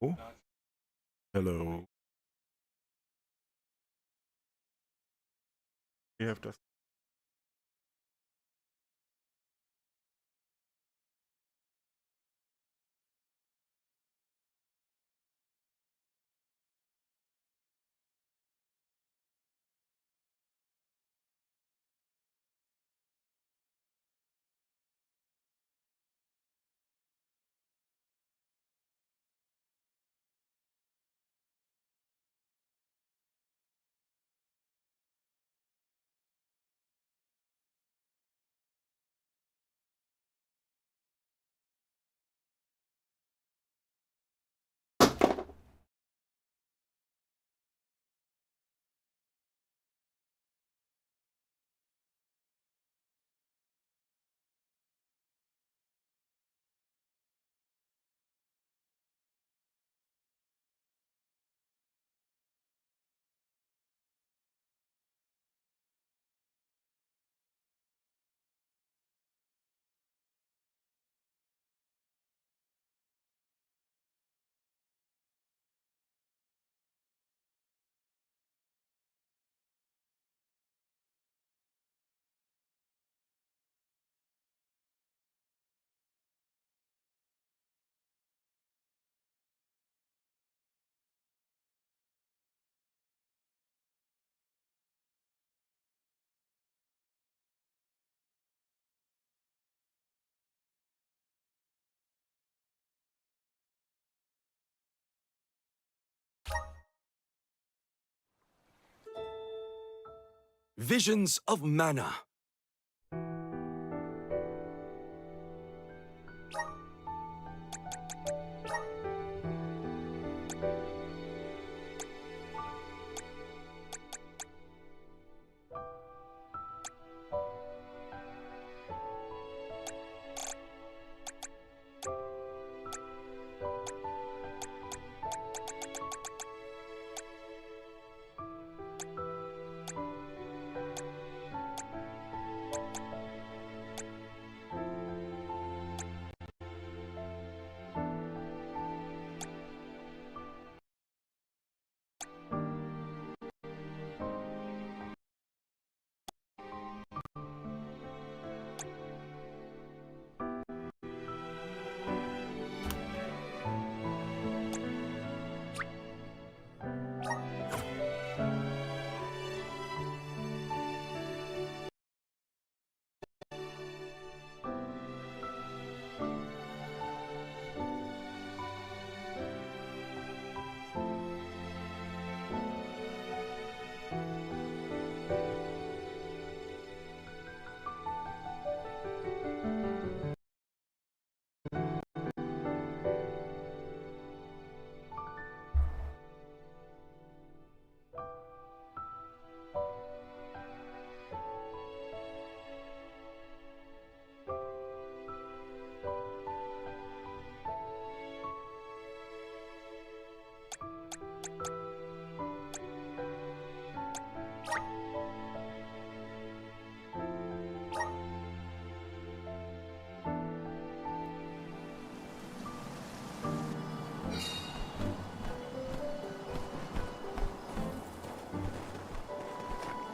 Oh, hello. You have to. Visions of Mana.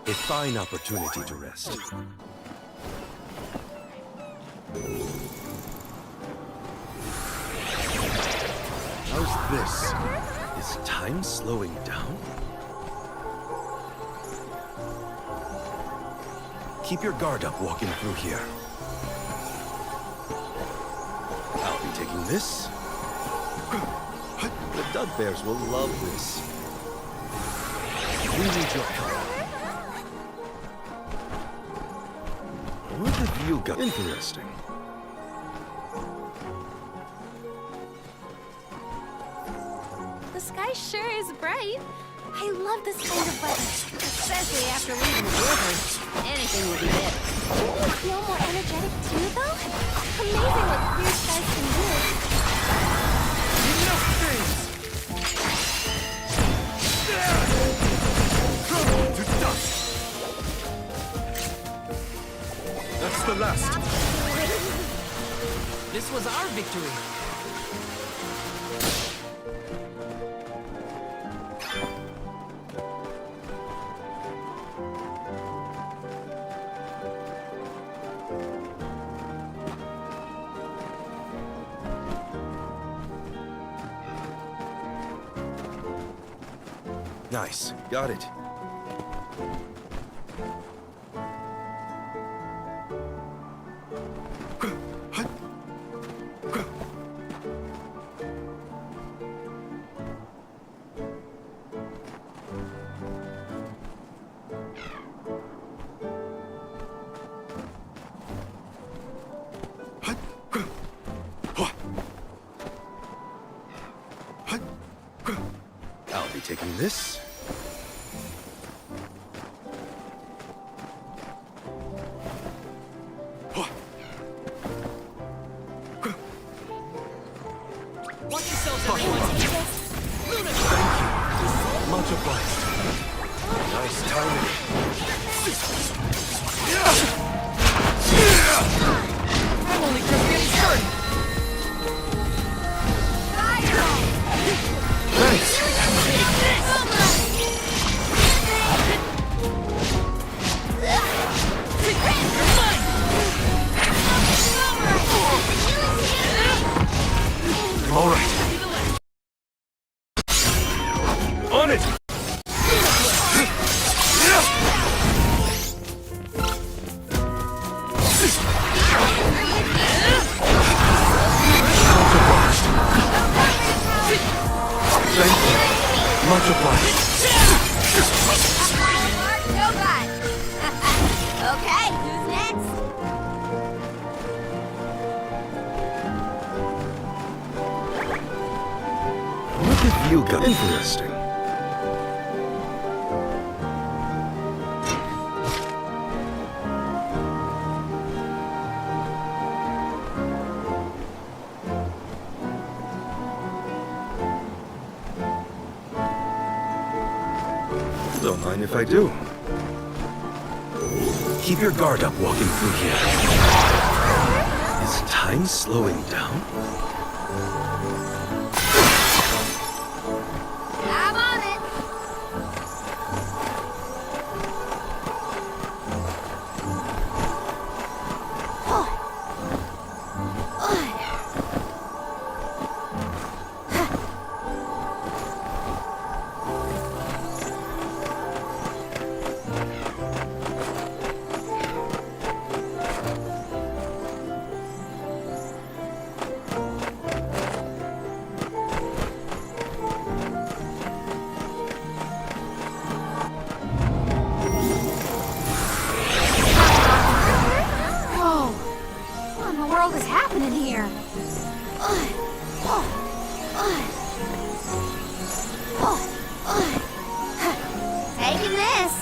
A fine opportunity to rest. How's this? Is time slowing down? Keep your guard up walking through here. I'll be taking this. The Dugbears will love this. We need your help. What have you got? Interesting. The sky sure is bright. I love this kind of weather, especially after leaving the blizzard. Anything will be better. Don't you feel more energetic too, though? Amazing what clear skies can do. Enough things! To dust! That's the last. This was our victory. Nice. Got it. I'll be taking this. Watch yourselves, everyone. Much obliged. Nice timing. I'm only just getting started. Thanks. All right. On it. Thank you. Much obliged. Okay, who's next? Look at you guys. Interesting. Don't mind if I do. Keep your guard up walking through here. Is time slowing down? I'm on it. Whoa! What in the world is happening here? Taking this.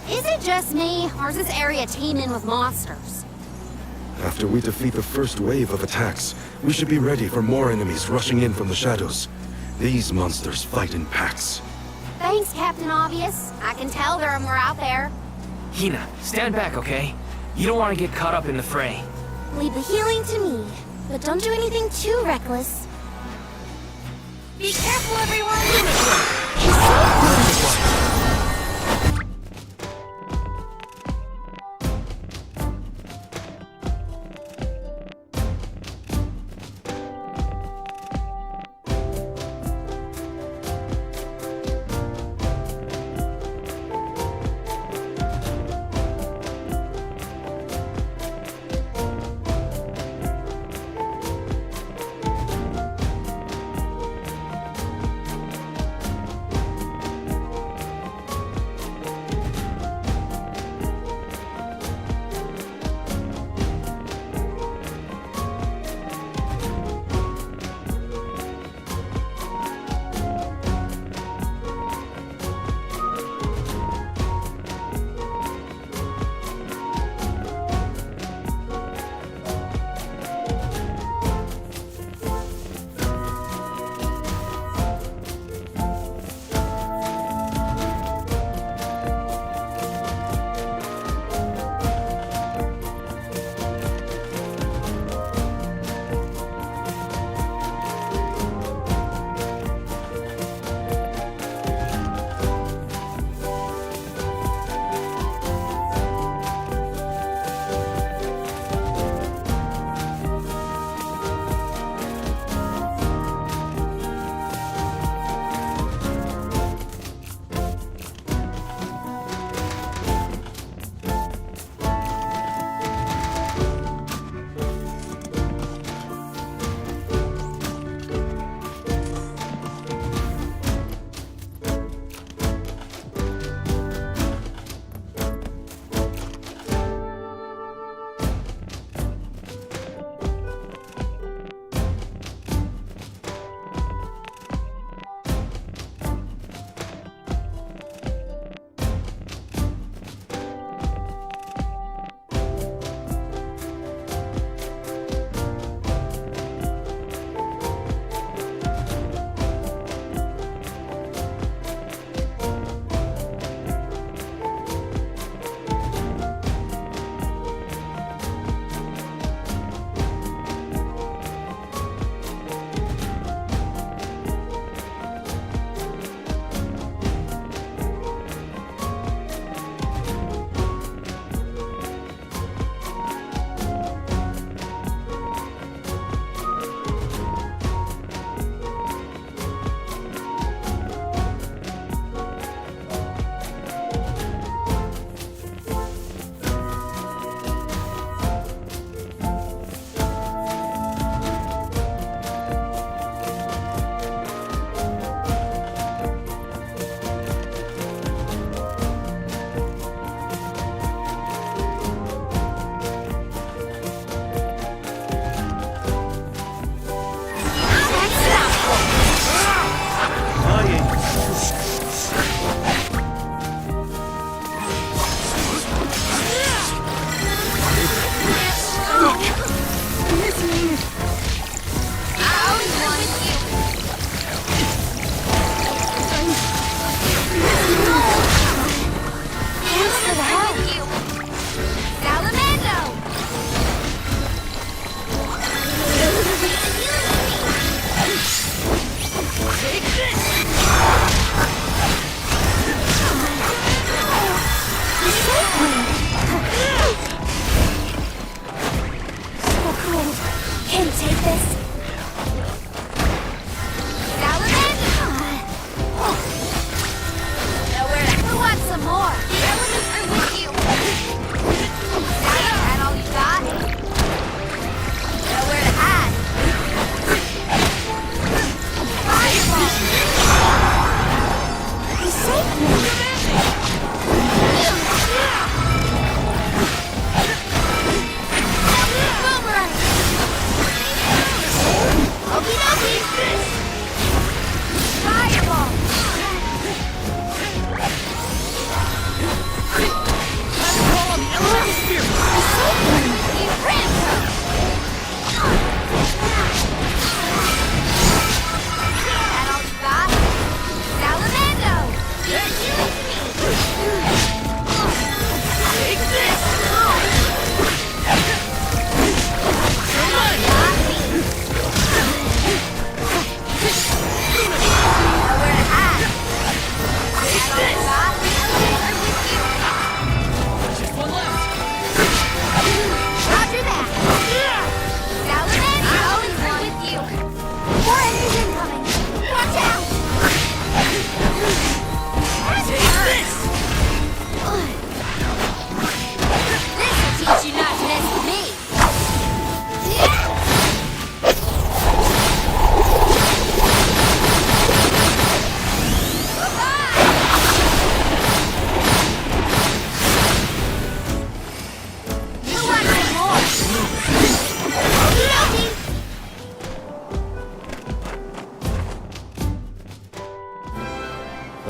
Is it just me, or is this area teeming with monsters? After we defeat the first wave of attacks, we should be ready for more enemies rushing in from the shadows. These monsters fight in packs. Thanks, Captain Obvious. I can tell there are more out there. Hina, stand back, okay? You don't want to get caught up in the fray. Leave the healing to me, but don't do anything too reckless. Be careful, everyone!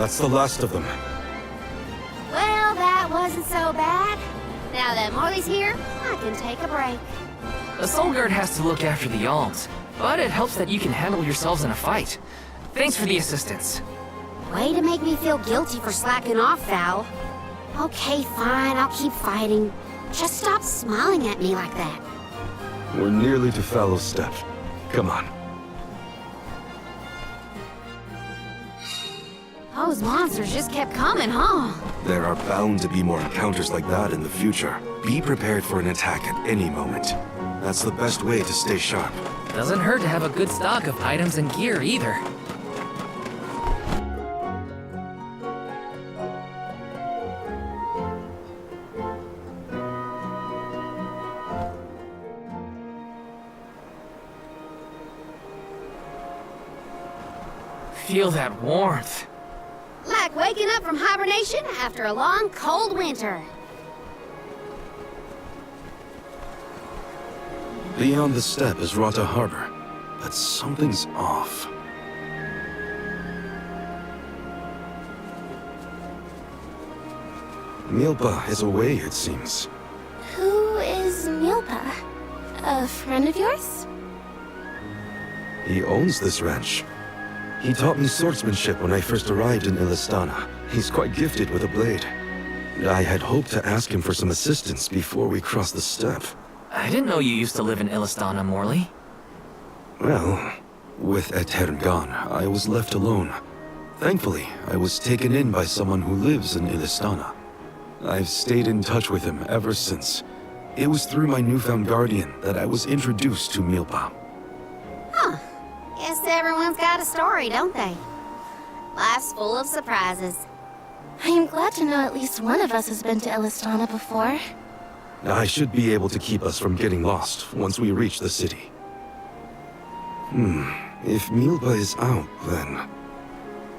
That's the last of them. Well, that wasn't so bad. Now that Morley's here, I can take a break. The Soul Guard has to look after the Alms, but it helps that you can handle yourselves in a fight. Thanks for the assistance. Way to make me feel guilty for slacking off, Val. Okay, fine, I'll keep fighting. Just stop smiling at me like that. We're nearly to Fallow's Step. Come on. Those monsters just kept coming, huh? There are bound to be more encounters like that in the future. Be prepared for an attack at any moment. That's the best way to stay sharp. Doesn't hurt to have a good stock of items and gear either. Feel that warmth. Like waking up from hibernation after a long, cold winter. Beyond the steppe is Rata Harbor, but something's off. Milpa is away, it seems. Who is Milpa? A friend of yours? He owns this ranch. He taught me swordsmanship when I first arrived in Illistana. He's quite gifted with a blade. I had hoped to ask him for some assistance before we crossed the steppe. I didn't know you used to live in Illistana, Morley. Well, with Etern gone, I was left alone. Thankfully, I was taken in by someone who lives in Illistana. I've stayed in touch with him ever since. It was through my newfound guardian that I was introduced to Milpa. Huh. Guess everyone's got a story, don't they? Life's full of surprises. I am glad to know at least one of us has been to Illistana before. I should be able to keep us from getting lost once we reach the city. If Milpa is out, then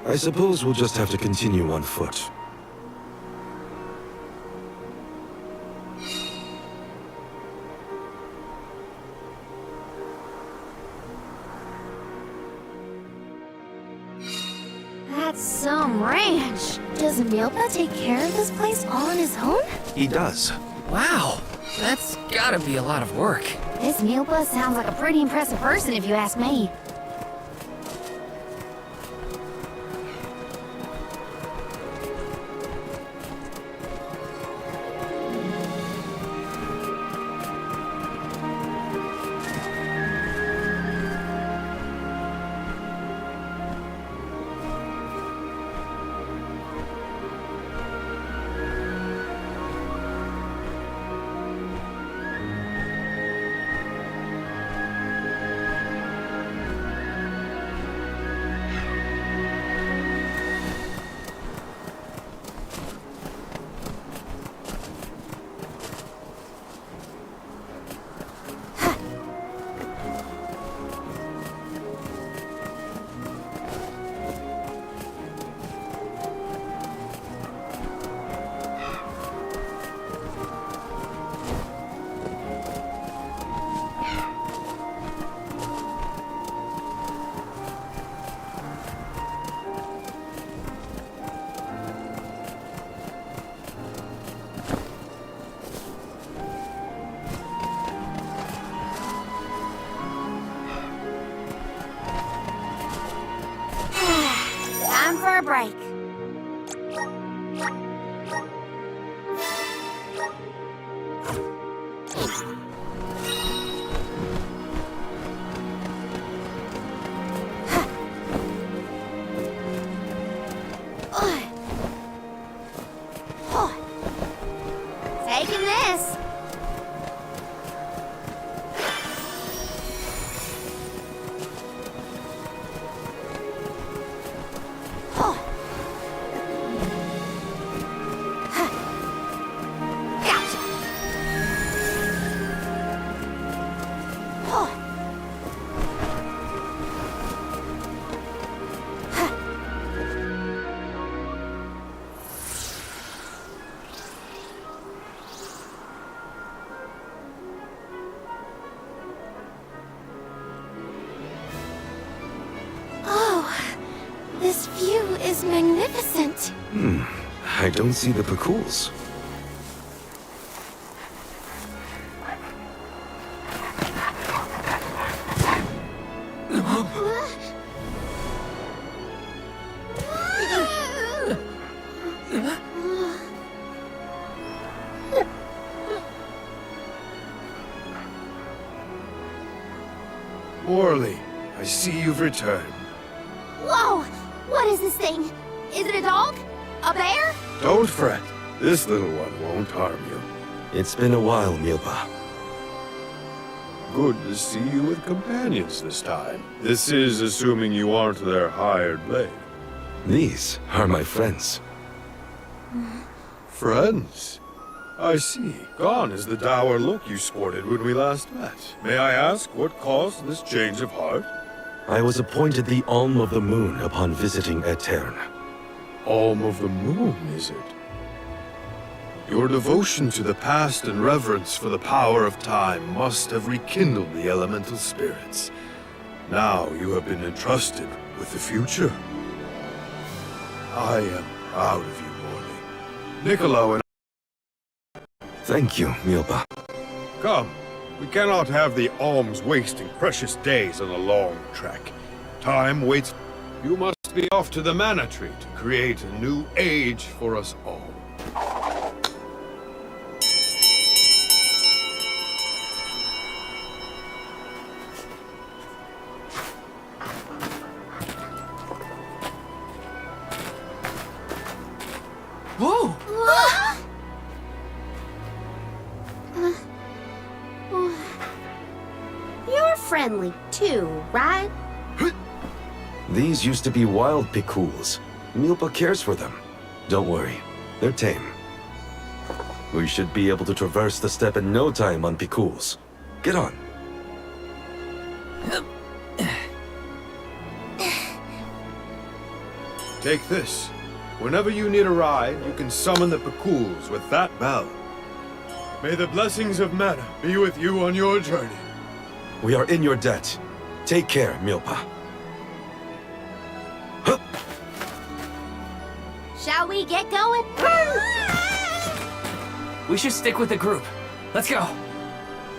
I suppose we'll just have to continue on foot. That's some ranch. Does Milpa take care of this place all on his own? He does. Wow, that's gotta be a lot of work. This Milpa sounds like a pretty impressive person if you ask me. Time for a break. Taking this. Gotcha. is magnificent. I don't see the Pekuls. Morley, I see you've returned. Whoa! What is this thing? Is it a dog? A bear? Don't fret. This little one won't harm you. It's been a while, Milpa. Good to see you with companions this time. This is assuming you aren't their hired blade. These are my friends. Friends? I see. Gone is the dour look you sported when we last met. May I ask what caused this change of heart? I was appointed the Alm of the Moon upon visiting Aetern. Alm of the Moon, is it? Your devotion to the past and reverence for the power of time must have rekindled the elemental spirits. Now you have been entrusted with the future. I am proud of you, Morley. Niccolo and Thank you, Milpa. Come, we cannot have the alms wasting precious days on a long trek. Time waits. You must be off to the Mana Tree to create a new age for us all. Whoa! You're friendly too, right? These used to be wild Pekuls. Milpa cares for them. Don't worry, they're tame. We should be able to traverse the steppe in no time on Pekuls. Get on. Take this. Whenever you need a ride, you can summon the Pekuls with that bell. May the blessings of Mana be with you on your journey. We are in your debt. Take care, Milpa. Shall we get going? We should stick with the group. Let's go.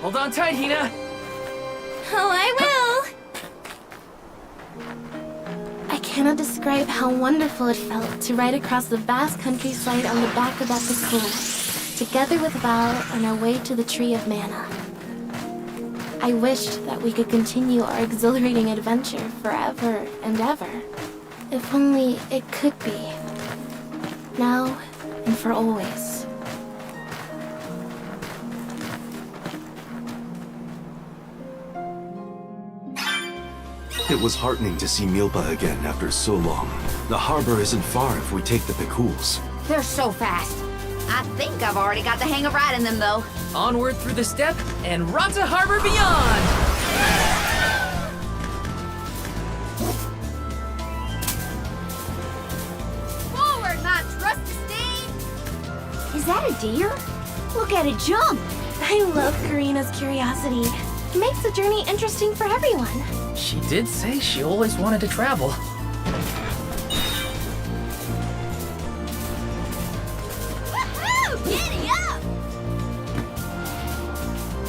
Hold on tight, Hina. Oh, I will! I cannot describe how wonderful it felt to ride across the vast countryside on the back of that Pekul, together with Val on our way to the Tree of Mana. I wished that we could continue our exhilarating adventure forever and ever. If only it could be. Now and for always. It was heartening to see Milpa again after so long. The harbor isn't far if we take the Pekuls. They're so fast. I think I've already got the hang of riding them, though. Onward through the steppe and Ranta Harbor beyond! Forward, my trusty steed! Is that a deer? Look at it jump! I love Karina's curiosity. It makes the journey interesting for everyone. She did say she always wanted to travel. Woohoo! Giddy up!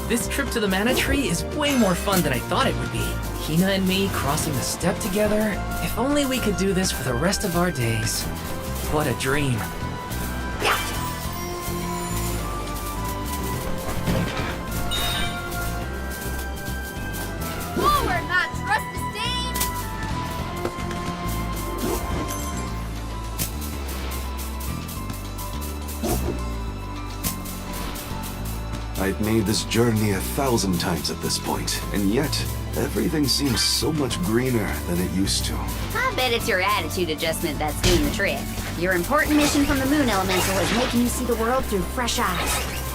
This trip to the Mana Tree is way more fun than I thought it would be. Hina and me crossing the steppe together. If only we could do this for the rest of our days. What a dream. Forward, my trusty steed! I've made this journey 1,000 times at this point, and yet, everything seems so much greener than it used to. I bet it's your attitude adjustment that's doing the trick. Your important mission from the Moon Elemental is making you see the world through fresh eyes.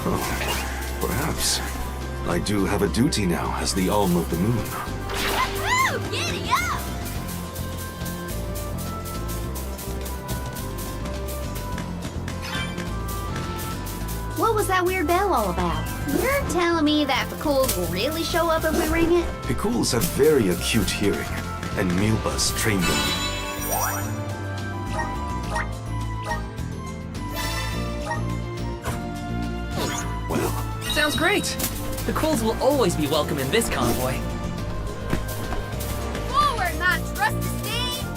Oh, perhaps. I do have a duty now as the Alm of the Moon. Woohoo! Giddy up! What was that weird bell all about? You're telling me that Pekuls will really show up if we ring it? Pekuls have very acute hearing, and Milpa's trained them. Sounds great. The Coles will always be welcome in this convoy. Forward, my trusty steed!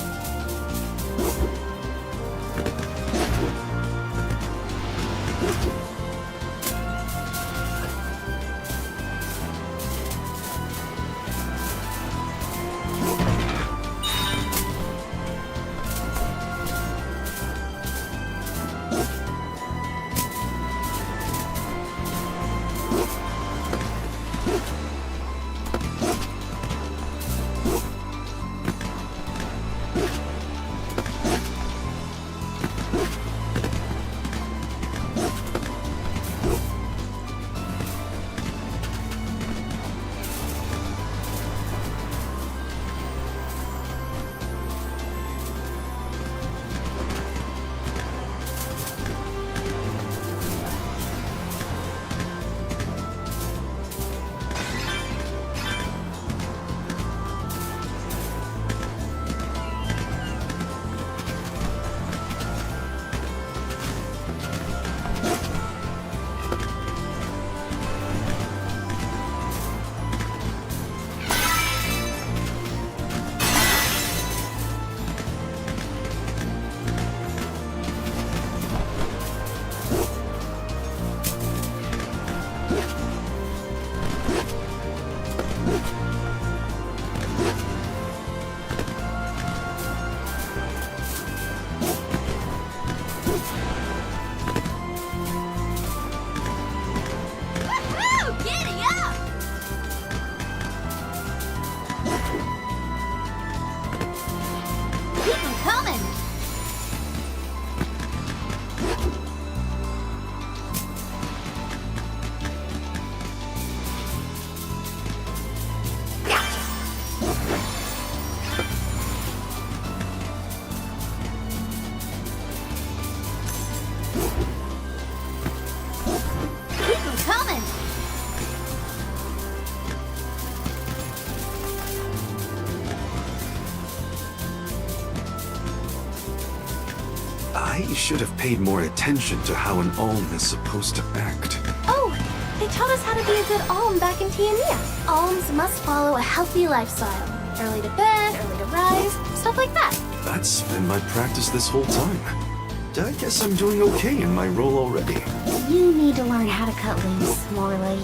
I should have paid more attention to how an Alm is supposed to act. Oh, they taught us how to be a good Alm back in Tiania. Alms must follow a healthy lifestyle. Early to bed, early to rise, stuff like that. That's been my practice this whole time. I guess I'm doing okay in my role already. You need to learn how to cut loose, Morley.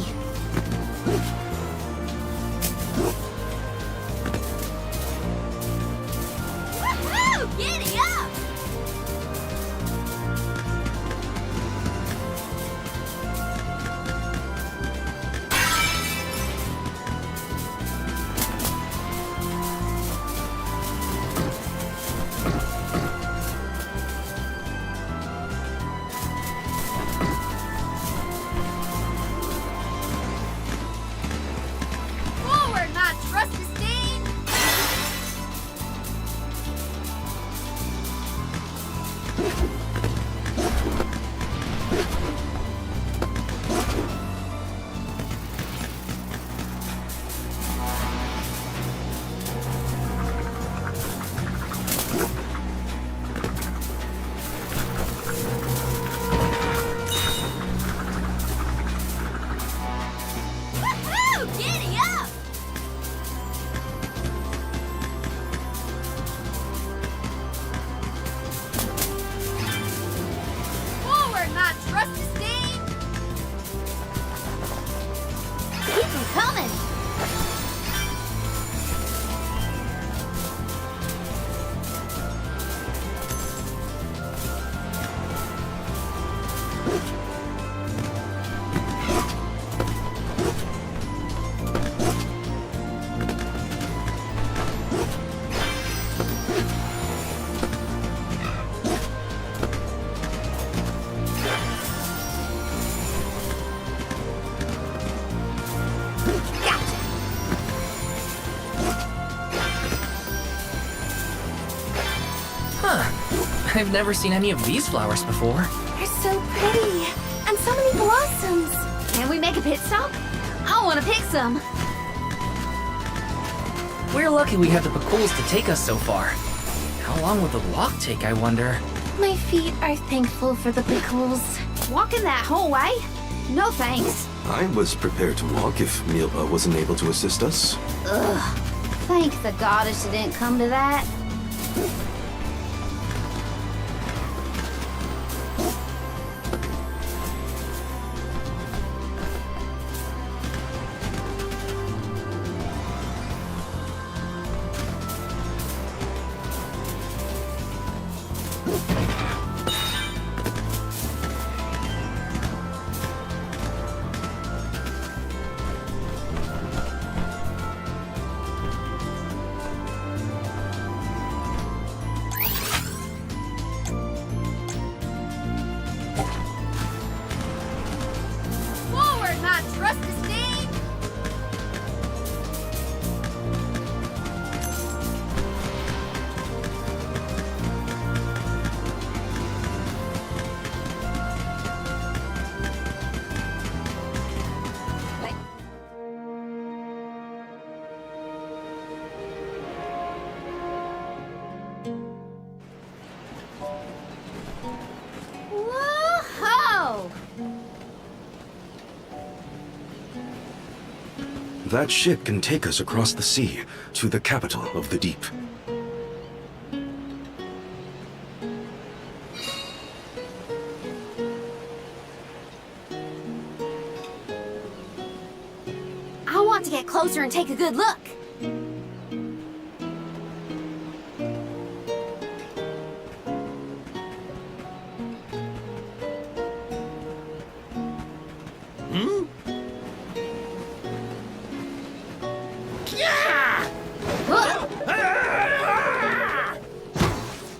Woohoo! Giddy up! Forward, my trusty steed! Woohoo! Giddy up! Forward, my trusty steed! Keep 'em coming! Huh. I've never seen any of these flowers before. They're so pretty! And so many blossoms! Can we make a pit stop? I want to pick some. We're lucky we have the Bakuls to take us so far. How long will the walk take, I wonder? My feet are thankful for the pickles. Walking that whole way? No thanks. I was prepared to walk if Milpa wasn't able to assist us. Ugh. Thank the goddess it didn't come to that. Forward, my trusty steed! Whoa-ho! That ship can take us across the sea to the capital of the deep. I want to get closer and take a good look.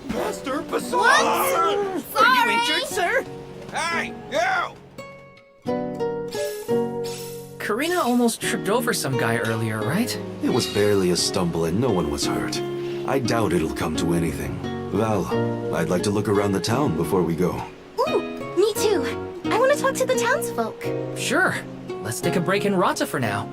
Master Bazaar! What? Are you Sorry. injured, sir? Hey, you! Karina almost tripped over some guy earlier, right? It was barely a stumble and no one was hurt. I doubt it'll come to anything. Val, I'd like to look around the town before we go. Ooh, me too. I want to talk to the townsfolk. Sure. Let's take a break in Rata for now.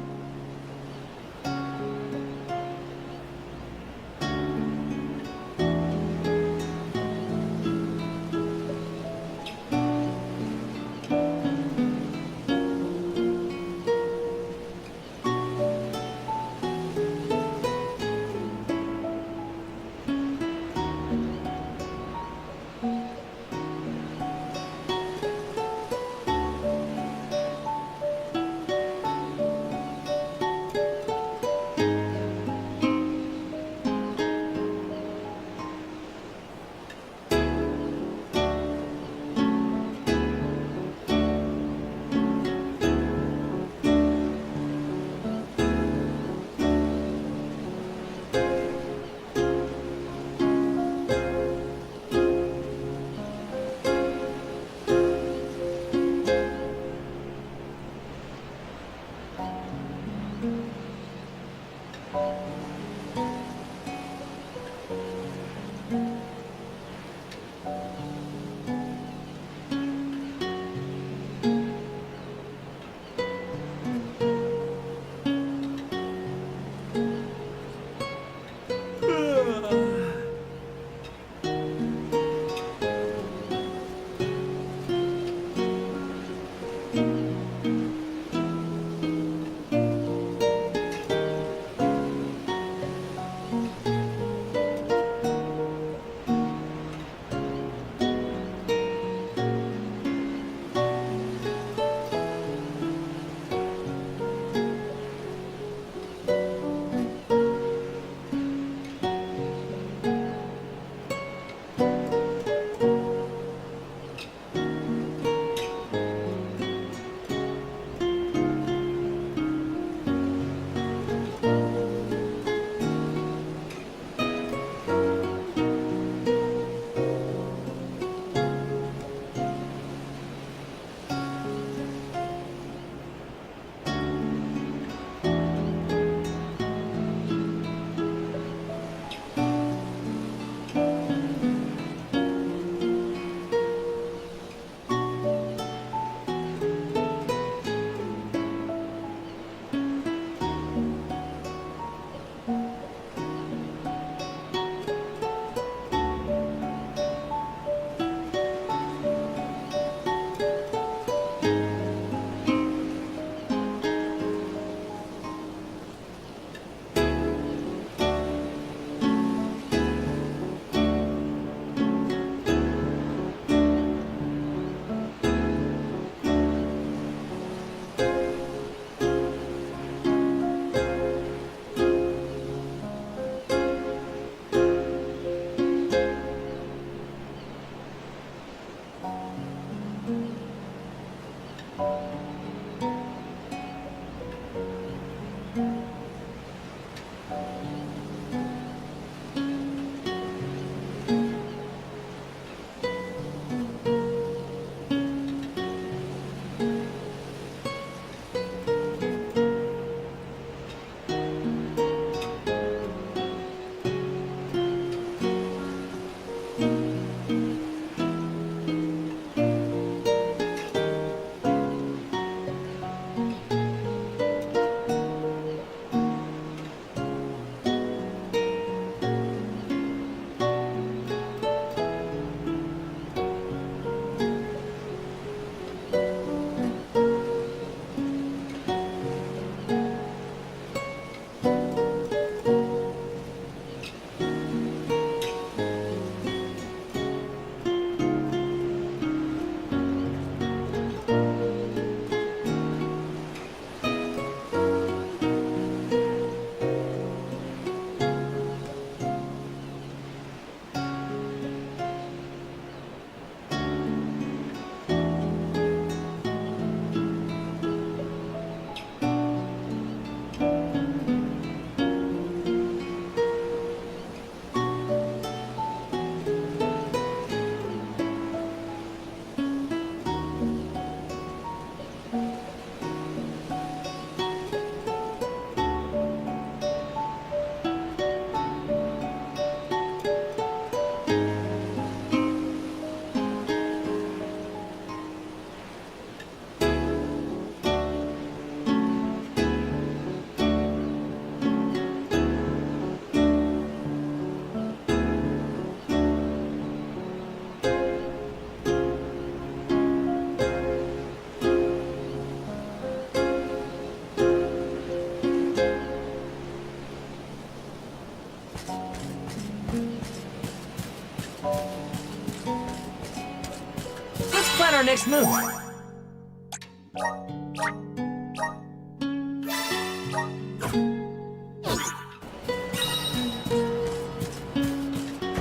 next move?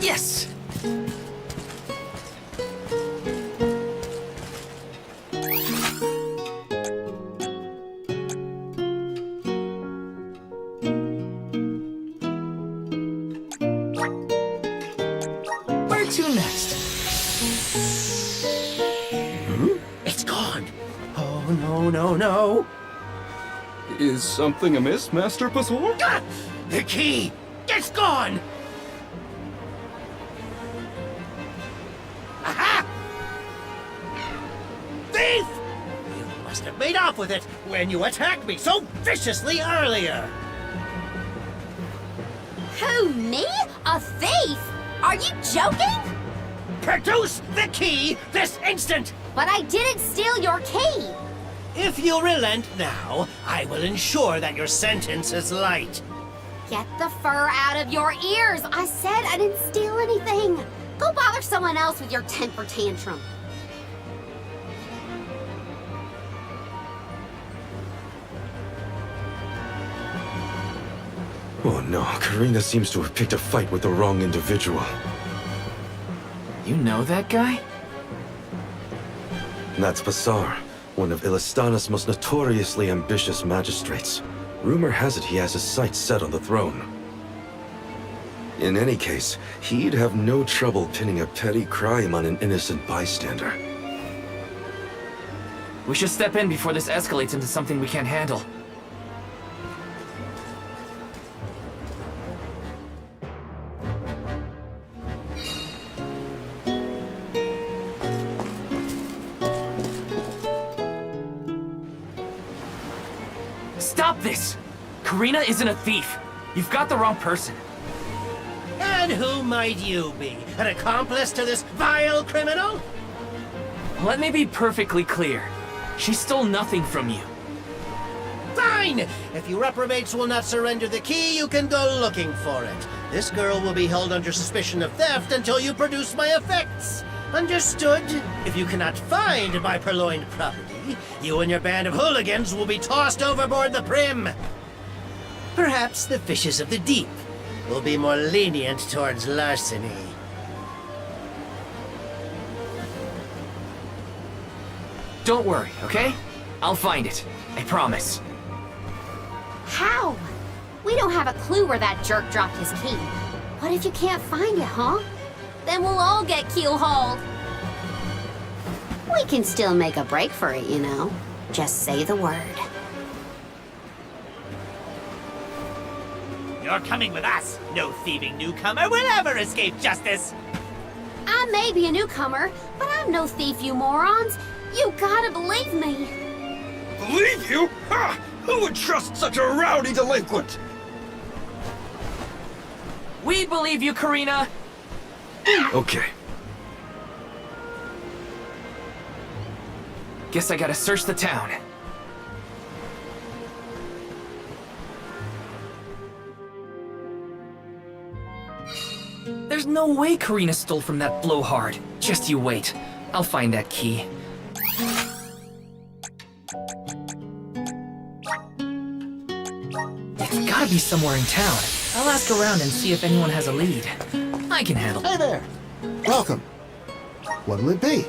Yes! Where to next? It's gone. Oh, no, no, no. Is something amiss, Master Pasor? Ah! The key! It's gone! Aha! Thief! You must have made off with it when you attacked me so viciously earlier. Who, me? A thief? Are you joking? Produce the key this instant! But I didn't steal your key. If you relent now, I will ensure that your sentence is light. Get the fur out of your ears. I said I didn't steal anything. Go bother someone else with your temper tantrum. Oh no, Karina seems to have picked a fight with the wrong individual. You know that guy? That's Pasar, one of Illistana's most notoriously ambitious magistrates. Rumor has it he has his sights set on the throne. In any case, he'd have no trouble pinning a petty crime on an innocent bystander. We should step in before this escalates into something we can't handle. Stop this! Karina isn't a thief. You've got the wrong person. And who might you be? An accomplice to this vile criminal? Let me be perfectly clear. She stole nothing from you. Fine! If you reprobates will not surrender the key, you can go looking for it. This girl will be held under suspicion of theft until you produce my effects. Understood? If you cannot find my purloined property, you and your band of hooligans will be tossed overboard the Prim. Perhaps the fishes of the deep will be more lenient towards larceny. Don't worry, okay? I'll find it. I promise. How? We don't have a clue where that jerk dropped his key. What if you can't find it, huh? Then we'll all get keelhauled. We can still make a break for it, you know. Just say the word. You're coming with us. No thieving newcomer will ever escape justice. I may be a newcomer, but I'm no thief, you morons. You gotta believe me. Believe you? Ha! Who would trust such a rowdy delinquent? We believe you, Karina! Okay. Guess I gotta search the town. There's no way Karina stole from that blowhard. Just you wait. I'll find that key. It's gotta be somewhere in town. I'll ask around and see if anyone has a lead. I can handle it. Hey there! Welcome. What'll it be?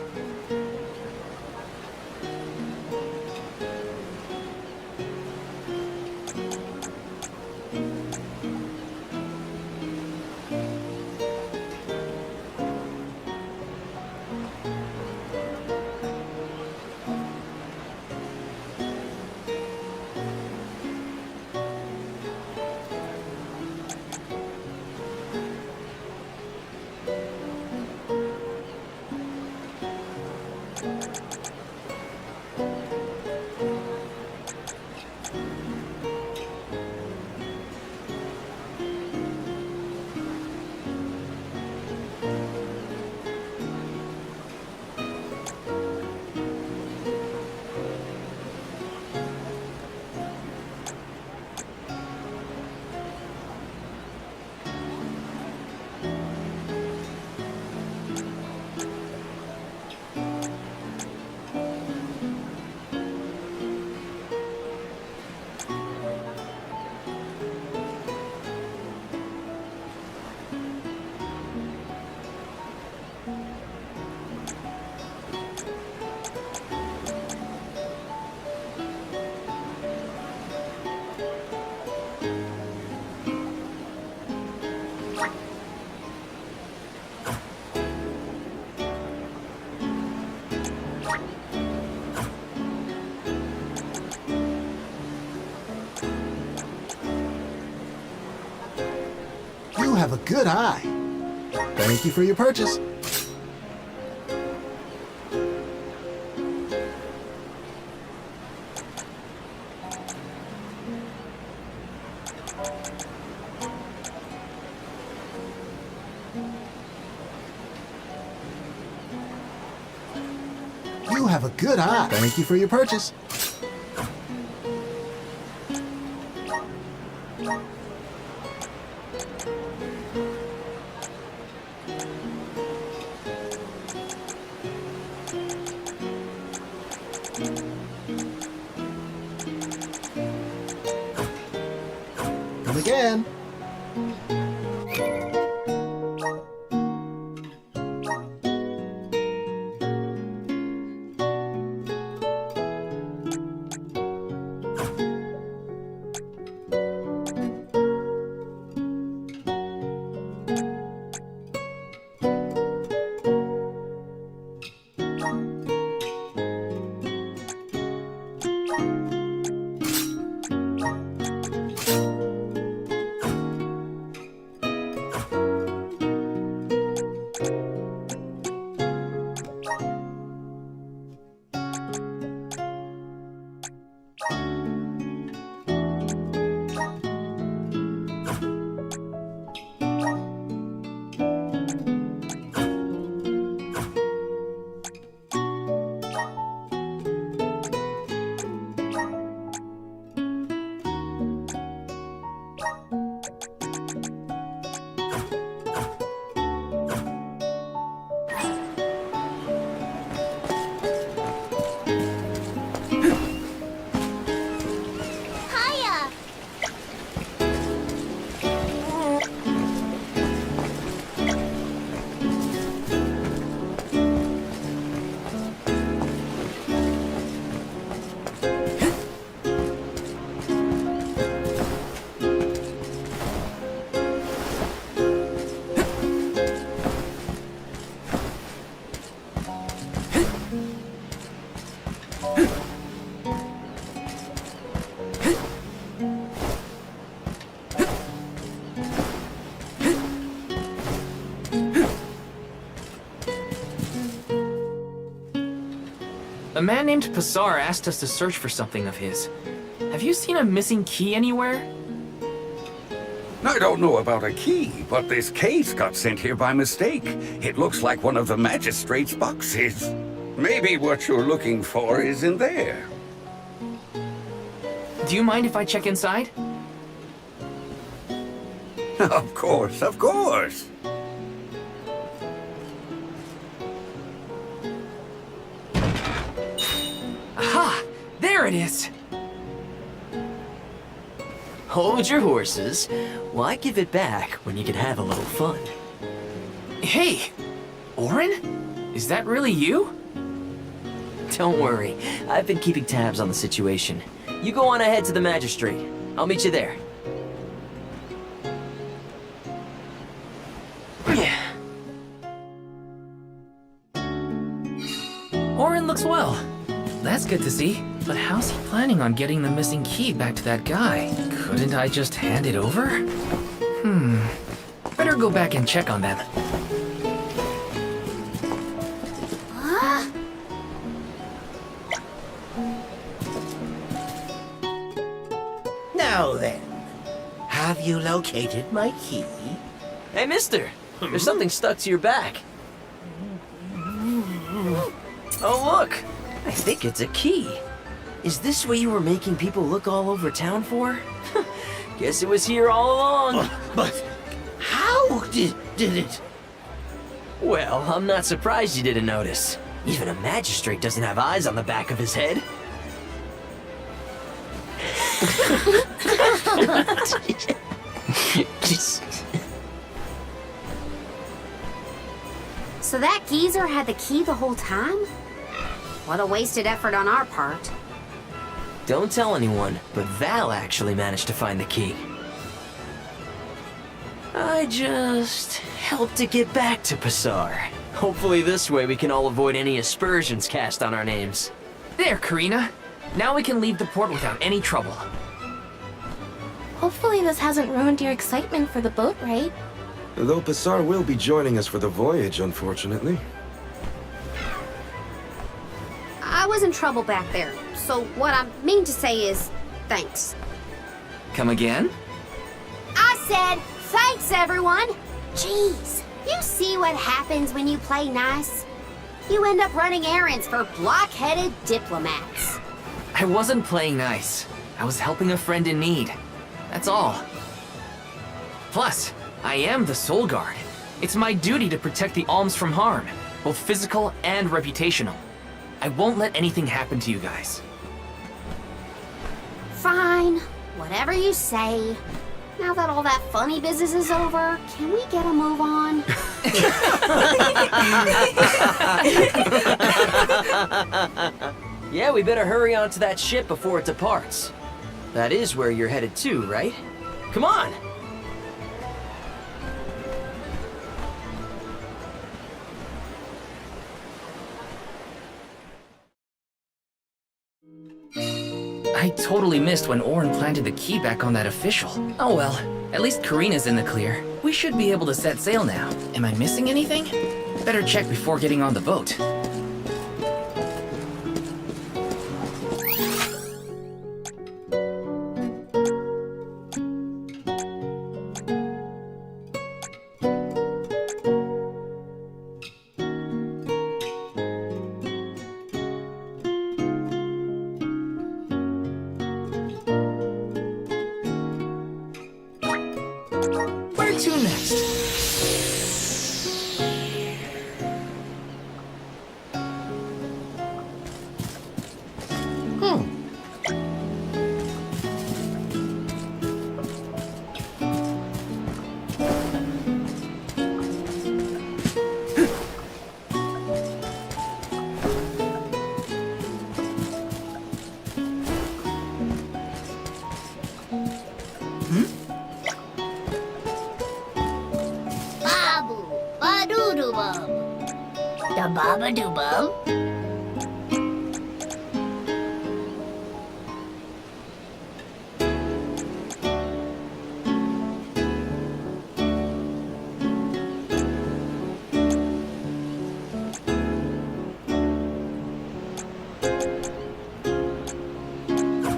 have a good eye. Thank you for your purchase. You have a good eye. Thank you for your purchase. Come again. Hiya! A man named Pasar asked us to search for something of his. Have you seen a missing key anywhere? I don't know about a key, but this case got sent here by mistake. It looks like one of the magistrate's boxes. Maybe what you're looking for is in there. Do you mind if I check inside? Of course, of course. Aha! There it is! Hold your horses. Why give it back when you can have a little fun? Hey! Orin? Is that really you? Don't worry, I've been keeping tabs on the situation. You go on ahead to the magistrate. I'll meet you there. Orin looks well. That's good to see. But how's he planning on getting the missing key back to that guy? Couldn't I just hand it over? Better go back and check on them. Now then, have you located my key? Hey, mister! There's something stuck to your back. Oh, look! I think it's a key. Is this what you were making people look all over town for? Guess it was here all along. But how did it? Well, I'm not surprised you didn't notice. Even a magistrate doesn't have eyes on the back of his head. So that geezer had the key the whole time? What a wasted effort on our part. Don't tell anyone, but Val actually managed to find the key. I just helped to get back to Pasar. Hopefully this way we can all avoid any aspersions cast on our names. There, Karina. Now we can leave the port without any trouble. Hopefully this hasn't ruined your excitement for the boat ride. Though Passar will be joining us for the voyage, unfortunately. I was in trouble back there, so what I mean to say is, thanks. Come again? I said, thanks everyone! Jeez, you see what happens when you play nice? You end up running errands for block-headed diplomats. I wasn't playing nice. I was helping a friend in need. That's all. Plus, I am the Soul Guard. It's my duty to protect the alms from harm, both physical and reputational. I won't let anything happen to you guys. Fine, whatever you say. Now that all that funny business is over, can we get a move on? Yeah, we better hurry on to that ship before it departs. That is where you're headed to, right? Come on! I totally missed when Orin planted the key back on that official. Oh well, at least Karina's in the clear. We should be able to set sail now. Am I missing anything? Better check before getting on the boat. Where to next? Babu, ba-doo-doo-bum. Da baba-doo-bum.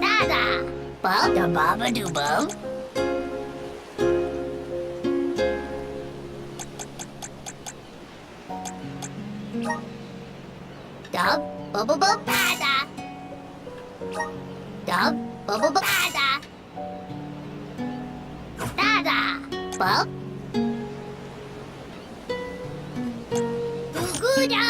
Da-da. Bum, da baba-doo-bum. Dub, bubble bub bada. Dub, bubble bub bada. Dada, bub. Guguda.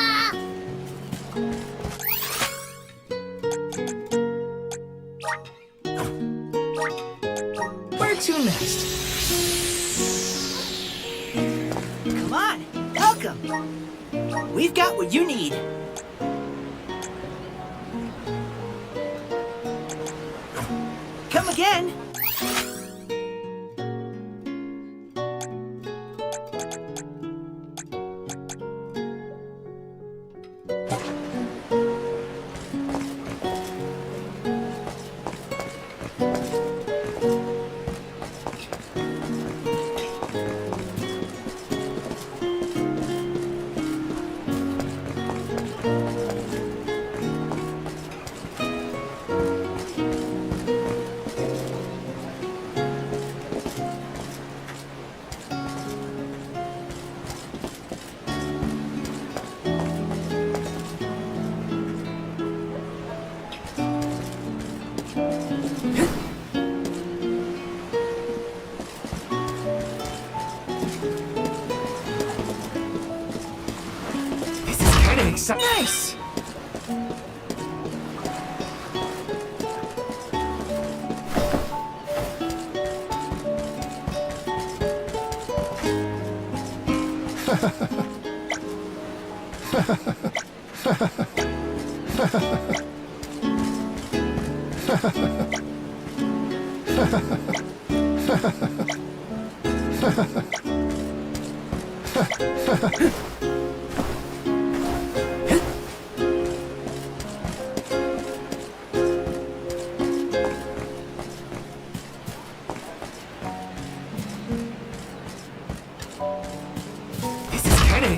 Where to next? Come on, welcome. We've got what you need. Come again. Nice!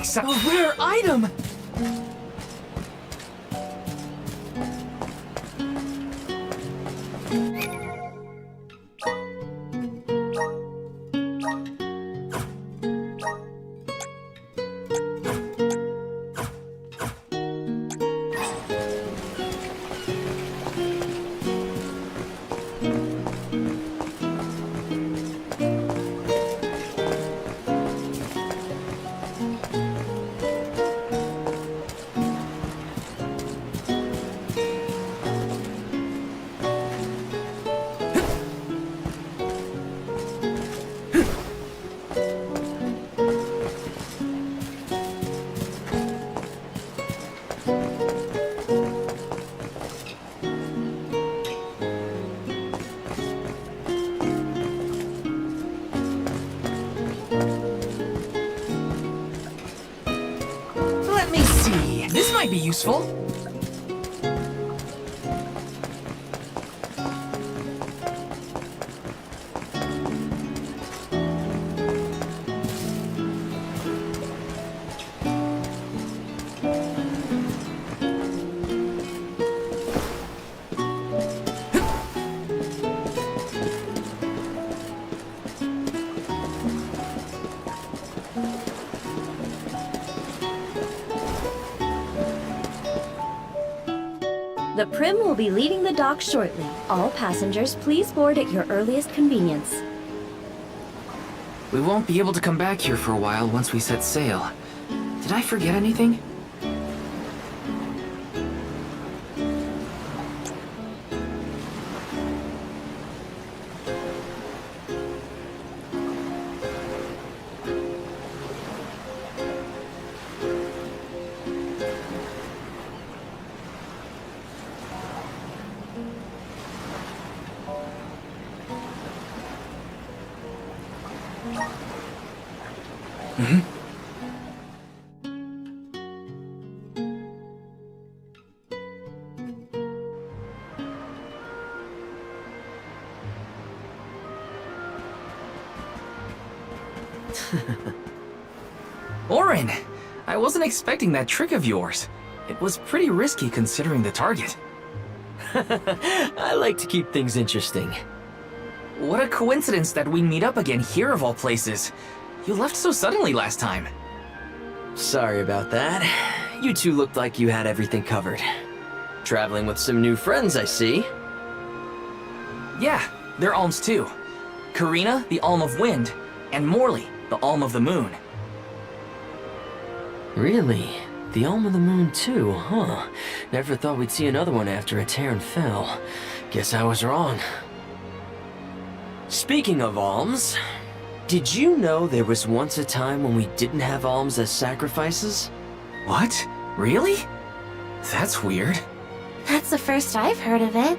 Except a rare item! Let me see. This might be useful. The Prim will be leaving the dock shortly. All passengers, please board at your earliest convenience. We won't be able to come back here for a while once we set sail. Did I forget anything? Orin! I wasn't expecting that trick of yours. It was pretty risky considering the target. I like to keep things interesting. What a coincidence that we meet up again here of all places. You left so suddenly last time. Sorry about that. You two looked like you had everything covered. Traveling with some new friends, I see. Yeah, they're Alms too. Karina, the Alm of Wind, and Morley, the Alm of the Moon. Really? The Alm of the Moon too, huh? Never thought we'd see another one after a Terran fell. Guess I was wrong. Speaking of alms, did you know there was once a time when we didn't have alms as sacrifices? What? Really? That's weird. That's the first I've heard of it.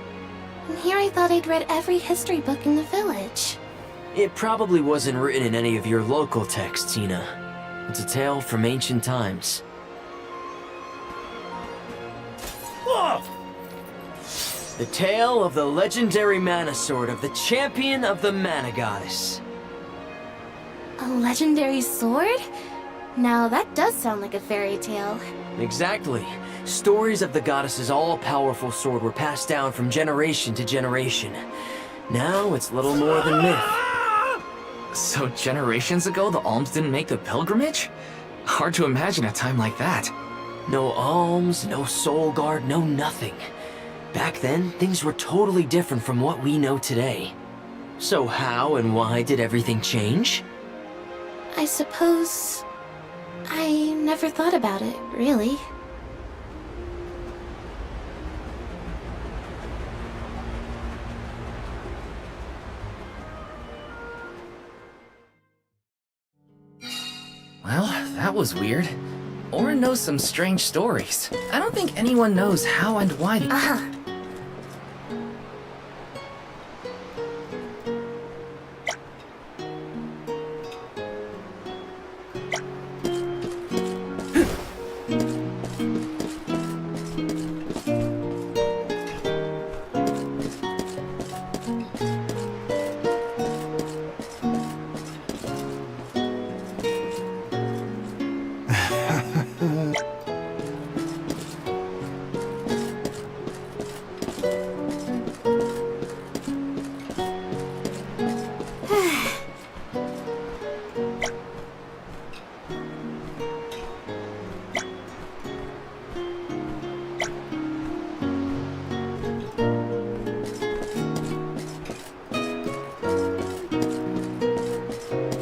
And here I thought I'd read every history book in the village. It probably wasn't written in any of your local texts, Tina. It's a tale from ancient times. The tale of the legendary mana sword of the champion of the mana goddess. A legendary sword? Now that does sound like a fairy tale. Exactly. Stories of the goddess's all-powerful sword were passed down from generation to generation. Now it's little more than myth. So generations ago, the Alms didn't make the pilgrimage? Hard to imagine a time like that. No alms, no soul guard, no nothing. Back then, things were totally different from what we know today. So how and why did everything change? I suppose... I never thought about it, really. Well, that was weird. Orin knows some strange stories. I don't think anyone knows how and why the—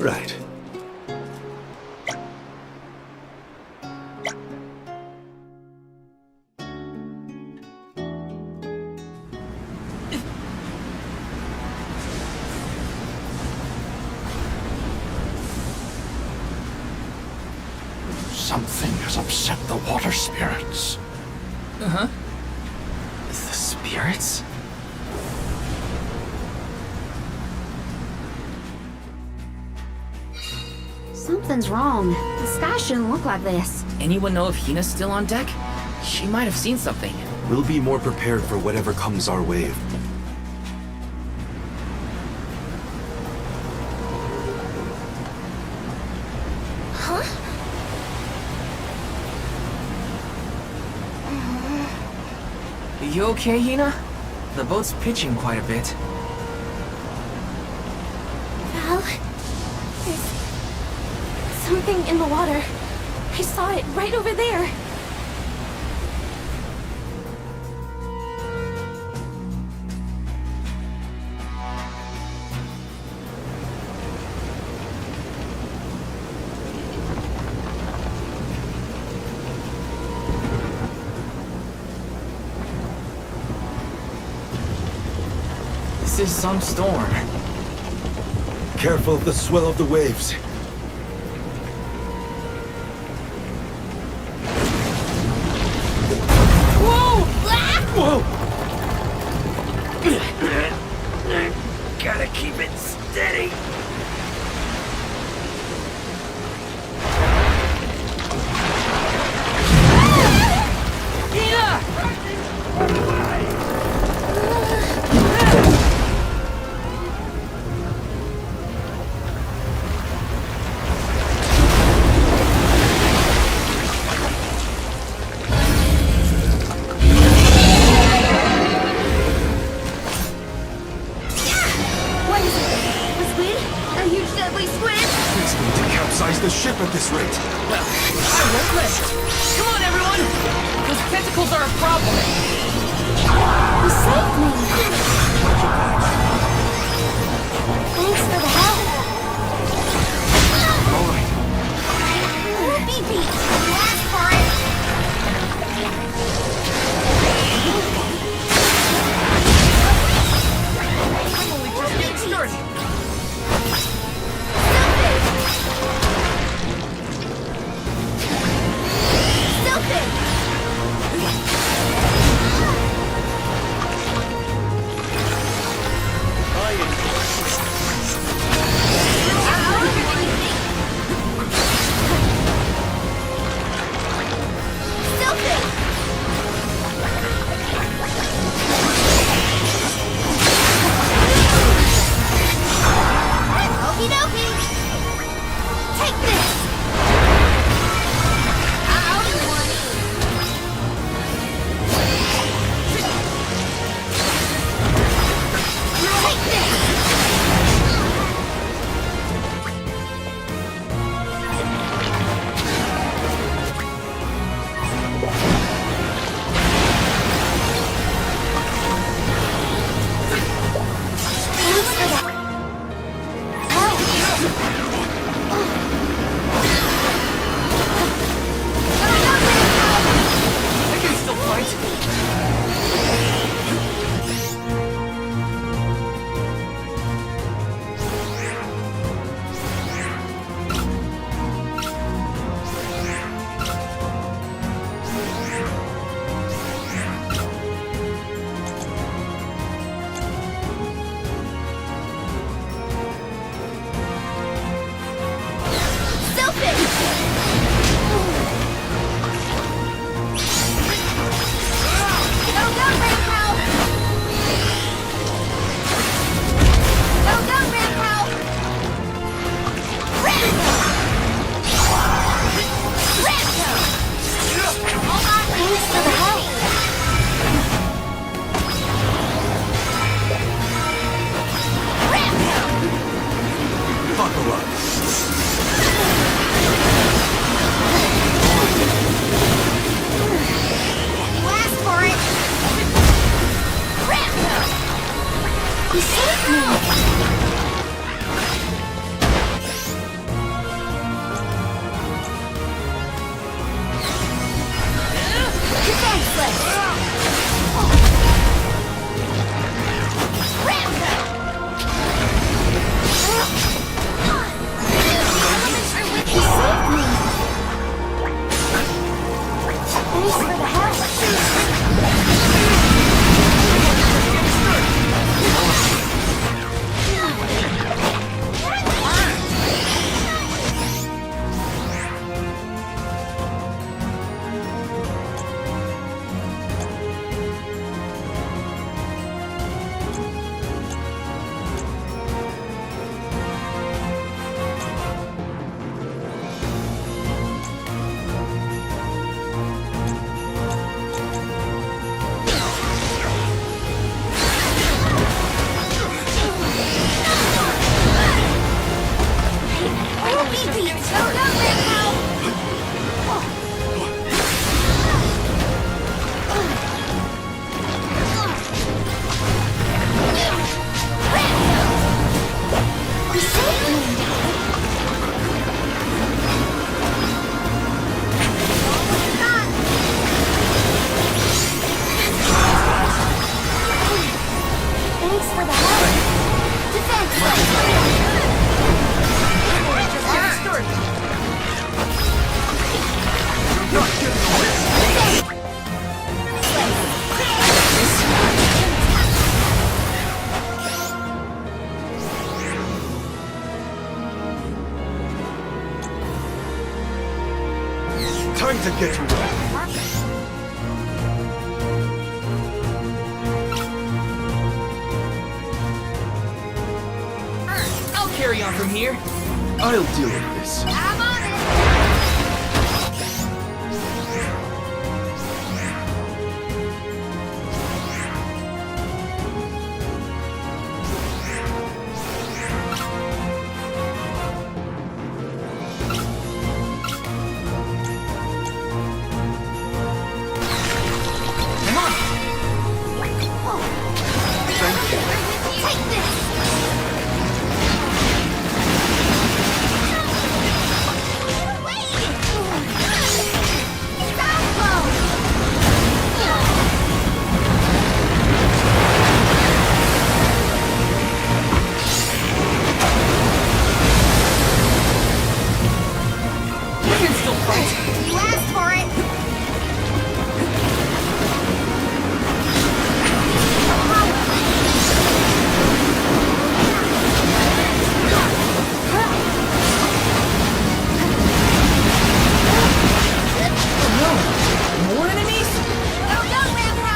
Right. Something has upset the water spirits. Uh-huh. The spirits? Something's wrong. The sky shouldn't look like this. Anyone know if Hina's still on deck? She might have seen something. We'll be more prepared for whatever comes our way. Huh? You okay, Hina? The boat's pitching quite a bit. Val, there's something in the water. I saw it right over there. This is some storm. Careful of the swell of the waves. Gotta keep it steady. What is it? A squid? A huge deadly squid? It's going to capsize the ship at this rate. Well, I won't let it. Come on, everyone! Those tentacles are a problem. You saved me. Thanks for the help. All right. Beep beep. Last for it. I'm only just getting started. Okie dokie. Take this. Take this. Thanks for the I can still fight. Buckle up. Last for it. You saved me. trying to get away. I'll carry on from here. I'll deal with this. I'm on it! Come on! Take this! You can still fight! You asked for it! More enemies? Go, go, Rambo!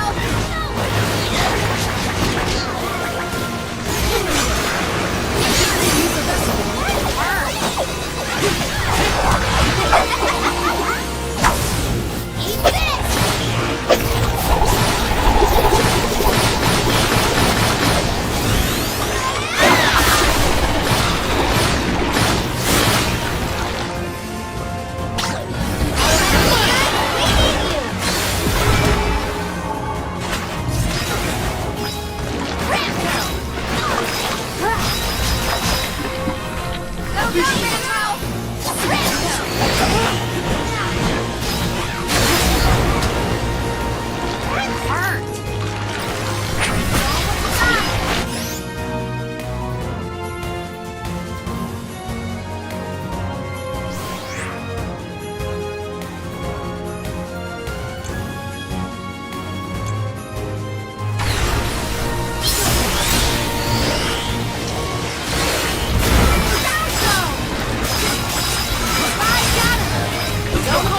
Eat this! Go, go,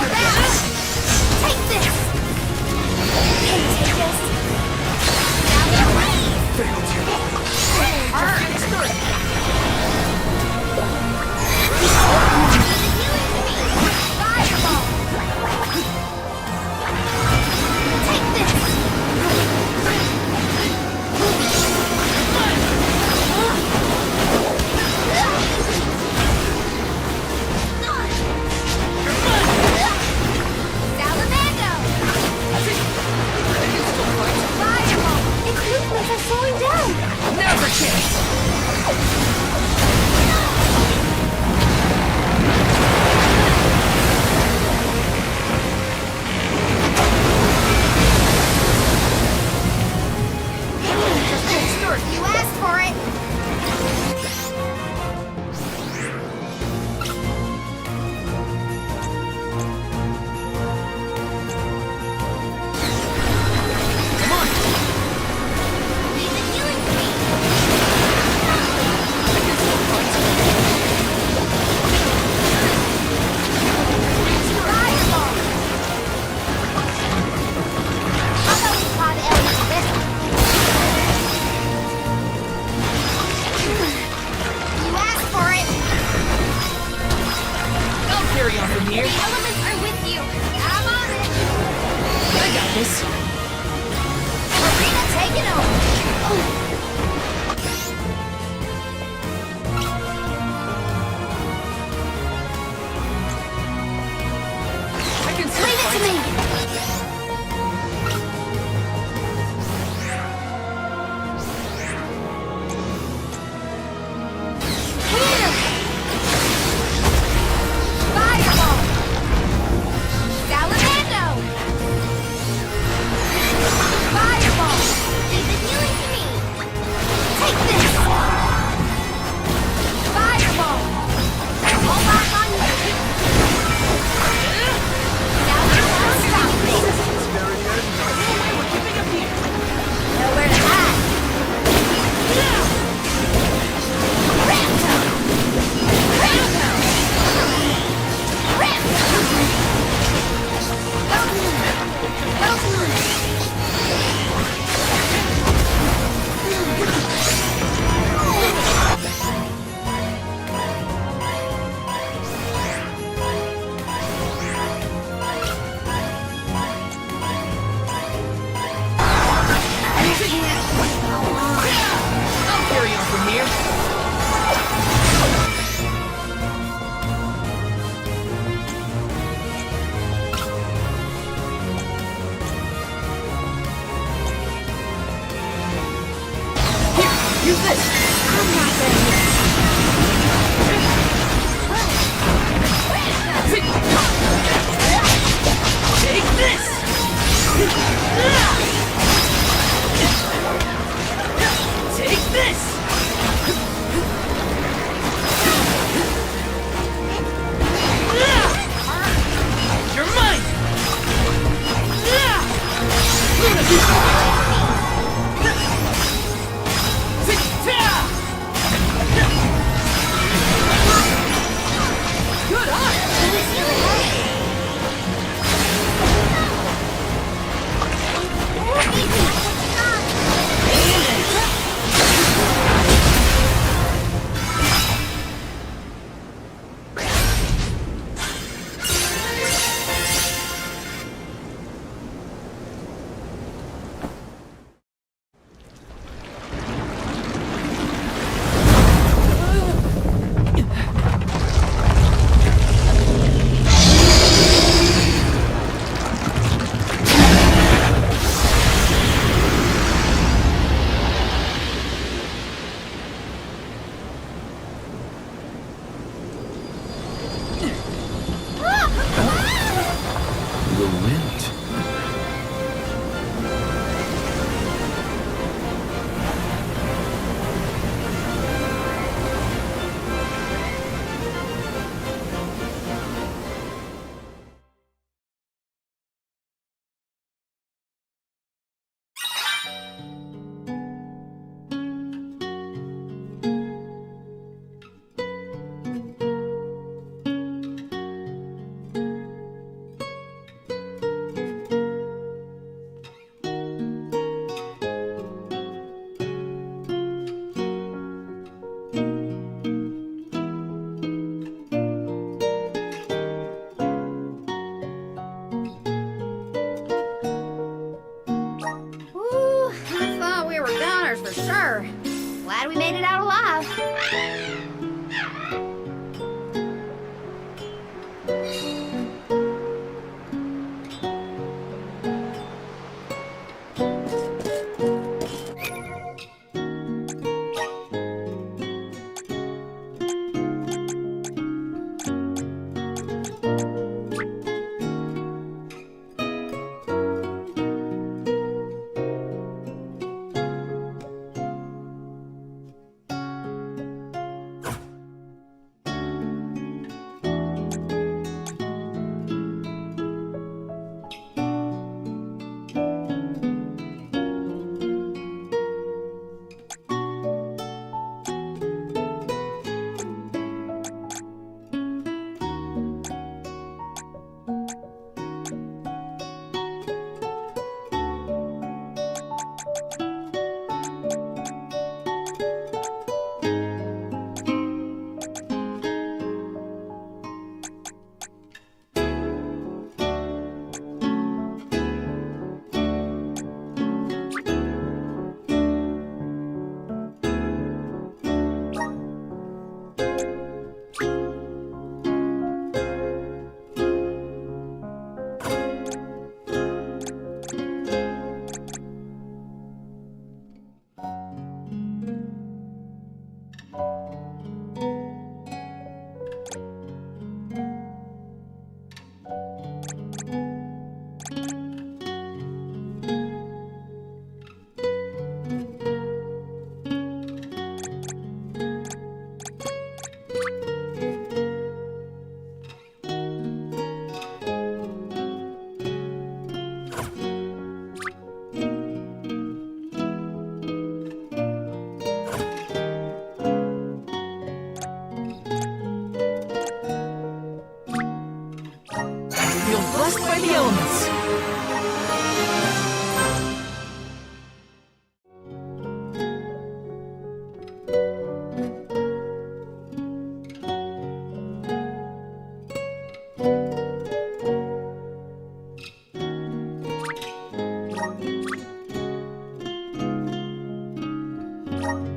defy the elements!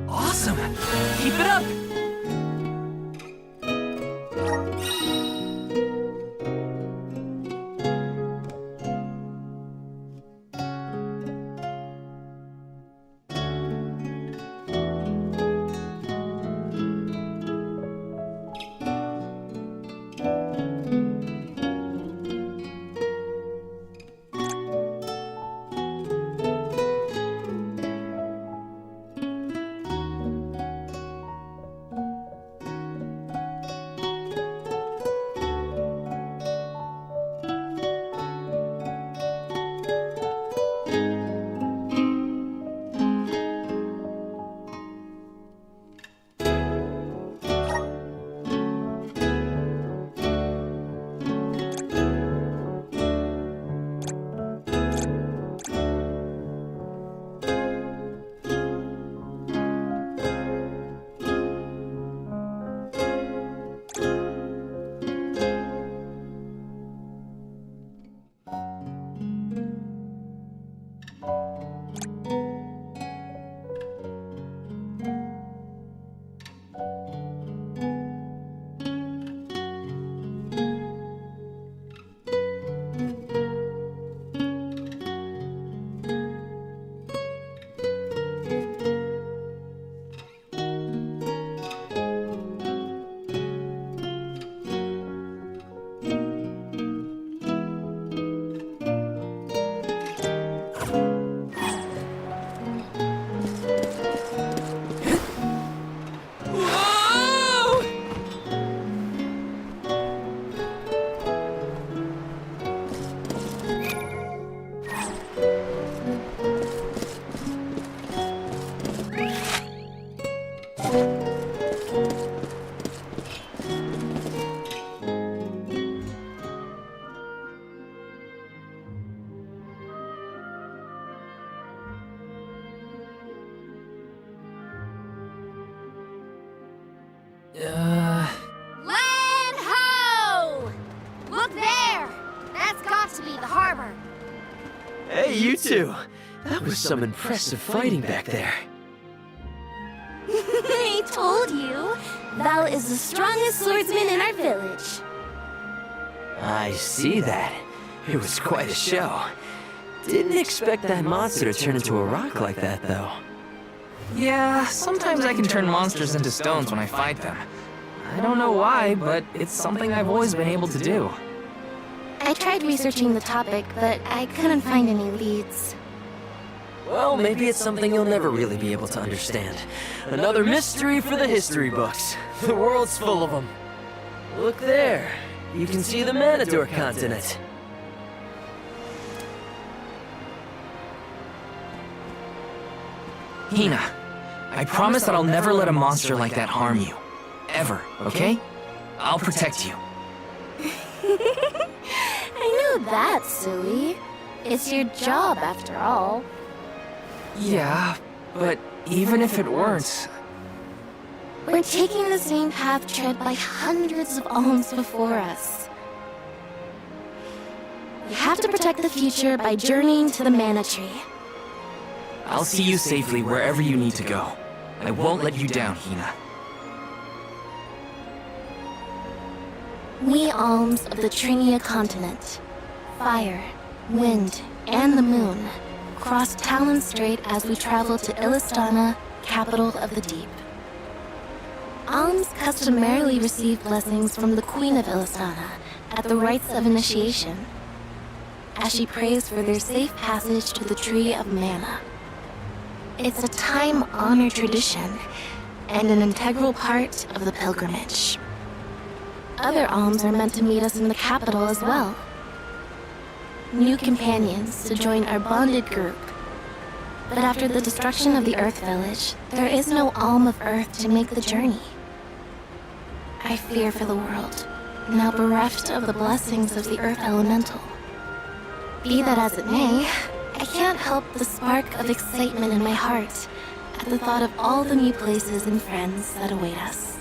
Awesome! Keep it up! Land ho! Look there! That's got to be the harbor. Hey, you two! That was some impressive fighting back there. I told you. Val is the strongest swordsman in our village. I see that. It was quite a show. Didn't expect that monster to turn into a rock like that, though. Yeah, sometimes I can turn monsters into stones when I fight them. I don't know why, but it's something I've always been able to do. I tried researching the topic, but I couldn't find any leads. Well, maybe it's something you'll never really be able to understand. Another mystery for the history books. The world's full of them. Look there. You can see the Manador continent. Hina, I promise that I'll never let a monster like that harm you. Ever, okay? I'll protect you. I know that's silly. It's your job, after all. Yeah, but even if it weren't... We're taking the same path tread by hundreds of alms before us. We have to protect the future by journeying to the Mana Tree. I'll see you safely wherever you need to go. I won't let you down, Hina. We alms of the Trinia continent, fire, wind, and the moon, cross Talon Strait as we travel to Illistana, capital of the deep. Alms customarily receive blessings from the Queen of Illistana at the rites of initiation, as she prays for their safe passage to the Tree of Mana. It's a time-honored tradition, and an integral part of the pilgrimage. Other alms are meant to meet us in the capital as well. New companions to join our bonded group. But after the destruction of the Earth Village, there is no alm of Earth to make the journey. I fear for the world, now bereft of the blessings of the Earth Elemental. Be that as it may, I can't help the spark of excitement in my heart at the thought of all the new places and friends that await us.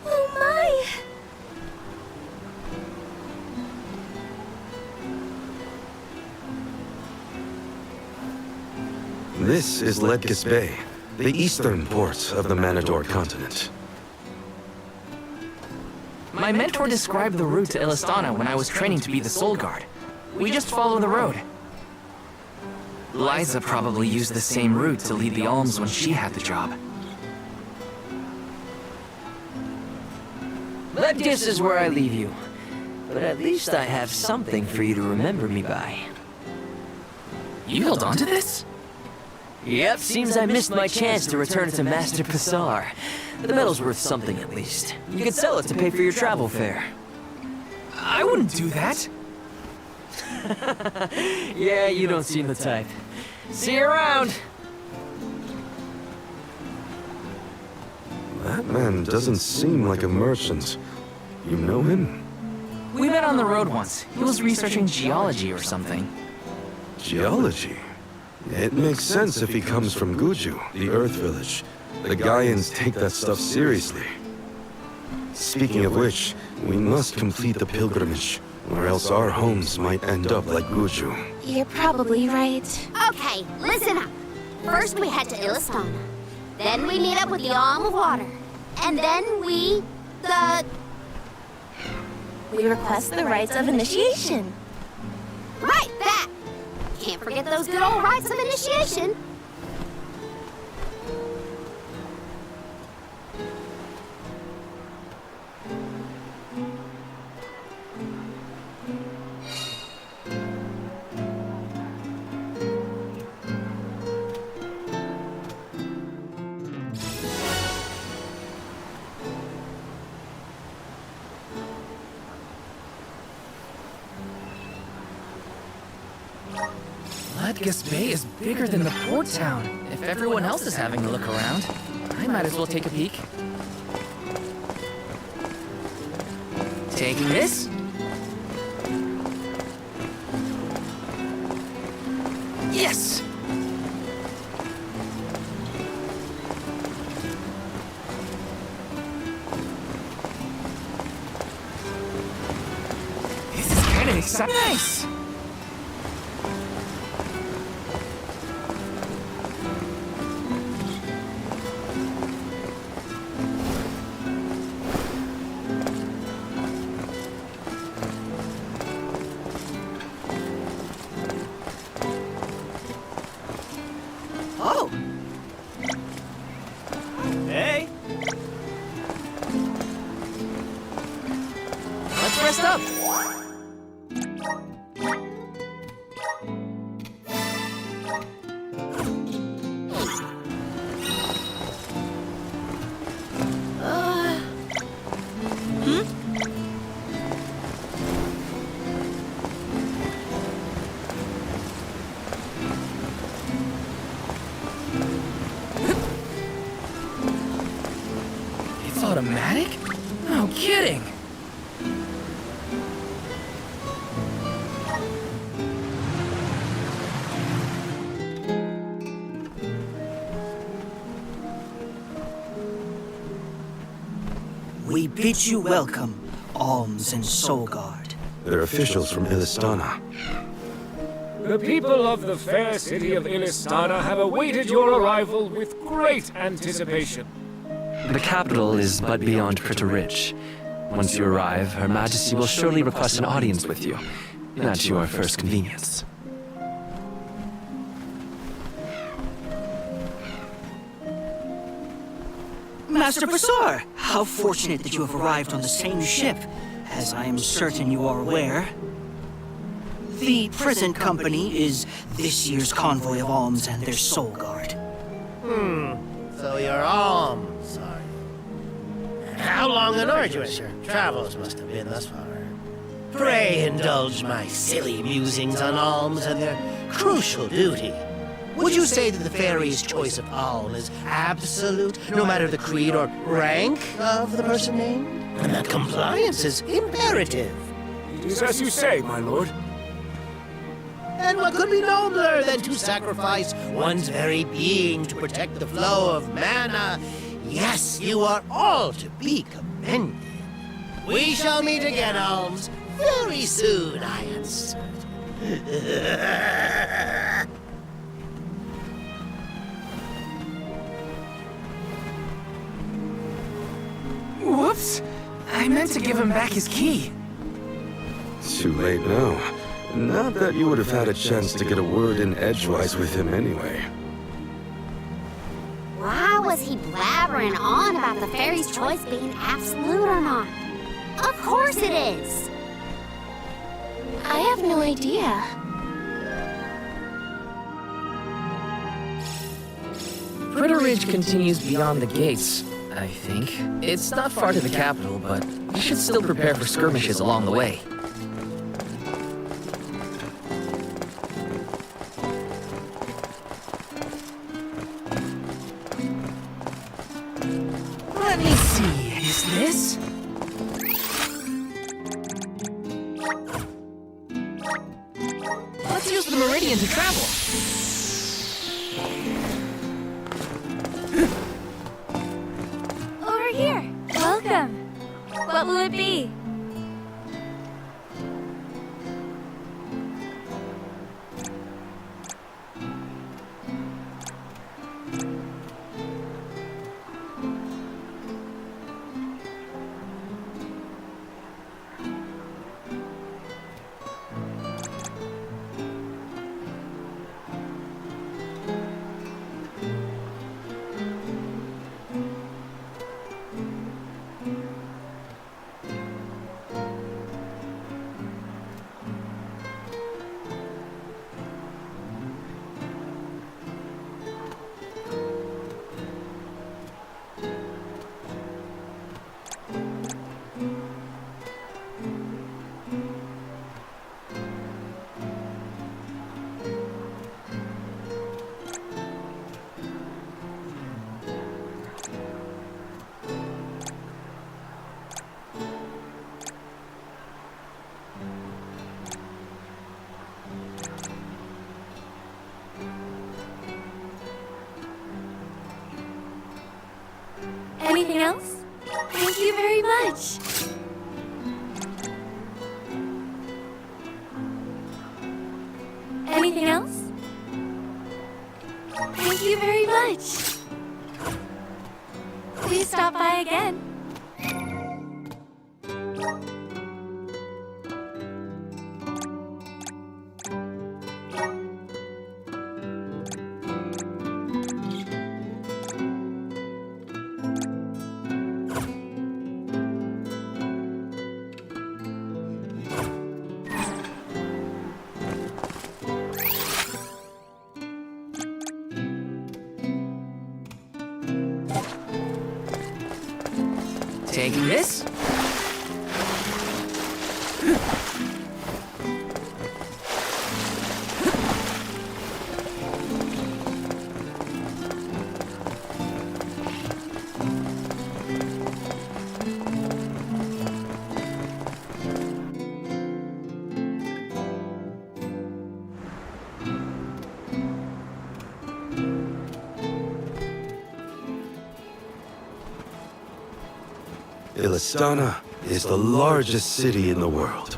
Oh my! This is Ledges Bay, the eastern port of the Manador continent. My mentor described the route to Illistana when I was training to be the Soul Guard. We just follow the road. Liza probably used the same route to lead the alms when she had the job. Ledges is where I leave you. But at least I have something for you to remember me by. You held on to this? Yep, seems I missed my chance to return it to Master Passar. The medal's worth something at least. You could sell it to pay for your travel fare. I wouldn't do that. Yeah, you don't seem the type. See you around! That man doesn't seem like a merchant. You know him? We met on the road once. He was researching geology or something. Geology? It makes sense if he comes from Guju, the Earth Village. The Gaians take that stuff seriously. Speaking of which, we must complete the pilgrimage, or else our homes might end up like Guju. You're probably right. Okay, listen up. First we head to Illistana. Then we meet up with the Alm of Water. And then we... We request the rites of initiation. Right, that! Can't forget those good old rites of initiation. Ledges Bay is bigger than the port town. If everyone else is having a look around, I might as well take a peek. Taking this? Yes! This is kind of exciting. Nice! Oh! Hey! Let's rest up! It's automatic? No kidding! We bid you welcome, Alms and Soul Guard. They're officials from Illistana. The people of the fair city of Illistana have awaited your arrival with great anticipation. The capital is but beyond Prita Ridge. Once you arrive, Her Majesty will surely request an audience with you, at your first convenience. Master Passar, how fortunate that you have arrived on the same ship. As I am certain you are aware, the present company is this year's convoy of alms and their Soul Guard. So your alms are... How long and arduous your travels must have been thus far. Pray indulge my silly musings on alms and their crucial duty. Would you say that the fairy's choice of alm is absolute, no matter the creed or rank of the person named? And that compliance is imperative. It is as you say, my lord. And what could be nobler than to sacrifice one's very being to protect the flow of mana? Yes, you are all to be commended. We shall meet again, Alms, very soon, I am certain. Whoops! I meant to give him back his key. Too late now. Not that you would have had a chance to get a word in edgewise with him anyway. Why was he blabbering on about the fairy's choice being absolute or not? Of course it is! I have no idea. Fritter Ridge continues beyond the gates, I think. It's not far to the capital, but we should still prepare for skirmishes along the way. Let me see, is this? Let's use the Meridian to travel. Over here. Welcome. What will it be? Anything else? Thank you very much. Anything else? Thank you very much. Please stop by again. Taking this? Illistana is the largest city in the world.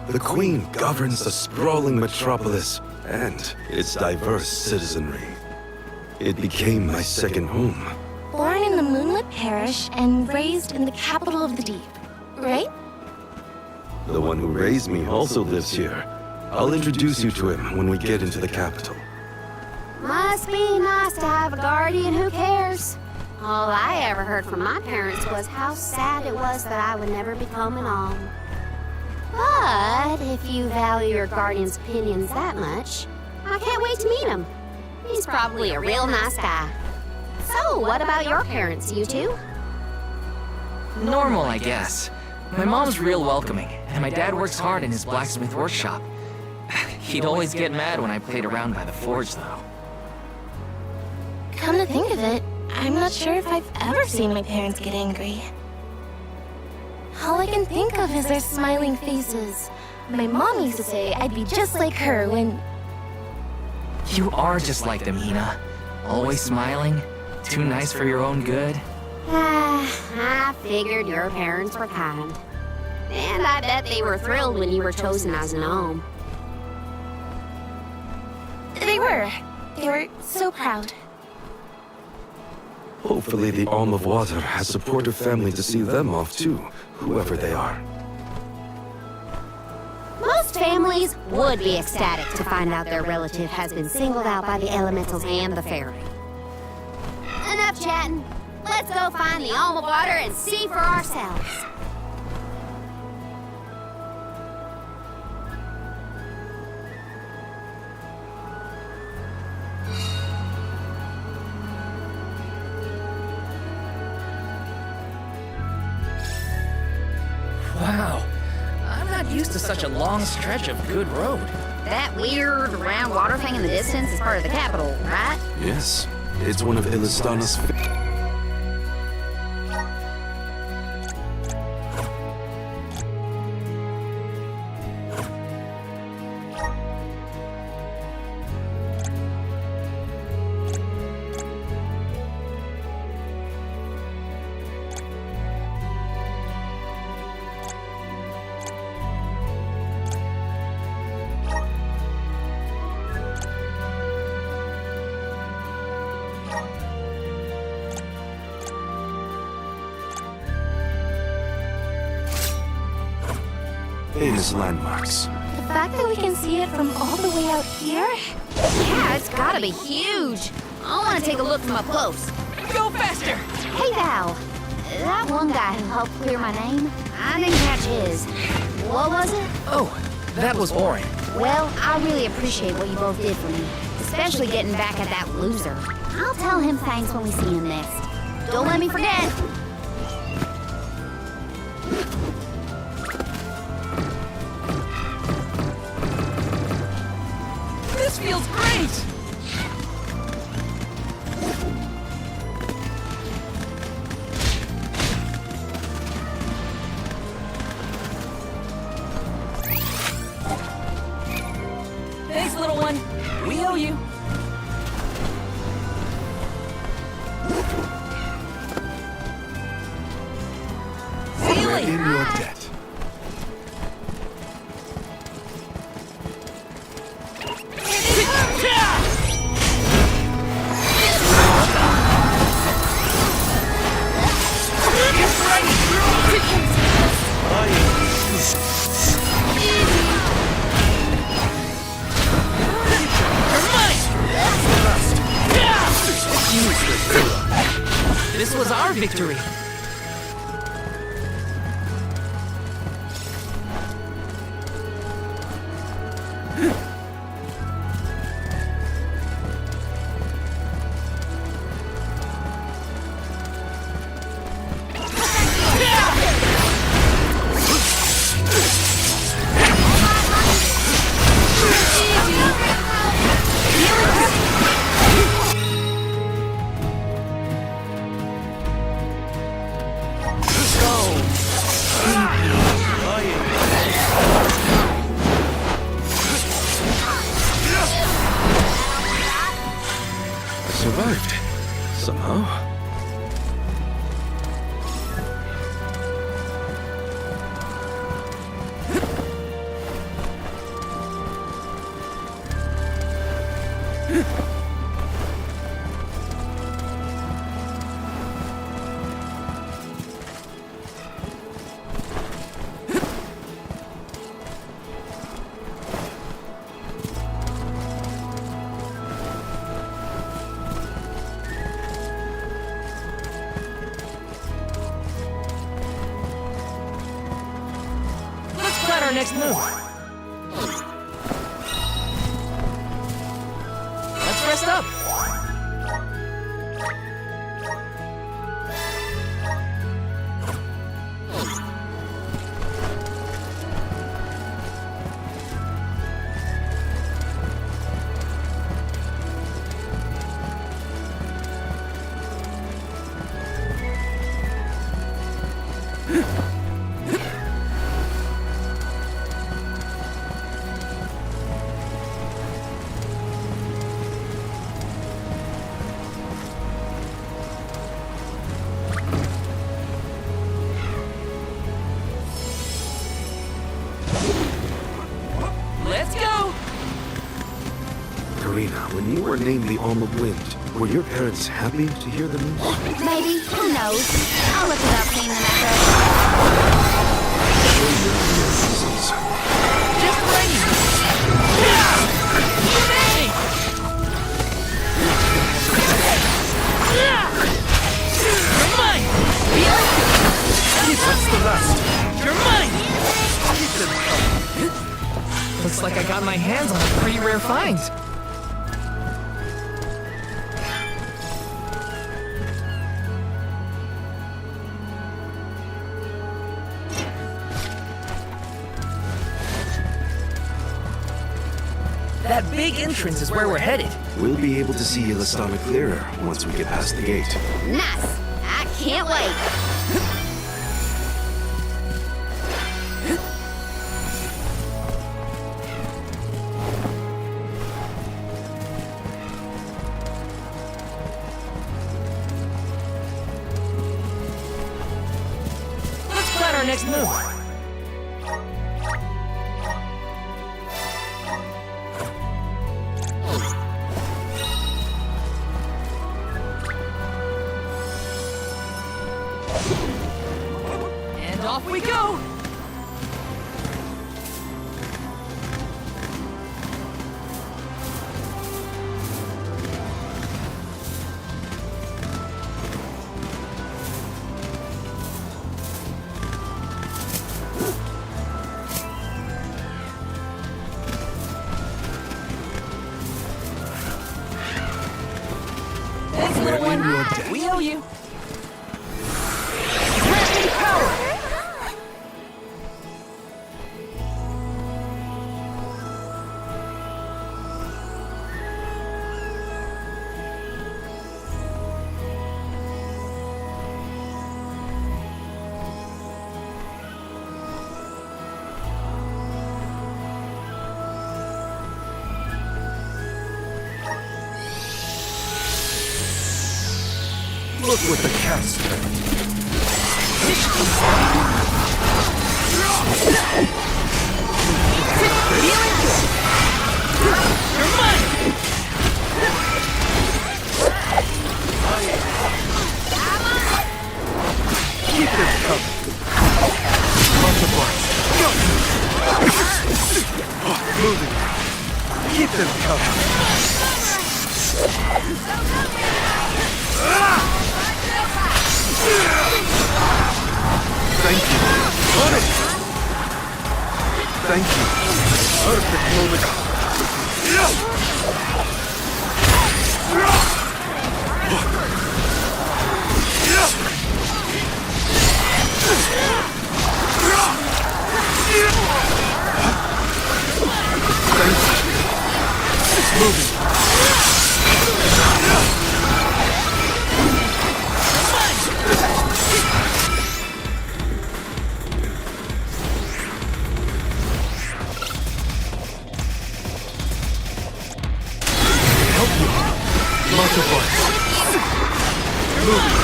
The Queen governs the sprawling metropolis and its diverse citizenry. It became my second home. Born in the Moonlit Parish and raised in the capital of the deep, right? The one who raised me also lives here. I'll introduce you to him when we get into the capital. Must be nice to have a guardian who cares. All I ever heard from my parents was how sad it was that I would never become an alm. But if you value your guardian's opinions that much, I can't wait to meet him. He's probably a real nice guy. So, what about your parents, you two? Normal, I guess. My mom's real welcoming, and my dad works hard in his blacksmith workshop. He'd always get mad when I played around by the forge, though. Come to think of it, I'm not sure if I've ever seen my parents get angry. All I can think of is their smiling faces. My mom used to say I'd be just like her when... You are just like them, Hina. Always smiling, too nice for your own good. I figured your parents were kind. And I bet they were thrilled when you were chosen as an alm. They were. They were so proud. Hopefully the Alm of Water has supportive family to see them off too, whoever they are. Most families would be ecstatic to find out their relative has been singled out by the elementals and the fairy. Enough chatting. Let's go find the Alm of Water and see for ourselves. Wow, I'm not used to such a long stretch of good road. That weird round water thing in the distance is part of the capital, right? Yes, it's one of Illistana's... famous landmarks. The fact that we can see it from all the way out here? Yeah, it's gotta be huge. I want to take a look from up close. Go faster! Hey, Val. That one guy who helped clear my name, I didn't catch his. What was it? Oh, that was Orin. Well, I really appreciate what you both did for me, especially getting back at that loser. I'll tell him thanks when we see him next. Don't let me forget. This feels great! Thanks, little one. We owe you. We're in your debt. This was our victory. Survived. Somehow. Plan our next move. Let's rest up. when you were named the Alm of Wind, were your parents happy to hear the news? Maybe. Who knows? I'll look it up seeing the necklace. Just ready! You're mine! What's the rest? You're mine! Looks like I got my hands on a pretty rare find. That big entrance is where we're headed. We'll be able to see Illistana clearer once we get past the gate. Nice. I can't wait. Let's plan our next move. And off we go! Thanks, little one. We owe you. Gravity power! Look what the cat's done. You're mine! Keep them coming. Multiply. Go! Moving. Keep them coming. Thank you. On it. Thank you. Perfect moment. Thank you. Moving. Multiply. Moving.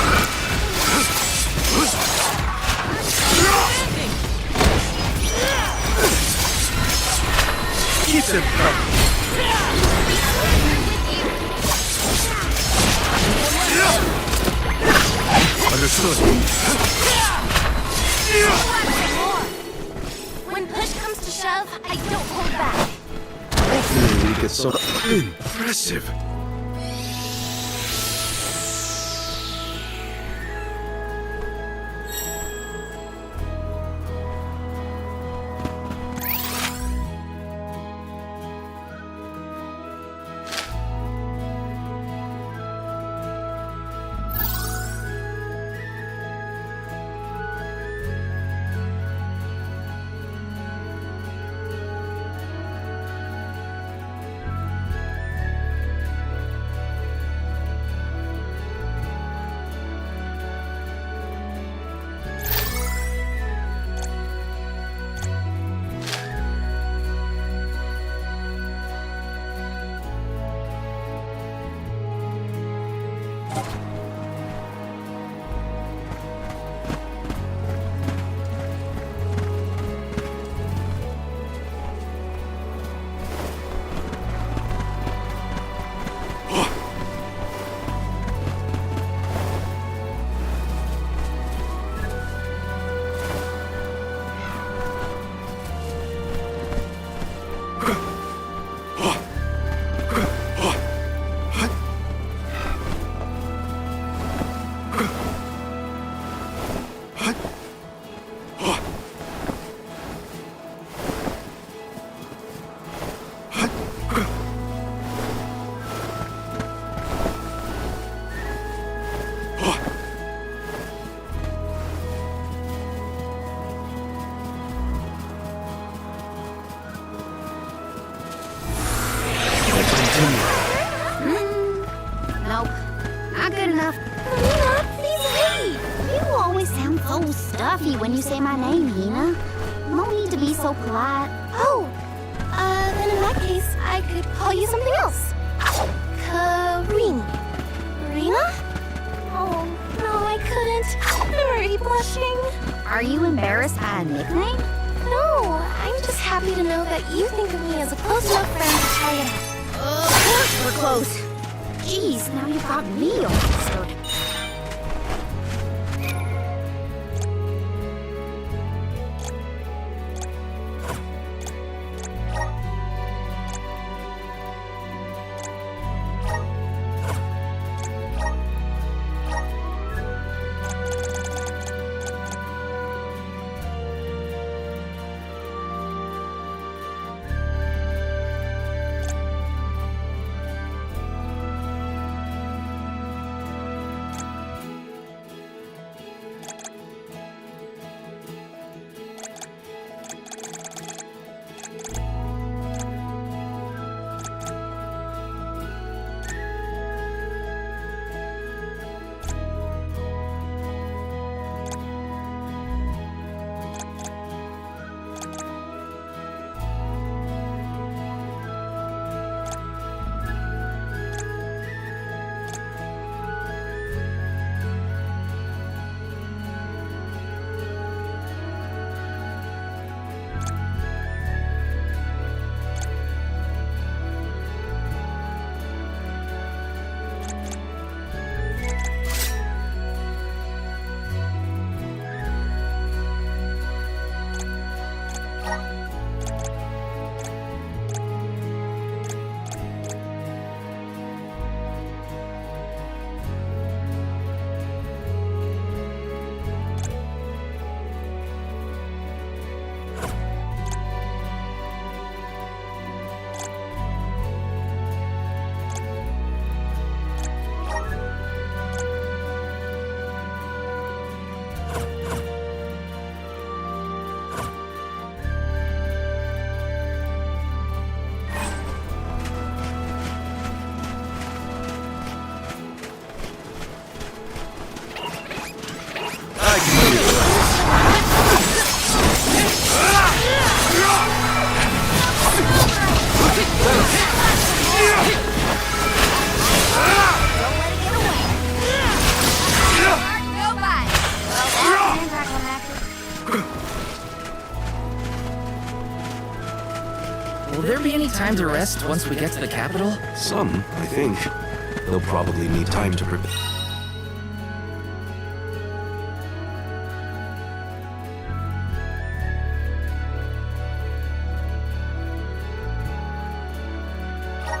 Keep them coming. Understood. When push comes to shove, I don't hold back. Hopefully we get some impressive. so stuffy when you say my name, Hina. No need to be so polite. Oh, then in that case, I could call you something else. Kareen. Rena? Oh, no, I couldn't. I'm already blushing. Are you embarrassed by a nickname? No, I'm just happy to know that you think of me as a close enough friend to try it out. Of course we're close. Jeez, now you've got me all concerned. Will there be any time to rest once we get to the capital? Some, I think. They'll probably need time to prepare.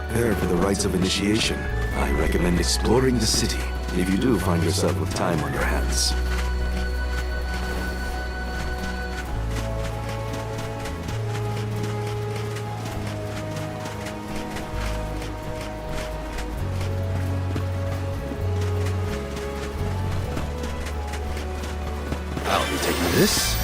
Prepare for the rites of initiation. I recommend exploring the city, if you do find yourself with time on your hands. I'll be taking this.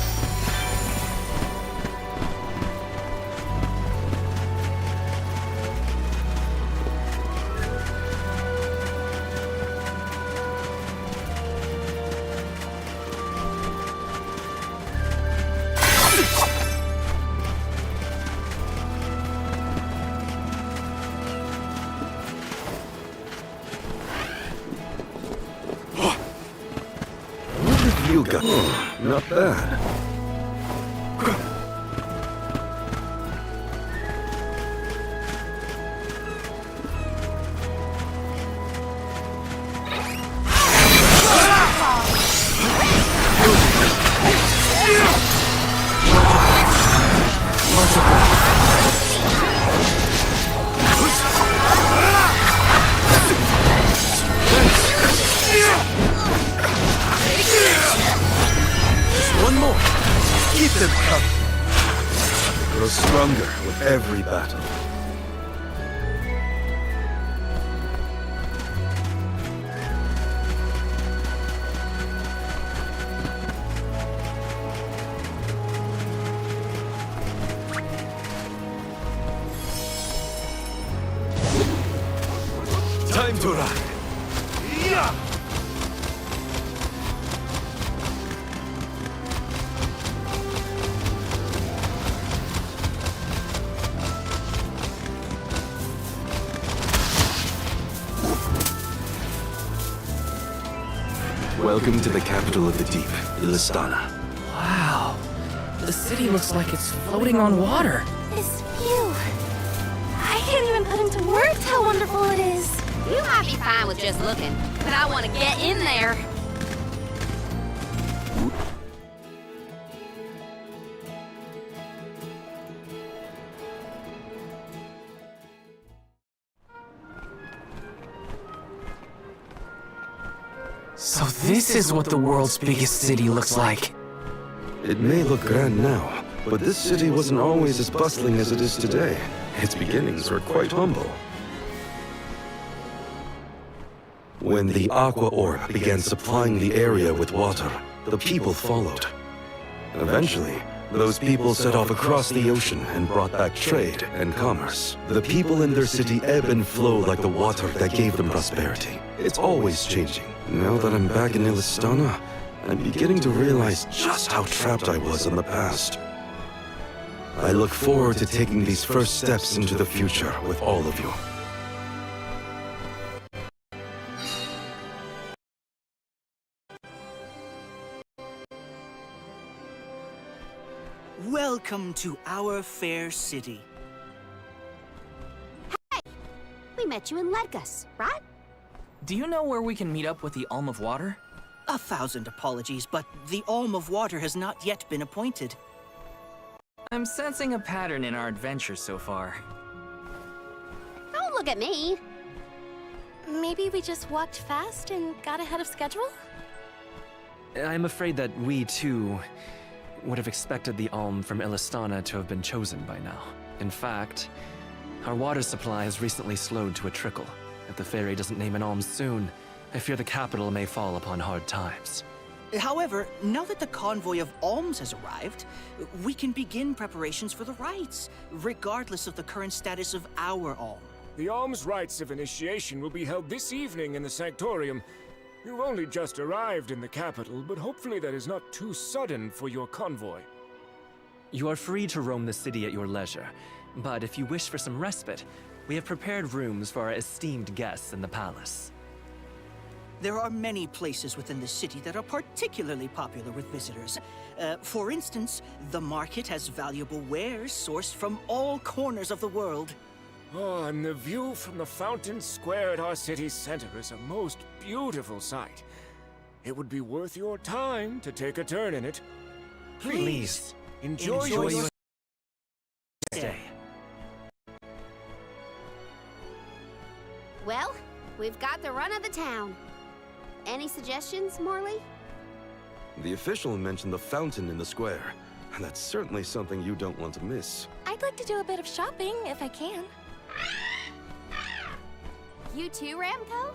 You got not bad. One more. Keep them coming. Grow stronger with every battle. Time to ride. Yeah. Welcome to the capital of the deep, Illistana. Wow. The city looks like it's floating on water. This view. I can't even put into words how wonderful it is. You might be fine with just looking, but I want to get in there. So this is what the world's biggest city looks like. It may look grand now, but this city wasn't always as bustling as it is today. Its beginnings were quite humble. When the Aqua Orb began supplying the area with water, the people followed. Eventually, those people set off across the ocean and brought back trade and commerce. The people in their city ebb and flow like the water that gave them prosperity. It's always changing. Now that I'm back in Illistana, I'm beginning to realize just how trapped I was in the past. I look forward to taking these first steps into the future with all of you. Welcome to our fair city. We met you in Ledgus, right? Do you know where we can meet up with the Alm of Water? 1,000 apologies, but the Alm of Water has not yet been appointed. I'm sensing a pattern in our adventures so far. Don't look at me. Maybe we just walked fast and got ahead of schedule? I'm afraid that we, too, would have expected the Alm from Illistana to have been chosen by now. In fact, our water supply has recently slowed to a trickle. If the Fairy doesn't name an Alm soon, I fear the capital may fall upon hard times. However, now that the convoy of alms has arrived, we can begin preparations for the rites, regardless of the current status of our alm. The alms rites of initiation will be held this evening in the Sanctorium. You've only just arrived in the capital, but hopefully that is not too sudden for your convoy. You are free to roam the city at your leisure, but if you wish for some respite, we have prepared rooms for our esteemed guests in the palace. There are many places within the city that are particularly popular with visitors. For instance, the market has valuable wares sourced from all corners of the world. Oh, and the view from the fountain square at our city center is a most beautiful sight. It would be worth your time to take a turn in it. Please, enjoy your stay. Well, we've got the run of the town. Any suggestions, Morley? The official mentioned the fountain in the square, and that's certainly something you don't want to miss. I'd like to do a bit of shopping, if I can. You too, Ramco?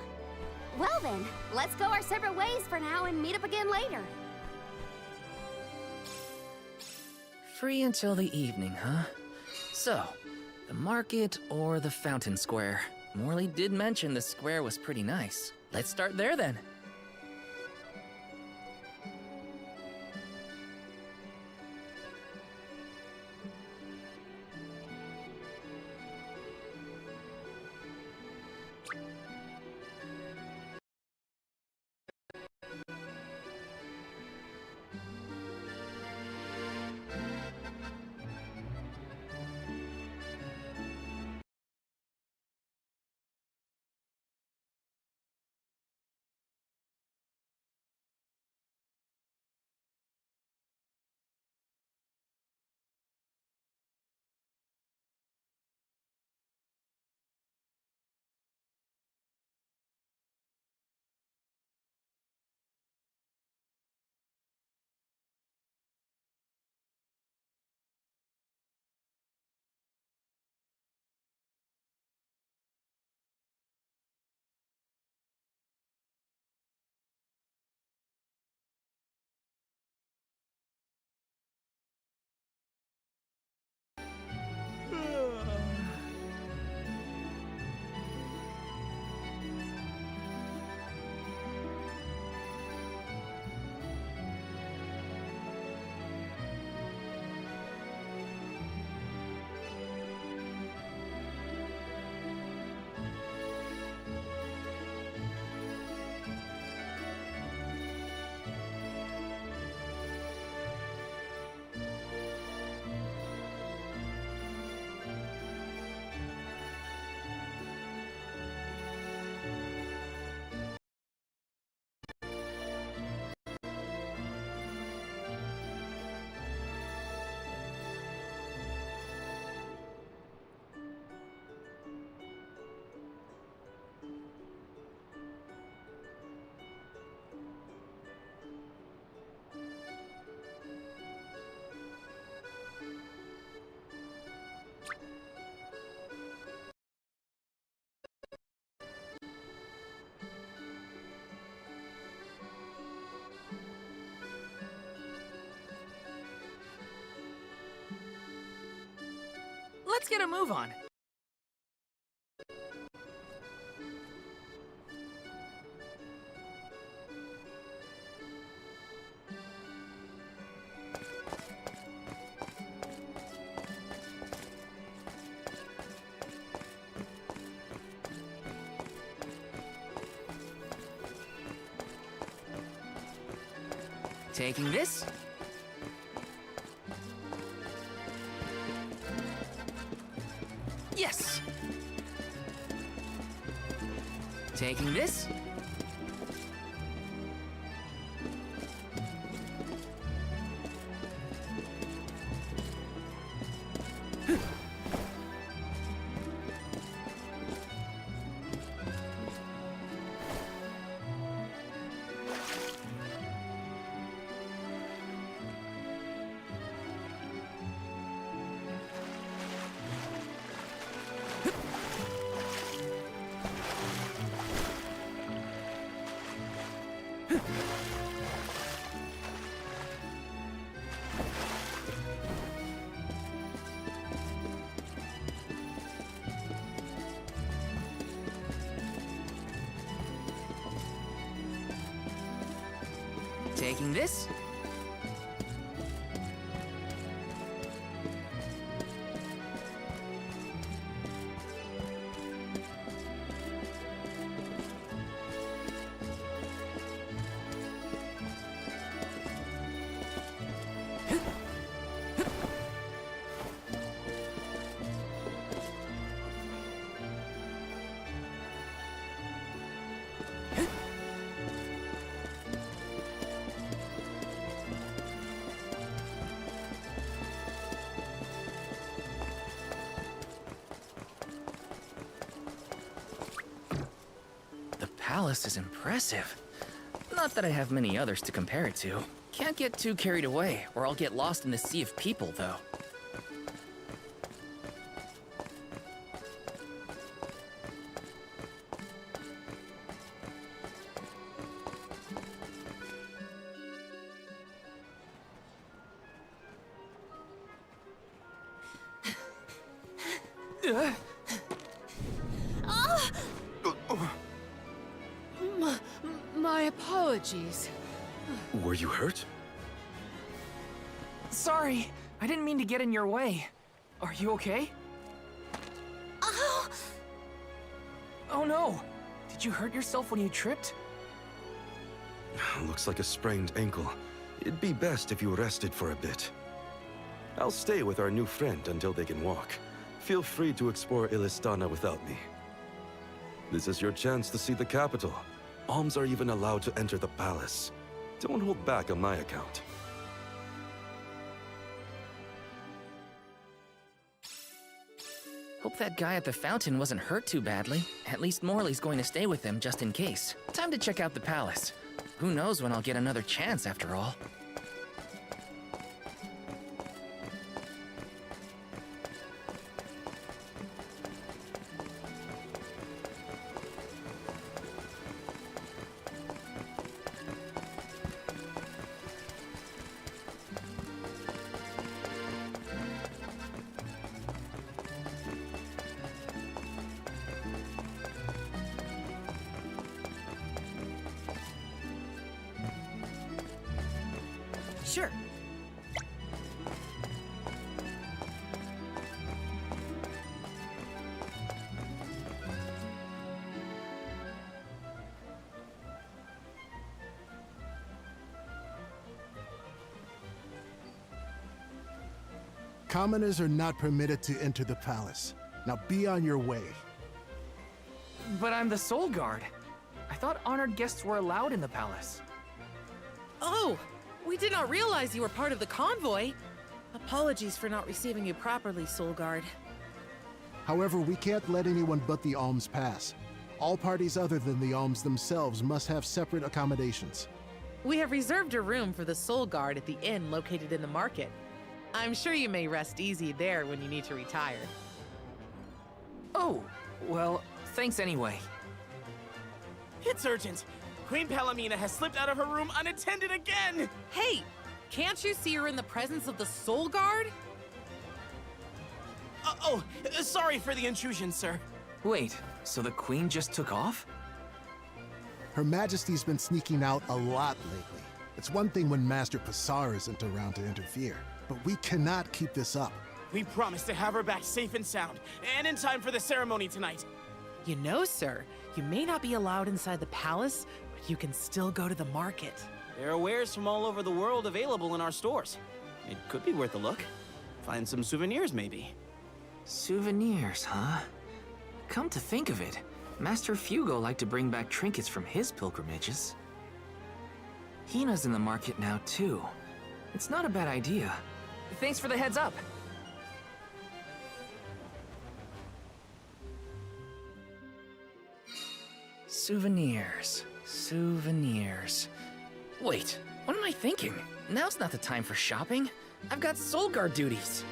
Well then, let's go our separate ways for now and meet up again later. Free until the evening, huh? So, the market or the fountain square? Morley did mention the square was pretty nice. Let's start there then. let's get a move on. Taking this. Yes! Taking this. Taking this. The palace is impressive. Not that I have many others to compare it to. Can't get too carried away, or I'll get lost in the sea of people, though. My apologies. Were you hurt? Sorry, I didn't mean to get in your way. Are you okay? Oh no! Did you hurt yourself when you tripped? Looks like a sprained ankle. It'd be best if you rested for a bit. I'll stay with our new friend until they can walk. Feel free to explore Illistana without me. This is your chance to see the capital. Alms are even allowed to enter the palace. Don't hold back on my account. Hope that guy at the fountain wasn't hurt too badly. At least Morley's going to stay with him just in case. Time to check out the palace. Who knows when I'll get another chance after all. Sure. Commoners are not permitted to enter the palace. Now be on your way. But I'm the Soul Guard. I thought honored guests were allowed in the palace. Oh, we did not realize you were part of the convoy. Apologies for not receiving you properly, Soul Guard. However, we can't let anyone but the Alms pass. All parties other than the Alms themselves must have separate accommodations. We have reserved a room for the Soul Guard at the inn located in the market. I'm sure you may rest easy there when you need to retire. Oh, well, thanks anyway. It's urgent. Queen Palomina has slipped out of her room unattended again! Hey, can't you see you're in the presence of the Soul Guard? Sorry for the intrusion, sir. Wait, so the Queen just took off? Her Majesty's been sneaking out a lot lately. It's one thing when Master Passar isn't around to interfere, but we cannot keep this up. We promise to have her back safe and sound, and in time for the ceremony tonight. You know, sir, you may not be allowed inside the palace, but you can still go to the market. There are wares from all over the world available in our stores. It could be worth a look. Find some souvenirs, maybe. Souvenirs, huh? Come to think of it, Master Fugo liked to bring back trinkets from his pilgrimages. Hina's in the market now, too. It's not a bad idea. Thanks for the heads up. Souvenirs. Wait, what am I thinking? Now's not the time for shopping. I've got Soul Guard duties.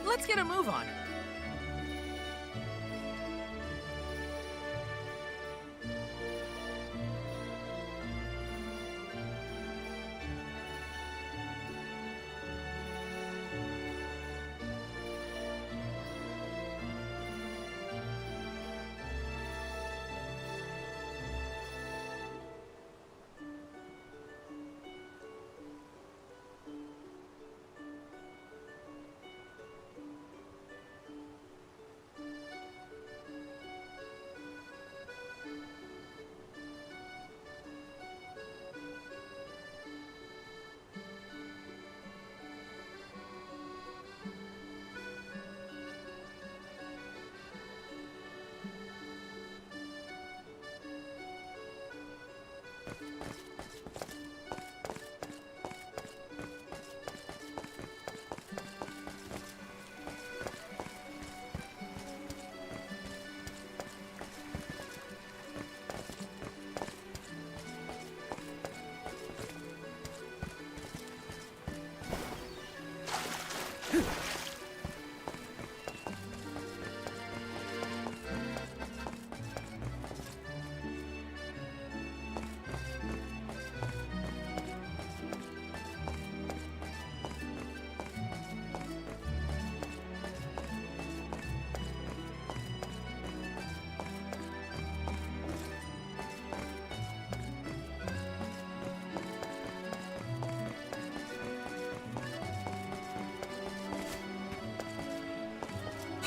Let's get a move on.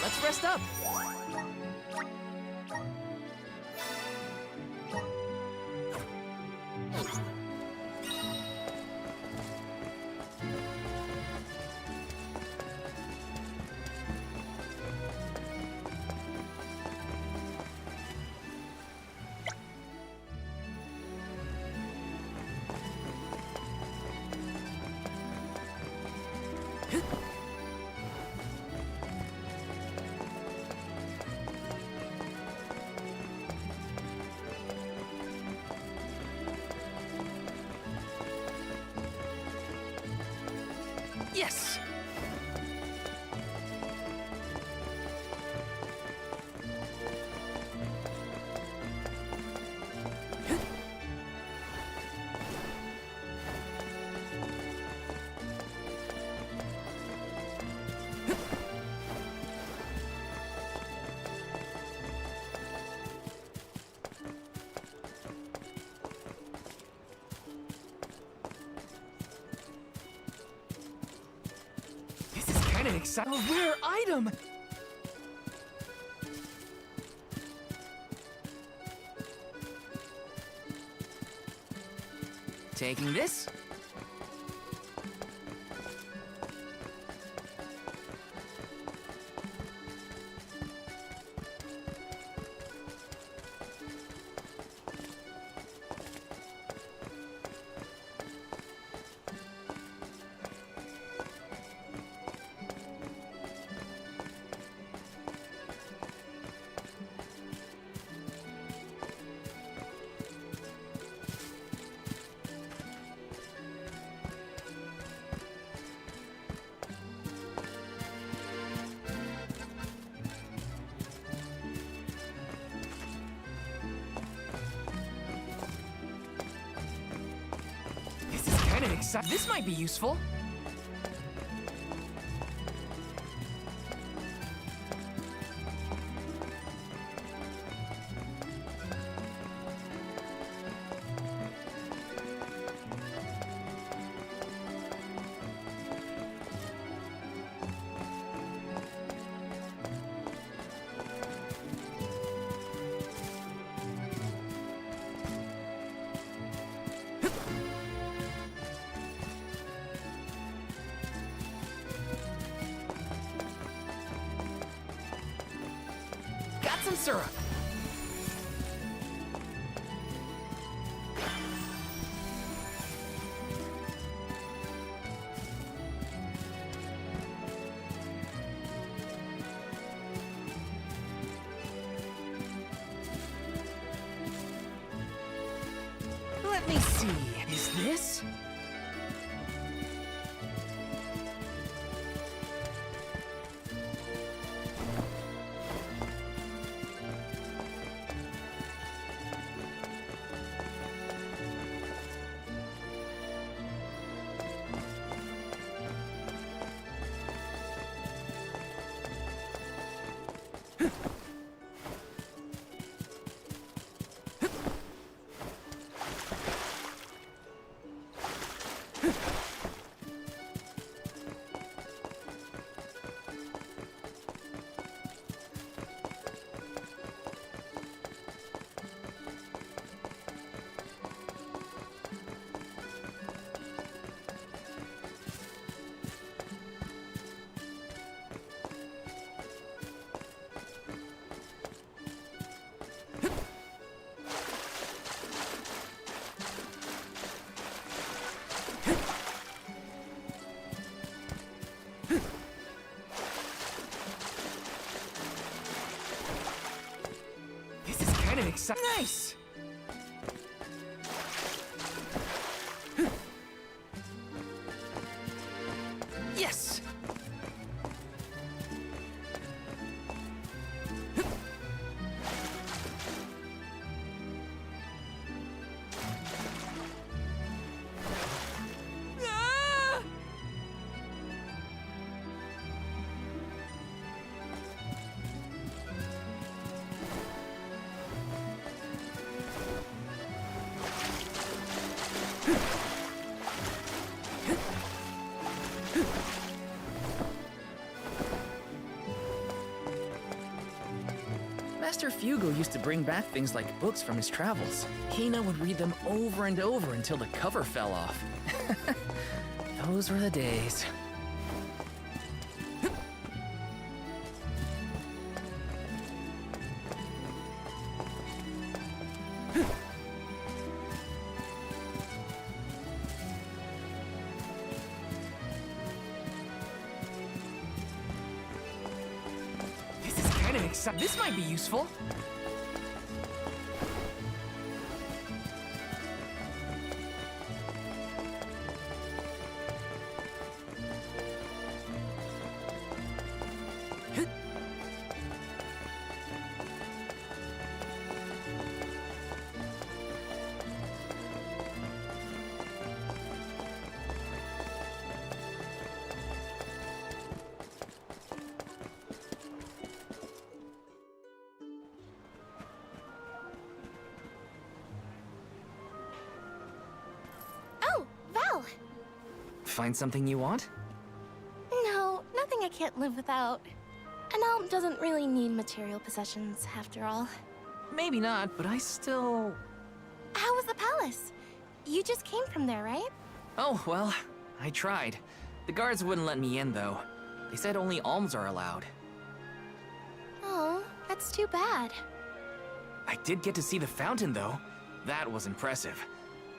Let's rest up. exciting! A rare item! Taking this? This might be useful. Some syrup. Let me see. Is this? Nice! Yes! Master Fugo used to bring back things like books from his travels. Hina would read them over and over until the cover fell off. Those were the days. This might be useful. Oh, Val! Find something you want? No, nothing I can't live without. An alm doesn't really need material possessions, after all. Maybe not, but I still... How was the palace? You just came from there, right? Oh, well, I tried. The guards wouldn't let me in, though. They said only alms are allowed. Oh, that's too bad. I did get to see the fountain, though. That was impressive.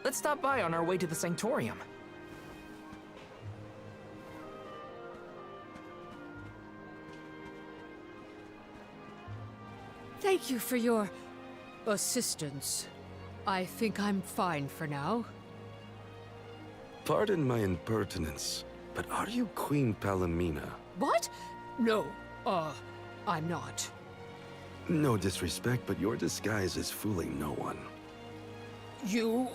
Let's stop by on our way to the Sanctorium. Thank you for your assistance. I think I'm fine for now. Pardon my impertinence, but are you Queen Palomina? What? No, I'm not. No disrespect, but your disguise is fooling no one. You...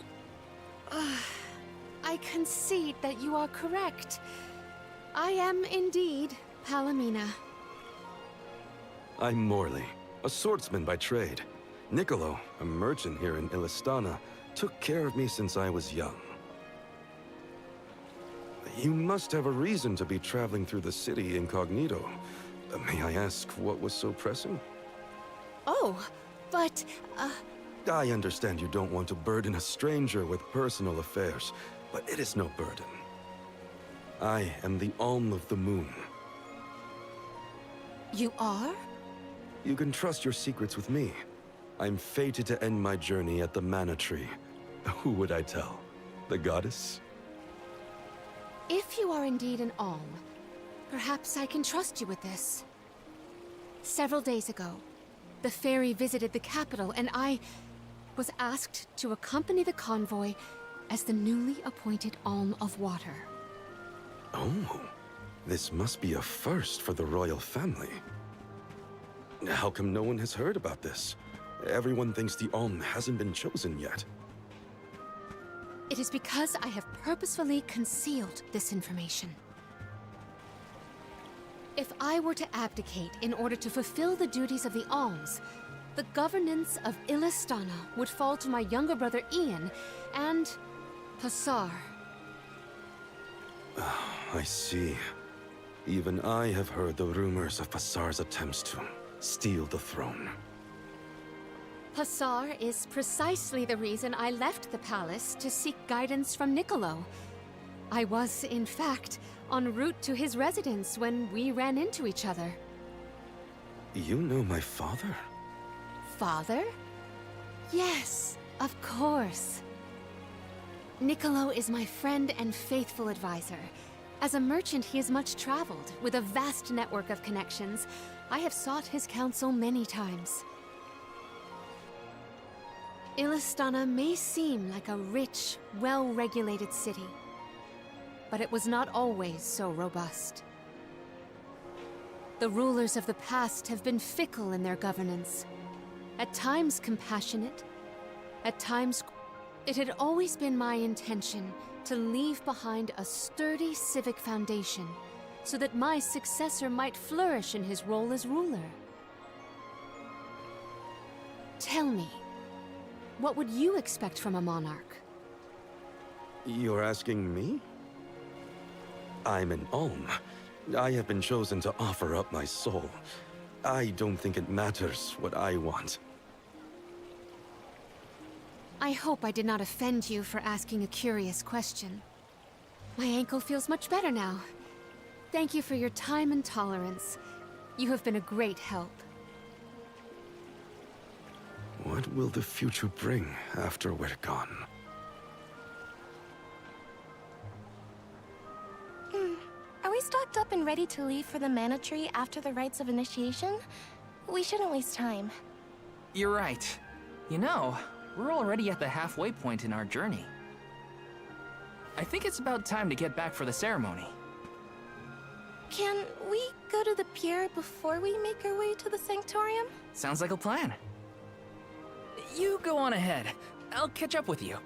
I concede that you are correct. I am indeed Palomina. I'm Morley, a swordsman by trade. Niccolo, a merchant here in Illistana, took care of me since I was young. You must have a reason to be traveling through the city incognito. May I ask what was so pressing? Oh, but, I understand you don't want to burden a stranger with personal affairs, but it is no burden. I am the Alm of the Moon. You are? You can trust your secrets with me. I'm fated to end my journey at the Mana Tree. Who would I tell? The goddess? If you are indeed an Alm, perhaps I can trust you with this. Several days ago, the fairy visited the capital, and I was asked to accompany the convoy as the newly appointed Alm of Water. Oh, this must be a first for the royal family. How come no one has heard about this? Everyone thinks the Alm hasn't been chosen yet. It is because I have purposefully concealed this information. If I were to abdicate in order to fulfill the duties of the Alms, the governance of Illistana would fall to my younger brother Ian and Passar. I see. Even I have heard the rumors of Passar's attempts to steal the throne. Passar is precisely the reason I left the palace to seek guidance from Niccolo. I was, in fact, en route to his residence when we ran into each other. You know my father? Father? Yes, of course. Niccolo is my friend and faithful advisor. As a merchant, he is much traveled, with a vast network of connections. I have sought his counsel many times. Illistana may seem like a rich, well-regulated city, but it was not always so robust. The rulers of the past have been fickle in their governance, at times compassionate, at times... It had always been my intention to leave behind a sturdy civic foundation so that my successor might flourish in his role as ruler. Tell me, what would you expect from a monarch? You're asking me? I'm an Alm. I have been chosen to offer up my soul. I don't think it matters what I want. I hope I did not offend you for asking a curious question. My ankle feels much better now. Thank you for your time and tolerance. You have been a great help. What will the future bring after we're gone? Are we stocked up and ready to leave for the Mana Tree after the rites of initiation? We shouldn't waste time. You're right. You know, we're already at the halfway point in our journey. I think it's about time to get back for the ceremony. Can we go to the pier before we make our way to the Sanctorium? Sounds like a plan. You go on ahead. I'll catch up with you.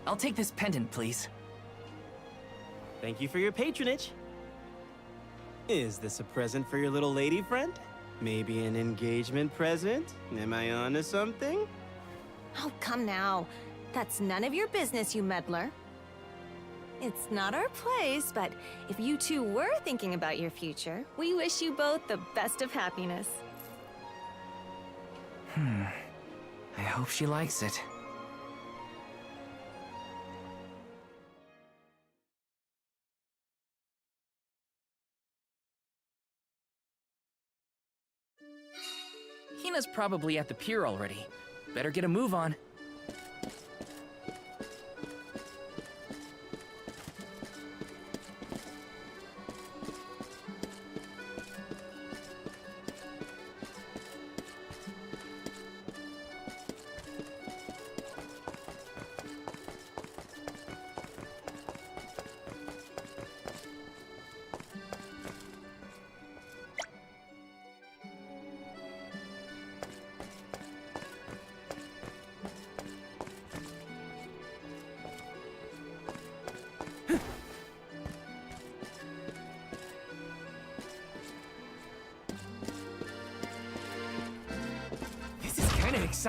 I'll take this pendant, please. Thank you for your patronage. Is this a present for your little lady friend? Maybe an engagement present? Am I onto something? Oh, come now. That's none of your business, you meddler. It's not our place, but if you two were thinking about your future, we wish you both the best of happiness. I hope she likes it. Hina's probably at the pier already. Better get a move on.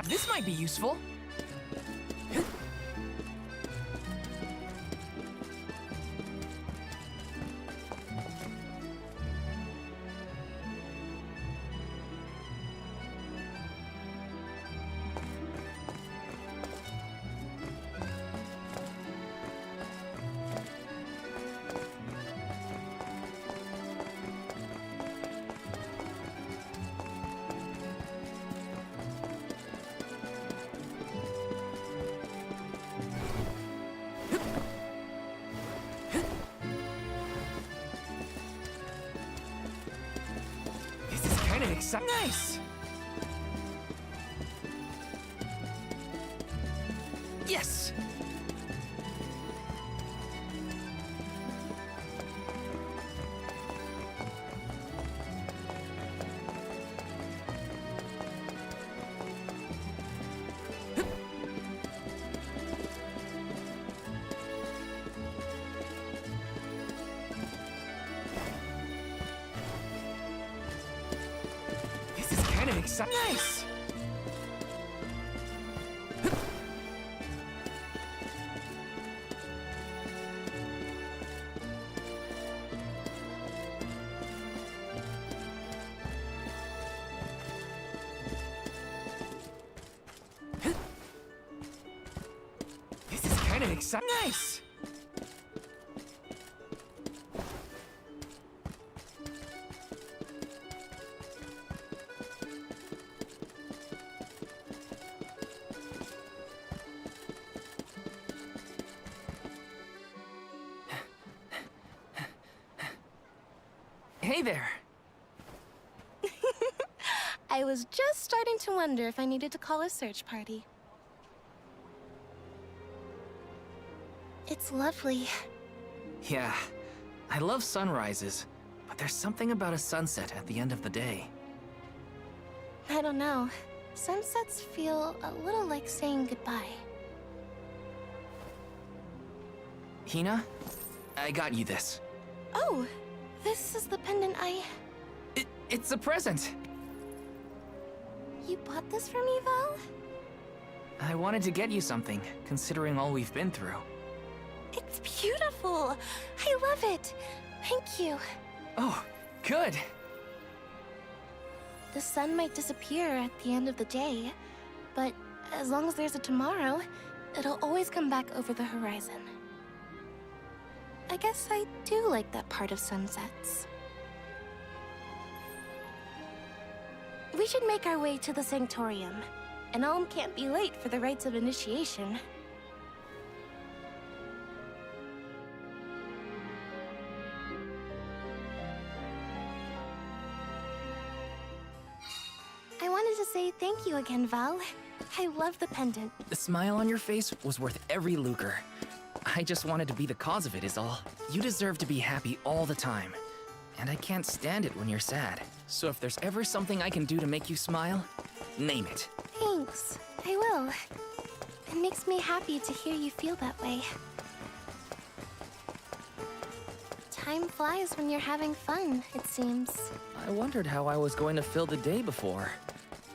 This might be useful. Nice! Yes! Nice! This is kind of exciting. Nice! Hey there! I was just starting to wonder if I needed to call a search party. It's lovely. Yeah, I love sunrises, but there's something about a sunset at the end of the day. I don't know. Sunsets feel a little like saying goodbye. Hina, I got you this. Oh, this is the pendant It's a present! You bought this for me, Val? I wanted to get you something, considering all we've been through. It's beautiful! I love it! Thank you. Oh, good! The sun might disappear at the end of the day, but as long as there's a tomorrow, it'll always come back over the horizon. I guess I do like that part of sunsets. We should make our way to the Sanctorium. And Alm can't be late for the rites of initiation. I wanted to say thank you again, Val. I love the pendant. The smile on your face was worth every lucre. I just wanted to be the cause of it is all. You deserve to be happy all the time. And I can't stand it when you're sad. So if there's ever something I can do to make you smile, name it. Thanks. I will. It makes me happy to hear you feel that way. Time flies when you're having fun, it seems. I wondered how I was going to fill the day before.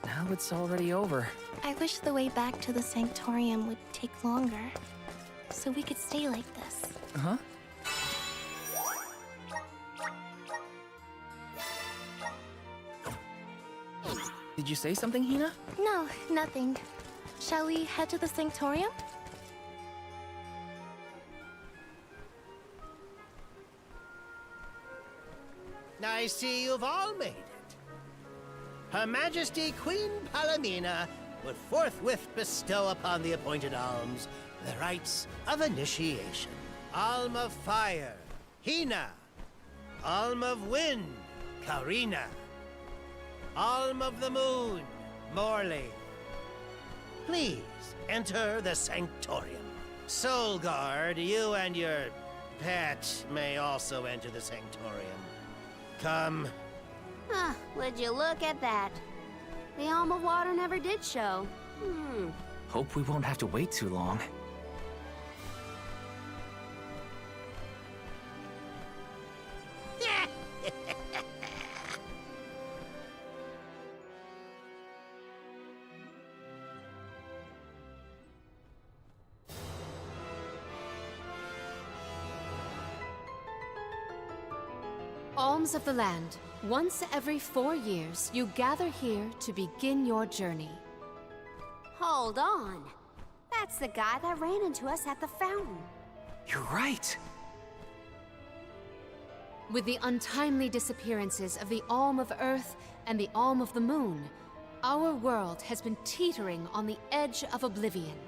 Now it's already over. I wish the way back to the Sanctorium would take longer, so we could stay like this. Huh? Did you say something, Hina? No, nothing. Shall we head to the Sanctorium? I see you've all made it. Her Majesty Queen Palamina would forthwith bestow upon the appointed alms the rites of initiation. Alm of Fire, Hina. Alm of Wind, Karina. Alm of the Moon, Morley. Please enter the Sanctorium. Soul Guard, you and your pet may also enter the Sanctorium. Come. Huh, would you look at that? The Alm of Water never did show. Hope we won't have to wait too long. Alms of the Land. Once every 4 years, you gather here to begin your journey. Hold on. That's the guy that ran into us at the fountain. You're right. With the untimely disappearances of the Alm of Earth and the Alm of the Moon, our world has been teetering on the edge of oblivion.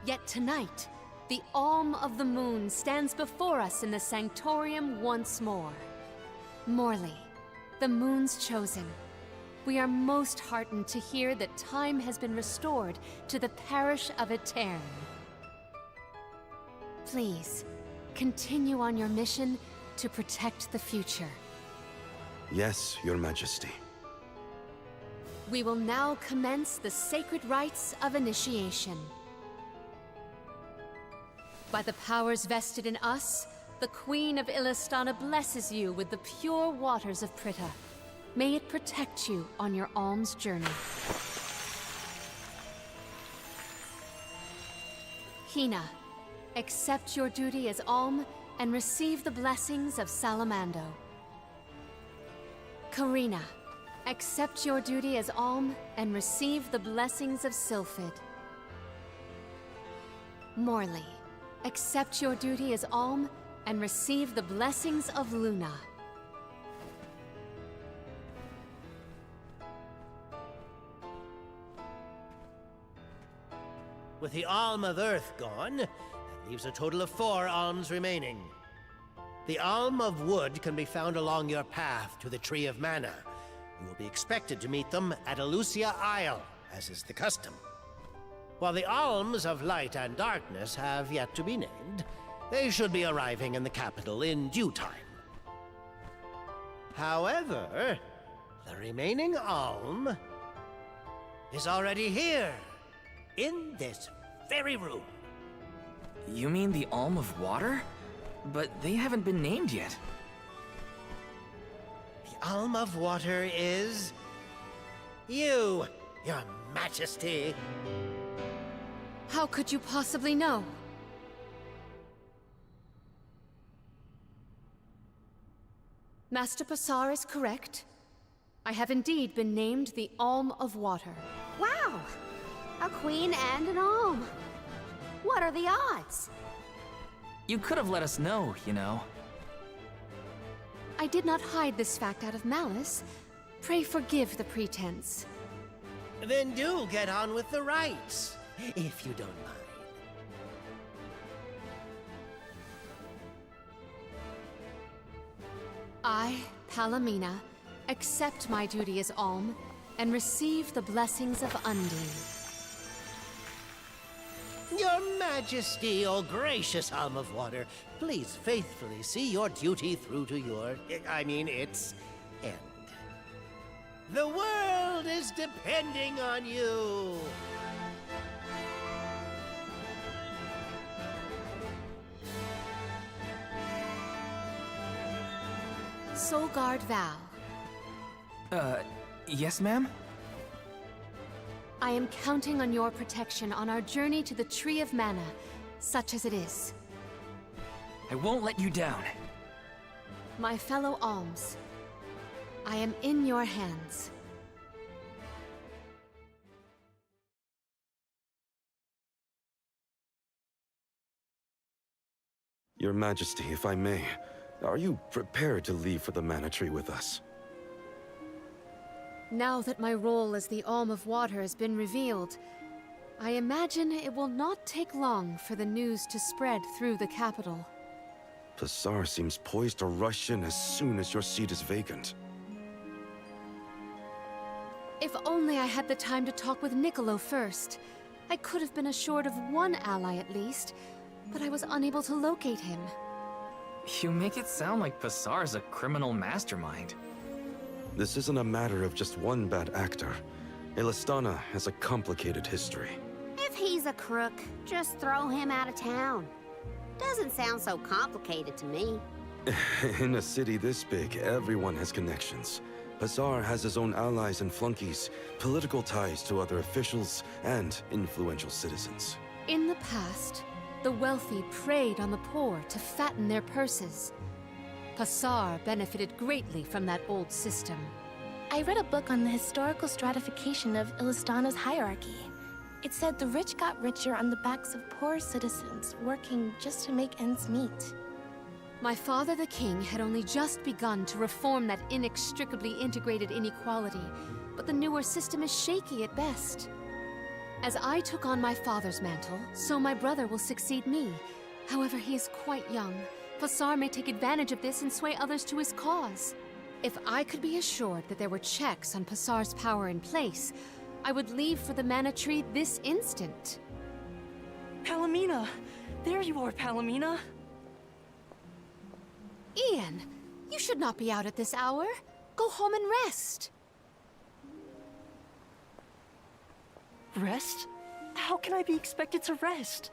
Yet tonight, the Alm of the Moon stands before us in the Sanctorium once more. Morley, the Moon's chosen. We are most heartened to hear that time has been restored to the parish of Aetern. Please, continue on your mission to protect the future. Yes, Your Majesty. We will now commence the sacred rites of initiation. By the powers vested in us, the Queen of Illistana blesses you with the pure waters of Prita. May it protect you on your alms journey. Hina, accept your duty as alm and receive the blessings of Salamando. Karina, accept your duty as alm and receive the blessings of Sylphid. Morley, accept your duty as alm and receive the blessings of Luna. With the Alm of Earth gone, that leaves a total of 4 alms remaining. The Alm of Wood can be found along your path to the Tree of Mana. You will be expected to meet them at Elusia Isle, as is the custom. While the Alms of Light and Darkness have yet to be named, they should be arriving in the capital in due time. However, the remaining Alm is already here, in this very room. You mean the Alm of Water? But they haven't been named yet. The Alm of Water is... you, Your Majesty. How could you possibly know? Master Passar is correct. I have indeed been named the Alm of Water. Wow! A queen and an alm. What are the odds? You could have let us know, you know. I did not hide this fact out of malice. Pray forgive the pretense. Then do get on with the rites, if you don't mind. I, Palamina, accept my duty as alm and receive the blessings of Undine. Your Majesty, O gracious Alm of Water, please faithfully see your duty through to its end. The world is depending on you. Soul Guard Val. Yes, ma'am? I am counting on your protection on our journey to the Tree of Mana, such as it is. I won't let you down. My fellow alms, I am in your hands. Your Majesty, if I may, are you prepared to leave for the Mana Tree with us? Now that my role as the Alm of Water has been revealed, I imagine it will not take long for the news to spread through the capital. Pasar seems poised to rush in as soon as your seat is vacant. If only I had the time to talk with Niccolo first. I could have been assured of one ally at least, but I was unable to locate him. You make it sound like Pasar's a criminal mastermind. This isn't a matter of just one bad actor. Elistana has a complicated history. If he's a crook, just throw him out of town. Doesn't sound so complicated to me. In a city this big, everyone has connections. Pasar has his own allies and flunkies, political ties to other officials, and influential citizens. In the past, the wealthy preyed on the poor to fatten their purses. Pasar benefited greatly from that old system. I read a book on the historical stratification of Ilistana's hierarchy. It said the rich got richer on the backs of poor citizens, working just to make ends meet. My father the king had only just begun to reform that inextricably integrated inequality, but the newer system is shaky at best. As I took on my father's mantle, so my brother will succeed me. However, he is quite young. Pasar may take advantage of this and sway others to his cause. If I could be assured that there were checks on Pasar's power in place, I would leave for the Mana Tree this instant. Palomina! There you are, Palomina! Ian, you should not be out at this hour. Go home and rest. Rest? How can I be expected to rest?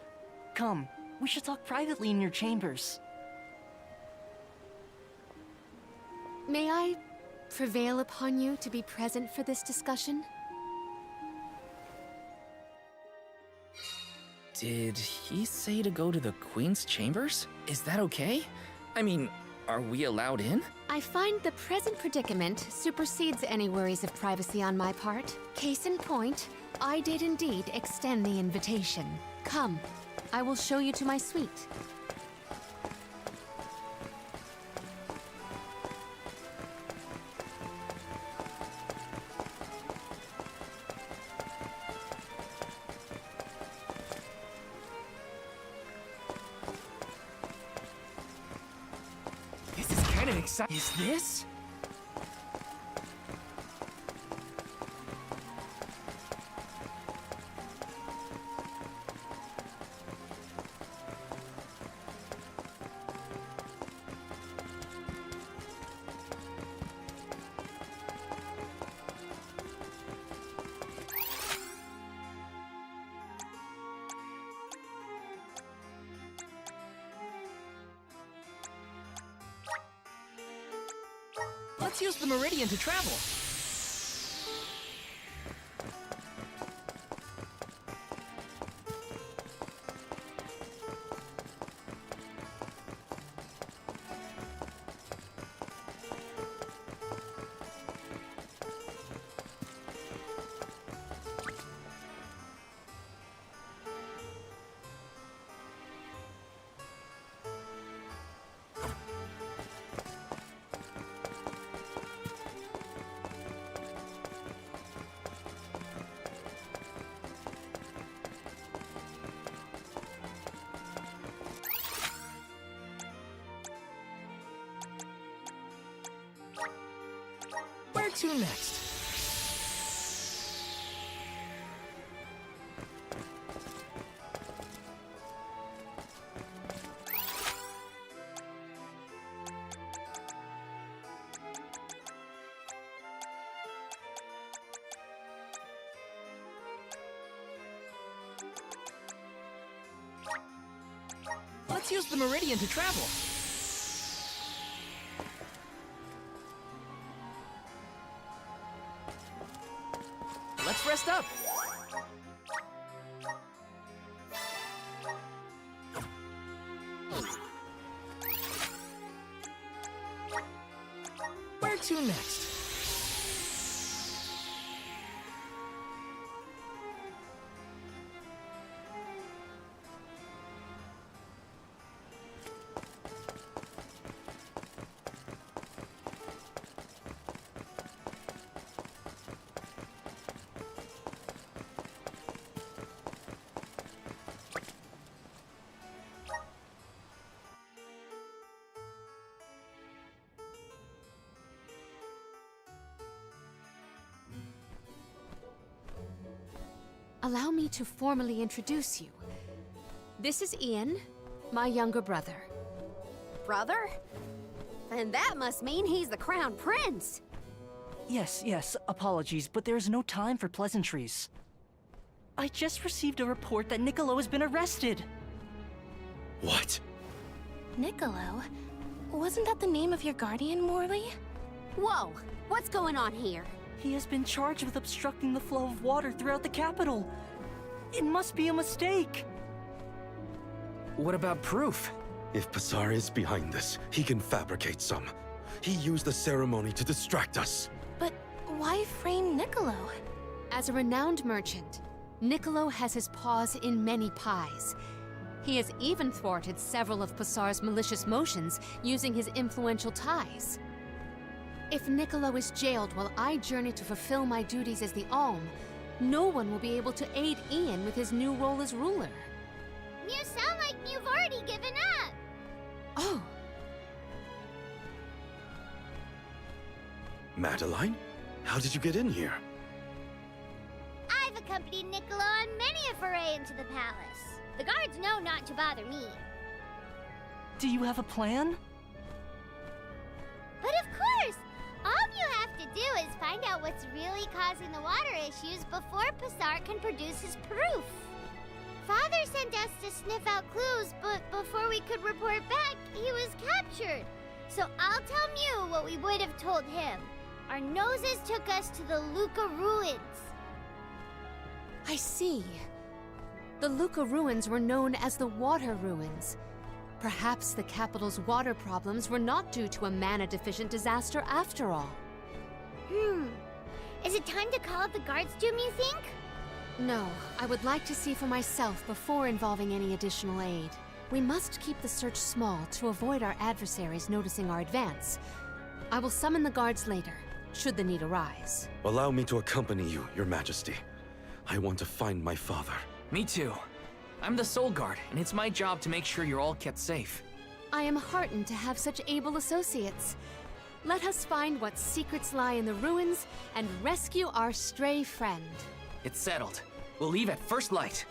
Come, we should talk privately in your chambers. May I prevail upon you to be present for this discussion? Did he say to go to the Queen's chambers? Is that okay? I mean, are we allowed in? I find the present predicament supersedes any worries of privacy on my part. Case in point, I did indeed extend the invitation. Come, I will show you to my suite. This is kind of exciting. Is this? Let's use the Meridian to travel. Where to next? Let's use the Meridian to travel. Let's rest up. to next? Allow me to formally introduce you. This is Ian, my younger brother. Brother? Then that must mean he's the crown prince. Yes, apologies, but there's no time for pleasantries. I just received a report that Niccolo has been arrested. What? Niccolo? Wasn't that the name of your guardian, Morley? Whoa, what's going on here? He has been charged with obstructing the flow of water throughout the capital. It must be a mistake. What about proof? If Pasar is behind this, he can fabricate some. He used the ceremony to distract us. But why frame Niccolo? As a renowned merchant, Niccolo has his paws in many pies. He has even thwarted several of Pasar's malicious motions using his influential ties. If Niccolo is jailed while I journey to fulfill my duties as the Alm, no one will be able to aid Ian with his new role as ruler. You sound like you've already given up. Oh. Madeline? How did you get in here? I've accompanied Niccolo on many a foray into the palace. The guards know not to bother me. Do you have a plan? But of course! All you have to do is find out what's really causing the water issues before Pasar can produce his proof. Father sent us to sniff out clues, but before we could report back, he was captured. So I'll tell Mew what we would have told him. Our noses took us to the Luca ruins. I see. The Luca ruins were known as the Water Ruins. Perhaps the capital's water problems were not due to a mana-deficient disaster after all. Is it time to call up the guards, Doom, you think? No, I would like to see for myself before involving any additional aid. We must keep the search small to avoid our adversaries noticing our advance. I will summon the guards later, should the need arise. Allow me to accompany you, Your Majesty. I want to find my father. Me too. I'm the Soul Guard, and it's my job to make sure you're all kept safe. I am heartened to have such able associates. Let us find what secrets lie in the ruins and rescue our stray friend. It's settled. We'll leave at first light.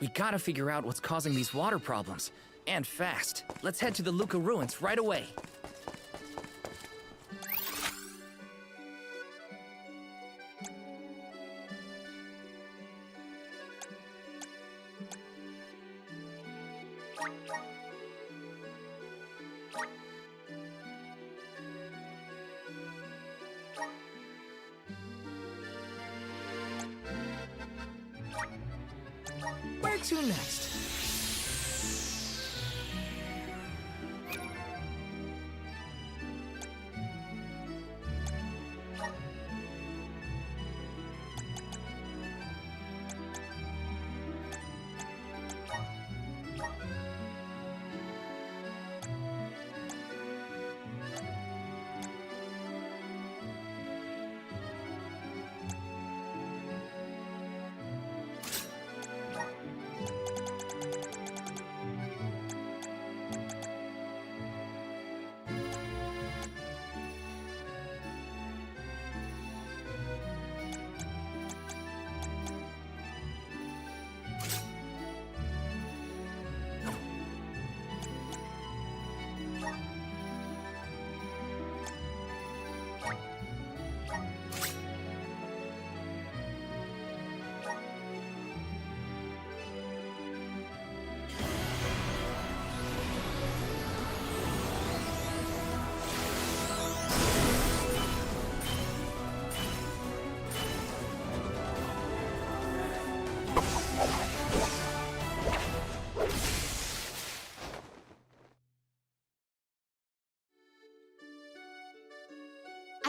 We gotta figure out what's causing these water problems. And fast. Let's head to the Luca ruins right away. Where to next?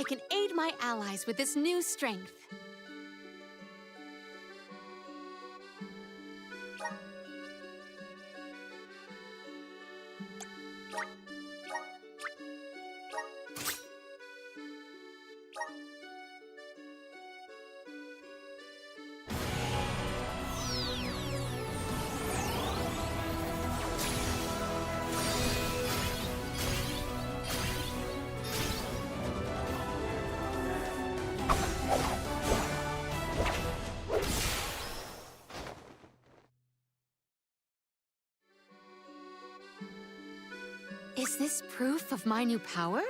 can aid my allies with this new strength. Is this proof of my new power?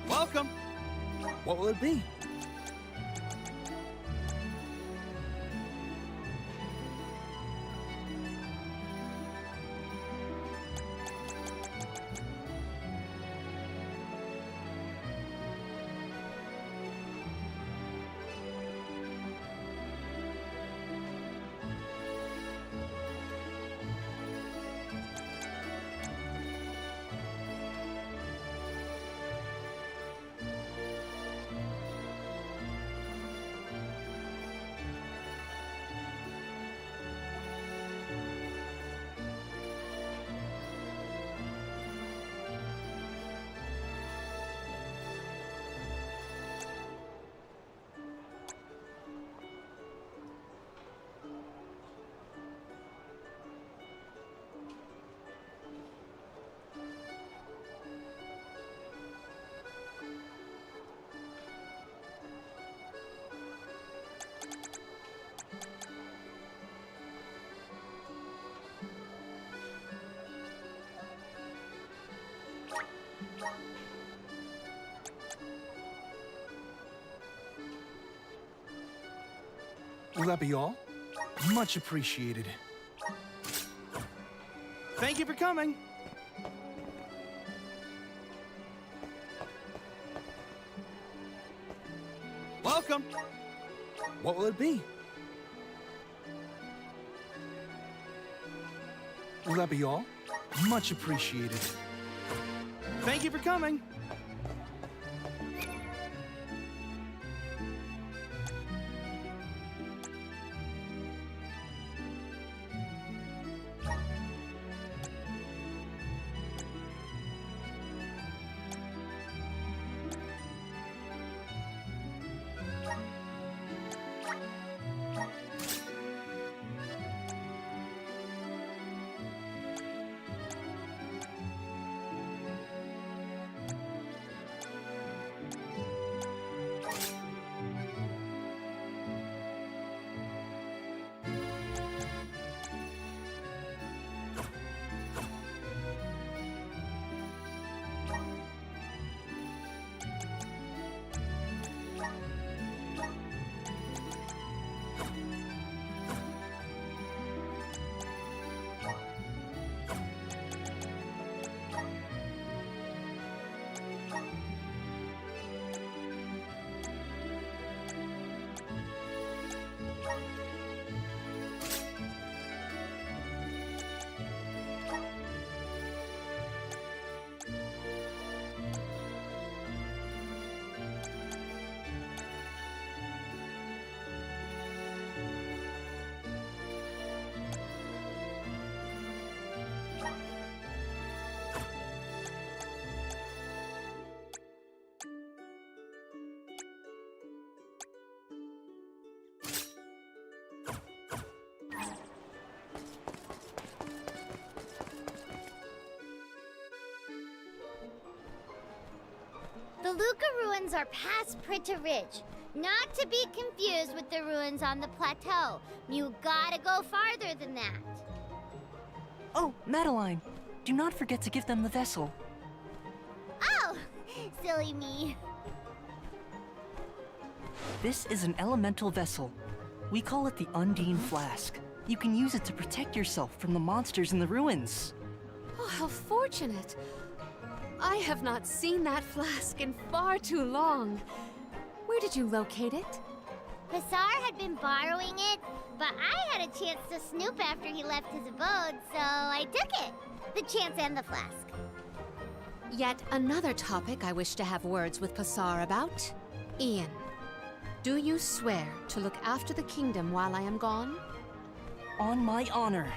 Welcome. What will it be? Will that be all? Much appreciated. Thank you for coming. Welcome. What will it be? Will that be all? Much appreciated. Thank you for coming. The Luca ruins are past Prita Ridge, not to be confused with the ruins on the plateau. You gotta go farther than that. Oh, Madeline, do not forget to give them the vessel. Oh, silly me. This is an elemental vessel. We call it the Undine Flask. You can use it to protect yourself from the monsters in the ruins. Oh, how fortunate. I have not seen that flask in far too long. Where did you locate it? Passar had been borrowing it, but I had a chance to snoop after he left his abode, so I took it. The chance and the flask. Yet another topic I wish to have words with Passar about. Ian, do you swear to look after the kingdom while I am gone? On my honor.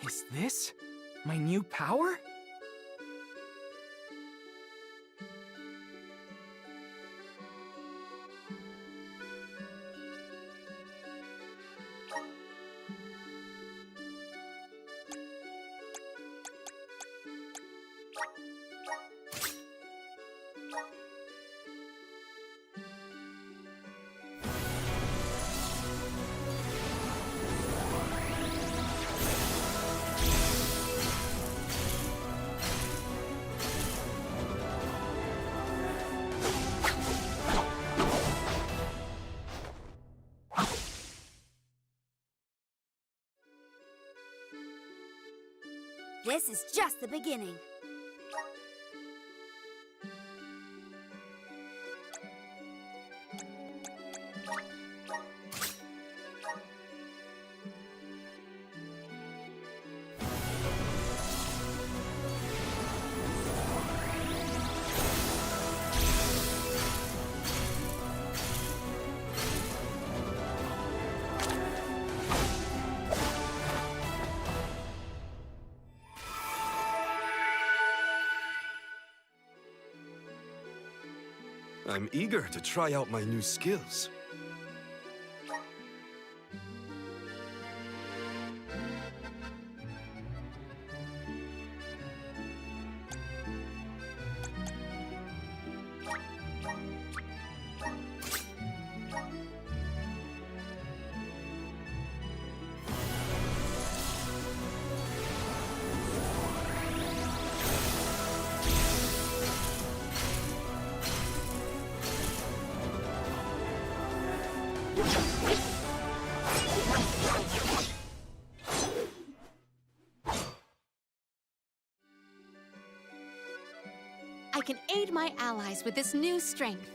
Is this my new power? This is just the beginning. I'm eager to try out my new skills. I can aid my allies with this new strength.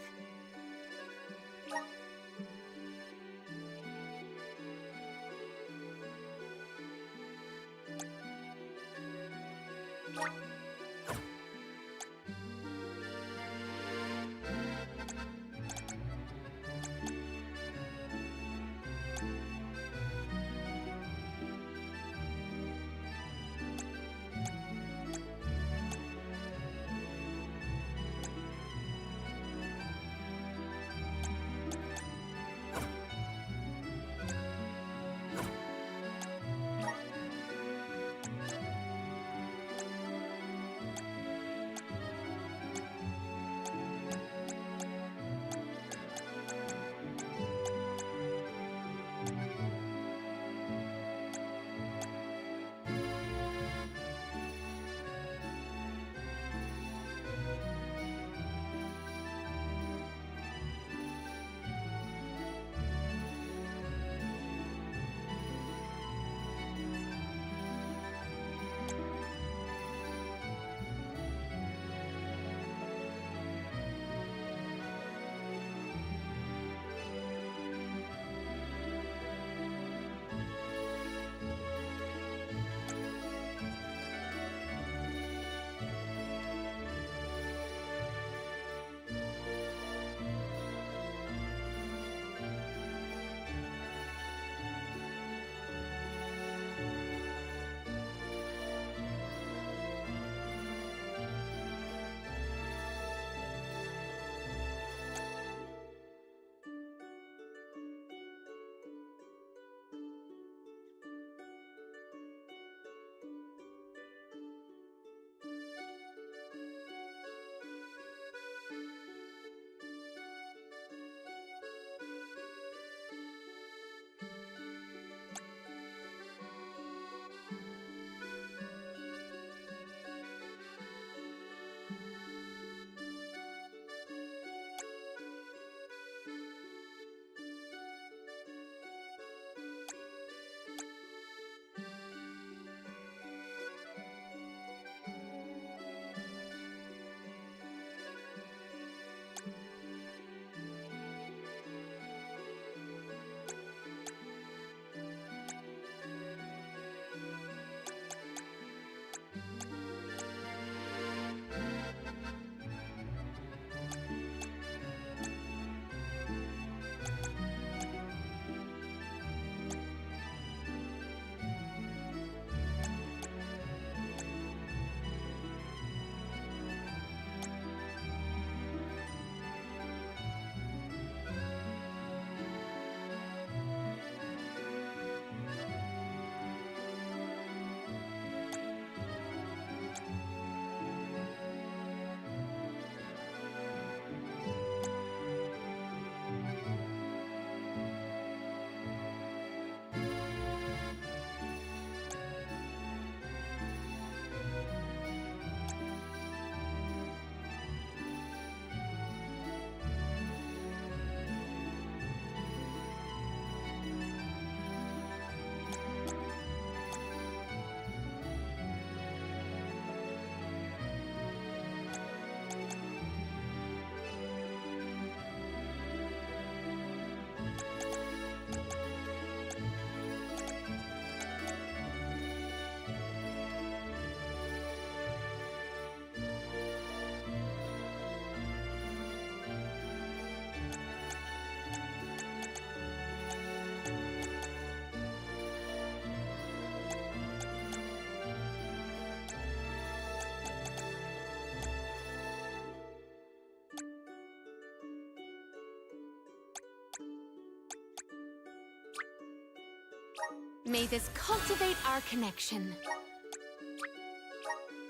May this cultivate our connection.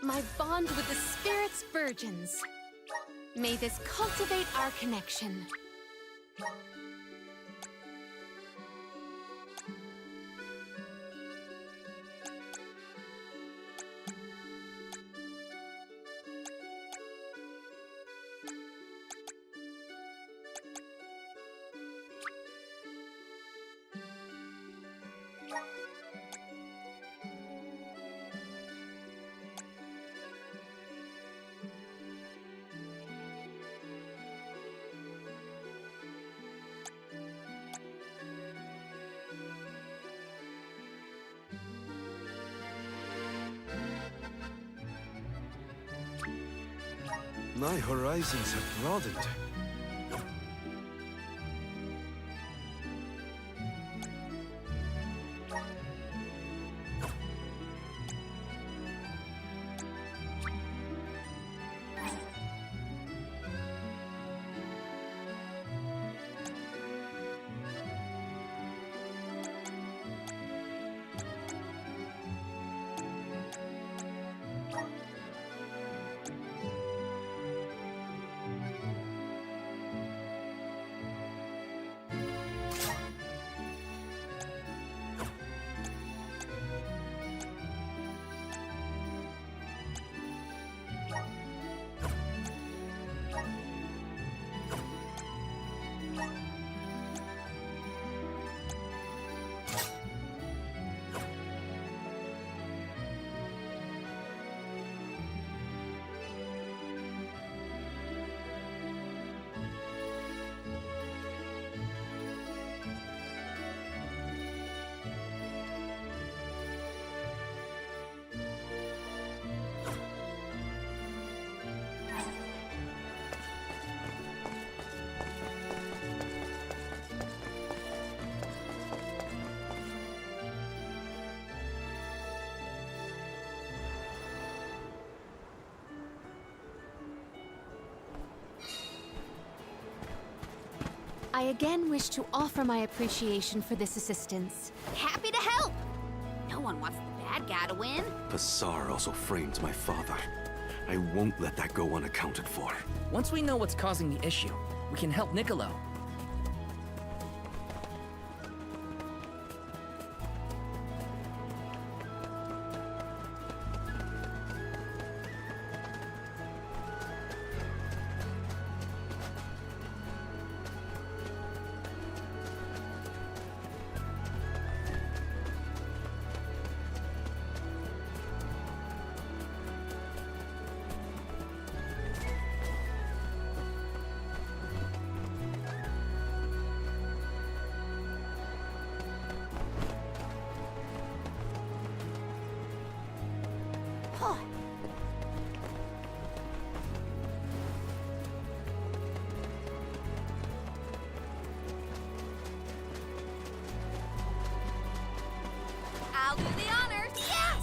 My bond with the Spirit's virgins. May this cultivate our connection. My horizons have broadened. I again wish to offer my appreciation for this assistance. Happy to help! No one wants the bad guy to win. Passar also framed my father. I won't let that go unaccounted for. Once we know what's causing the issue, we can help Niccolo. I'll do the honors. Yes!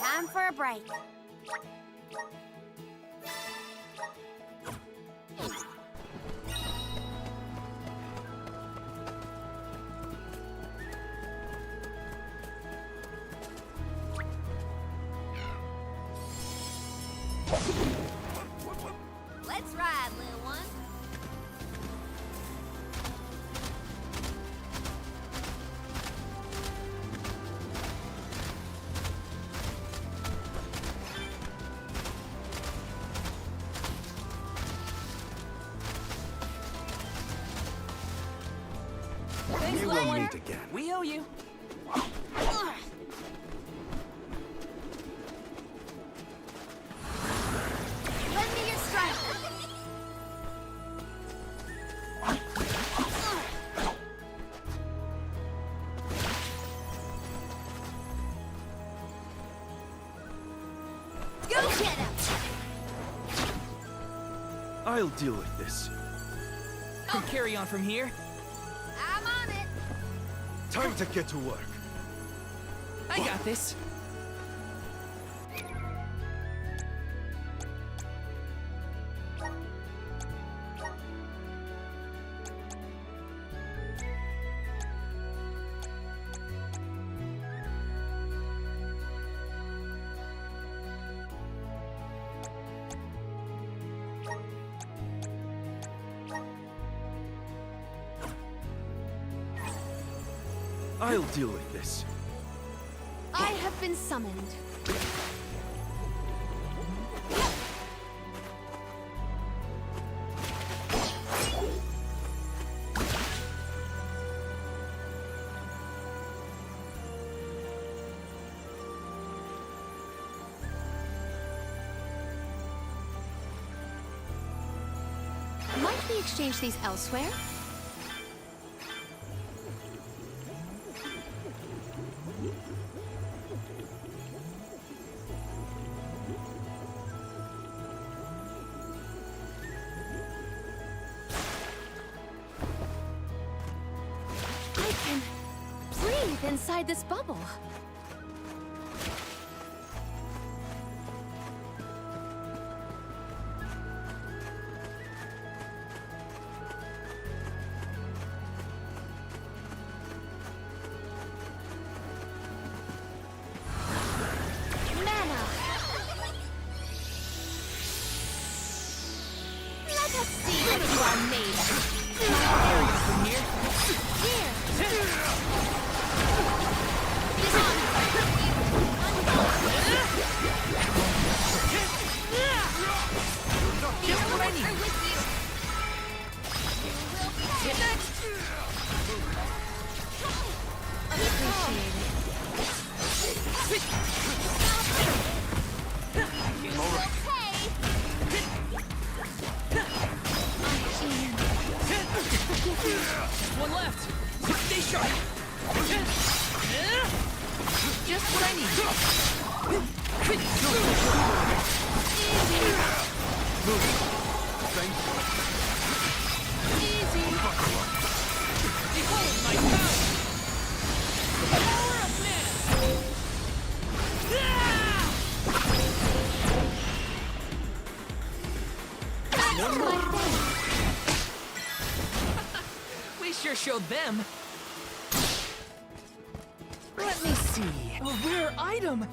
Time for a break. Let's ride, little one. Thanks, We little will one. meet again. We owe you. Lend me your strength. Go get him! I'll deal with this. I'll carry on from here. I'm on it. Time to get to work. I got this. I'll deal with this. I have been summoned. Might we exchange these elsewhere? I can breathe inside this bubble. Mana! Let us see what you are made of. From here. Just what I need. One left. Stay sharp. Just what I need. Easy. Behold my power. The power of man. We sure showed them. Let me see. A rare item.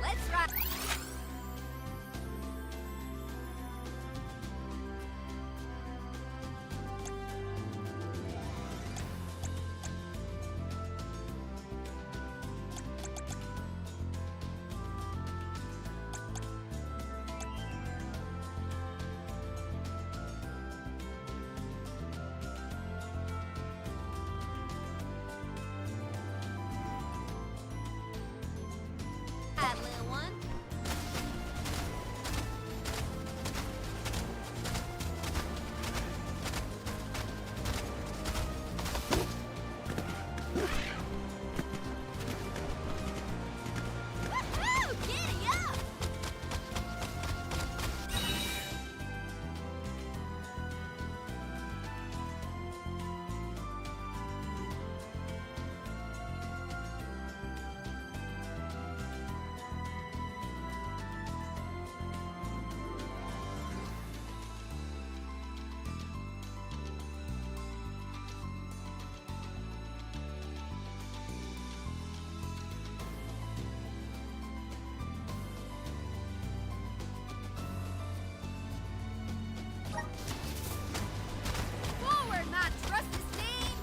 Let's rock. Hi, little one. Woohoo! Giddy up! Forward, my trusty steed!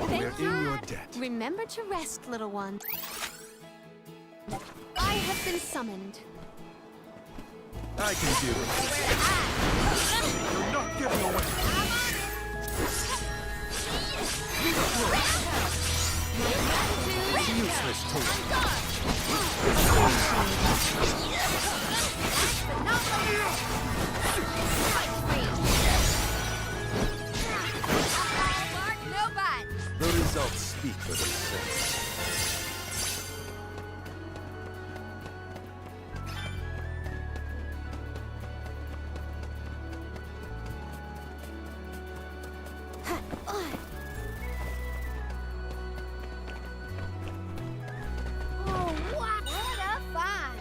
We're in your debt. Remember to rest, little one. I have been summoned. I can deal with this. You're not getting away. Useless tool. No bite. The results speak for themselves. Oh, wow. What a find!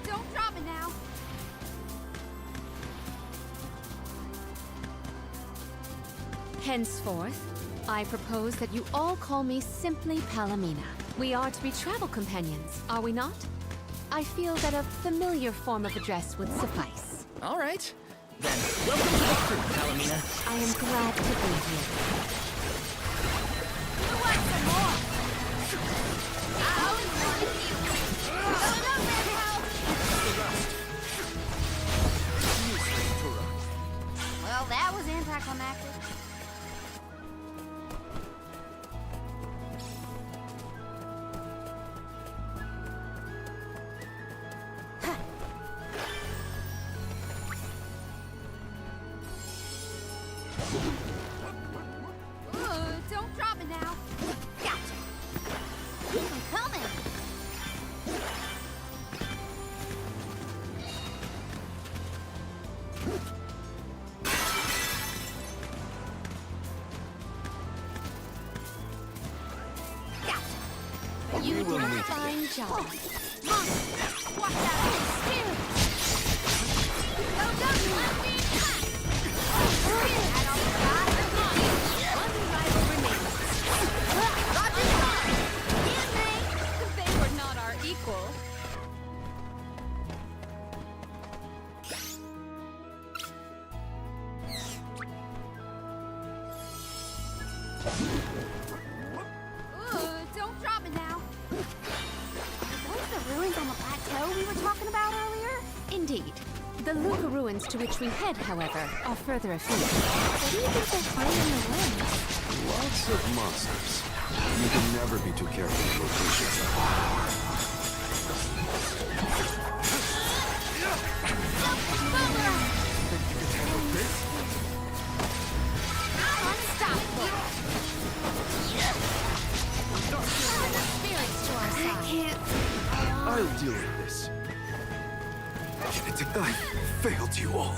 Don't drop me now. Henceforth, I propose that you all call me simply Palomina. We are to be travel companions, are we not? I feel that a familiar form of address would suffice. All right. Then, welcome to the crew, Palomina. I am glad to be here. Who wants some more? I always wanted you. Going up, Red House. Well, that was anticlimactic. coming! You did a fine job. Watch out! Spirit! Go, go, Lefty! Spirit! I don't forgot. One rival remains. Roger that! Can't They were not our equal. Don't drop it now. Are those the ruins on the plateau we were talking about earlier? Indeed. The Luca ruins to which we head, however, are further afield. What do you think they'll find in the ruins? Lots of monsters. You can never be too careful with locations. Unstoppable! Spirits to our side. I can't. I'll deal with this. I failed you all.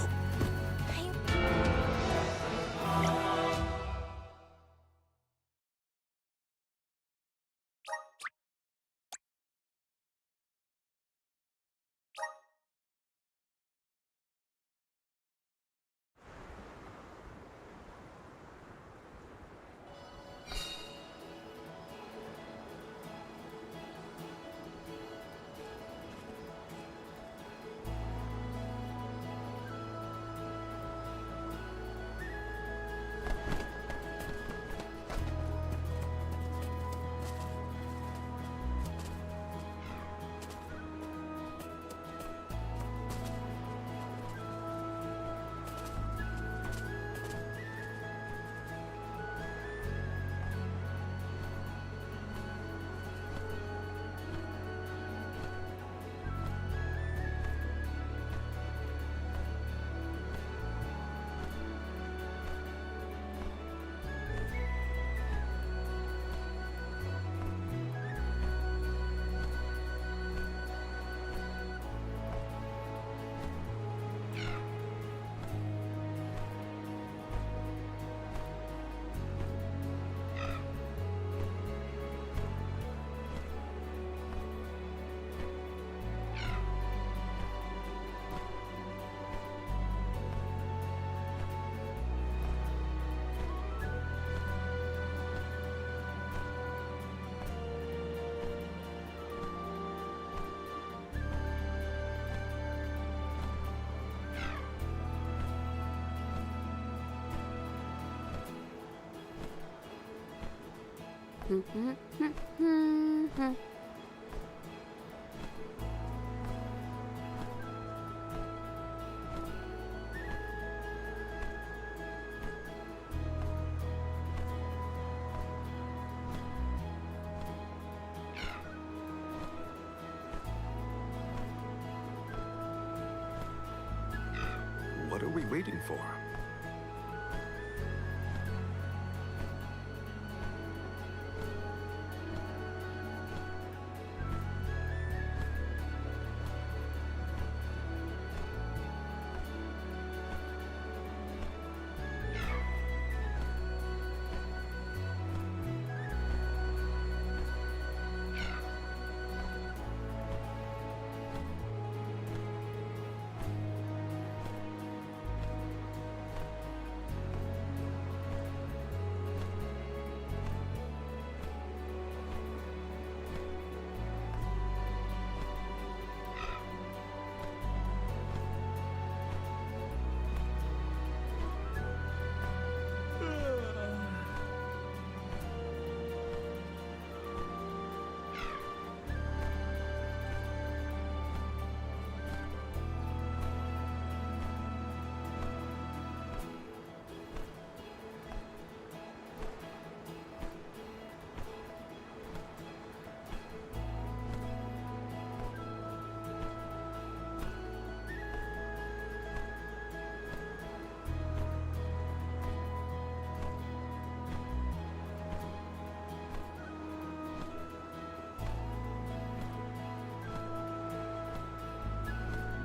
What are we waiting for?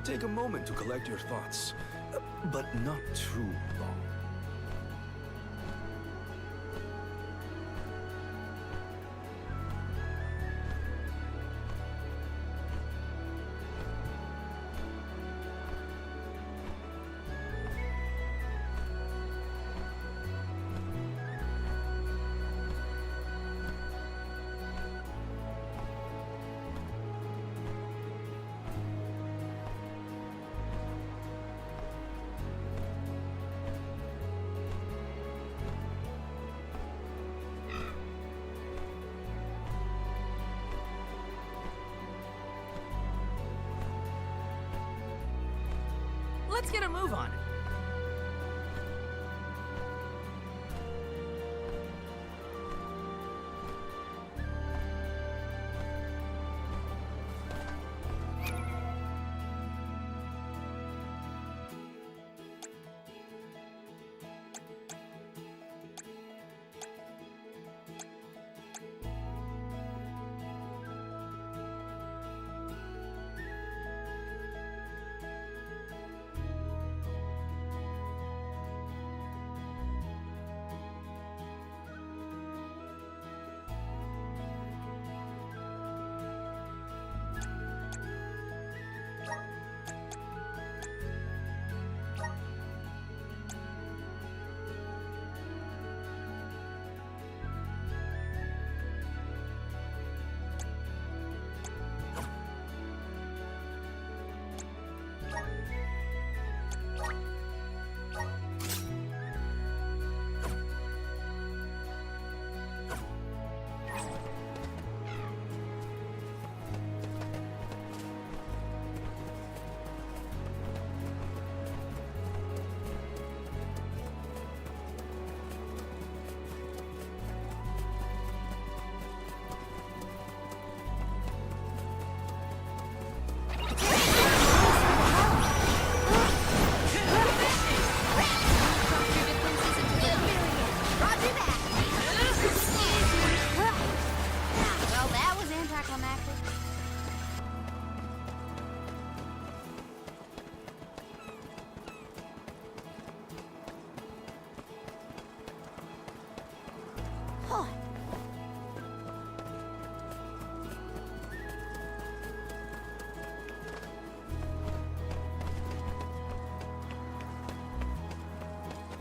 Take a moment to collect your thoughts, but not too long. Let's get a move on.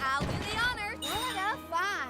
I'll do the honors. What a fun.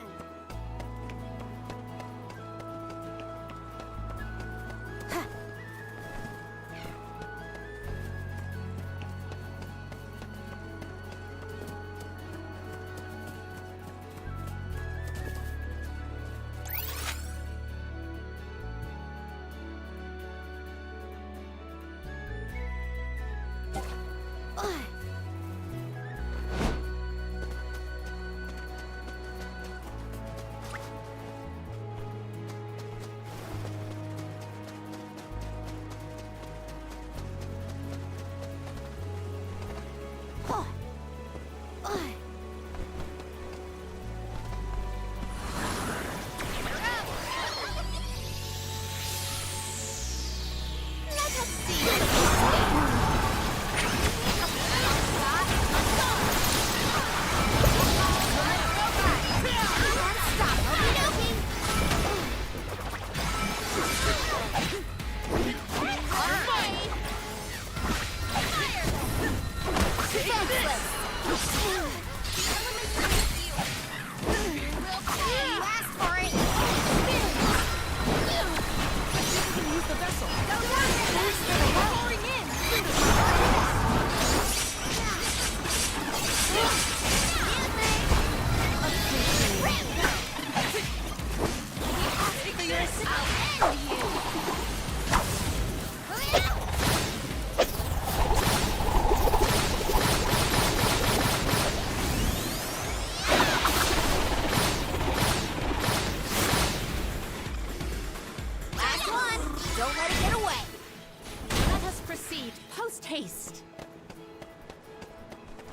Post-haste.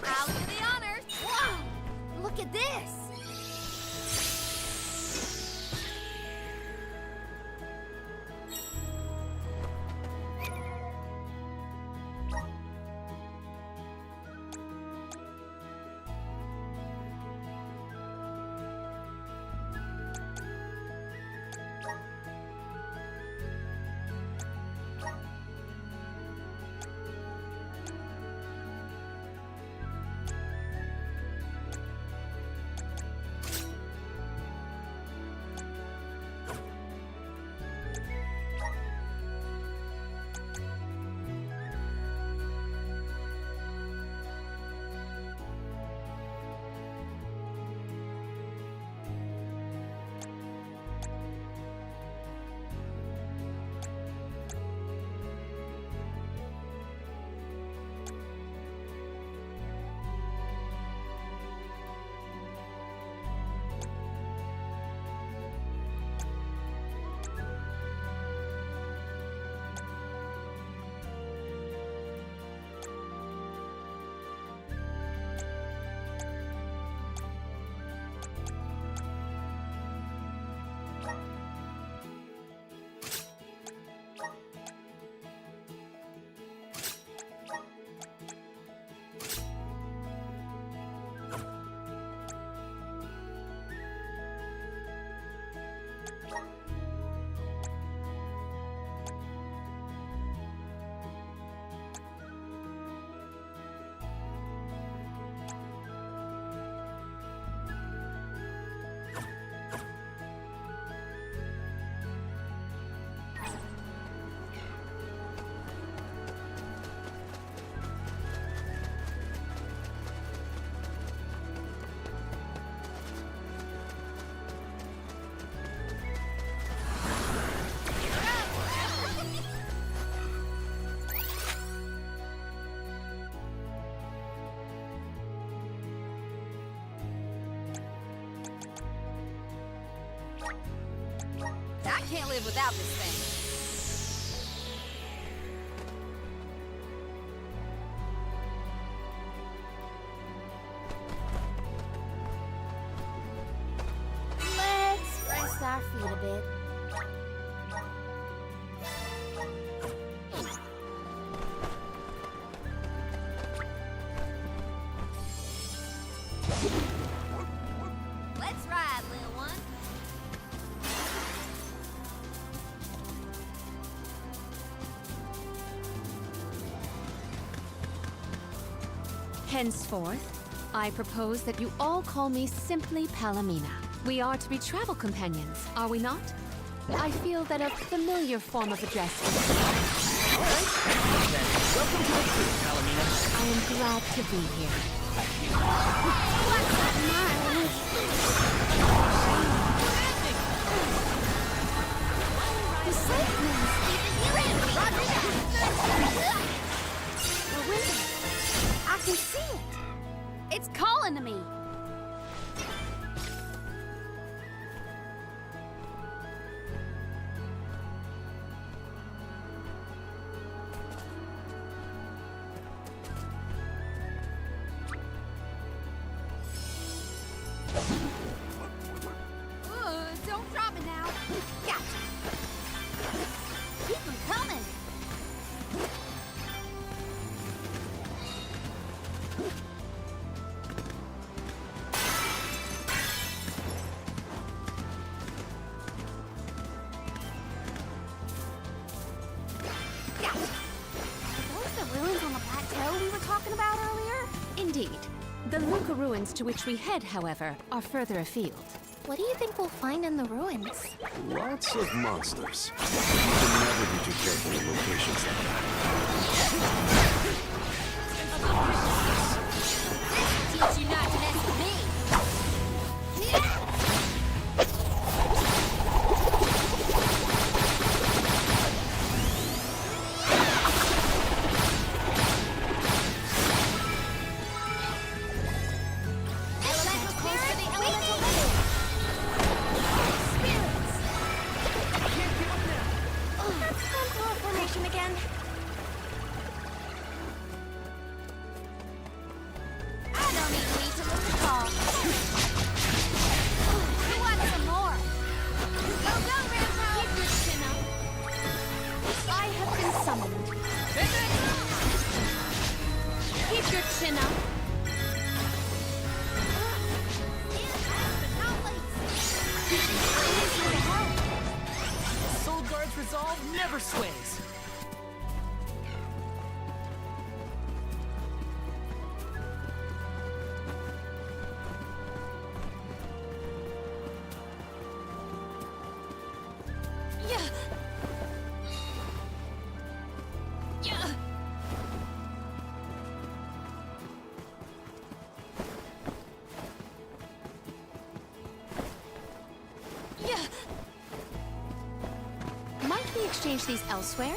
I'll do the honors. Whoa! Look at this. Can't live without this thing. Let's rest our feet a bit. Let's ride, little one. Henceforth, I propose that you all call me simply Palomina. We are to be travel companions, are we not? I feel that a familiar form of address is... Welcome to the crew, Palomina. I am glad to be here. The Cyclones! We're winning. I can see it. It's calling to me. Don't drop it now. Gotcha. Keep them coming. Gotcha. Are those the ruins on the plateau we were talking about earlier? Indeed. The Luca ruins to which we head, however, are further afield. What do you think we'll find in the ruins? Lots of monsters. You can never be too careful in locations like that. Teach you not to mess with me. Again? I don't even need to look at all. Who wants some more? Go, go, Rambo! Keep your chin up. I have been summoned. Keep your chin up. Soul Guard's resolve never sways. Might we exchange these elsewhere?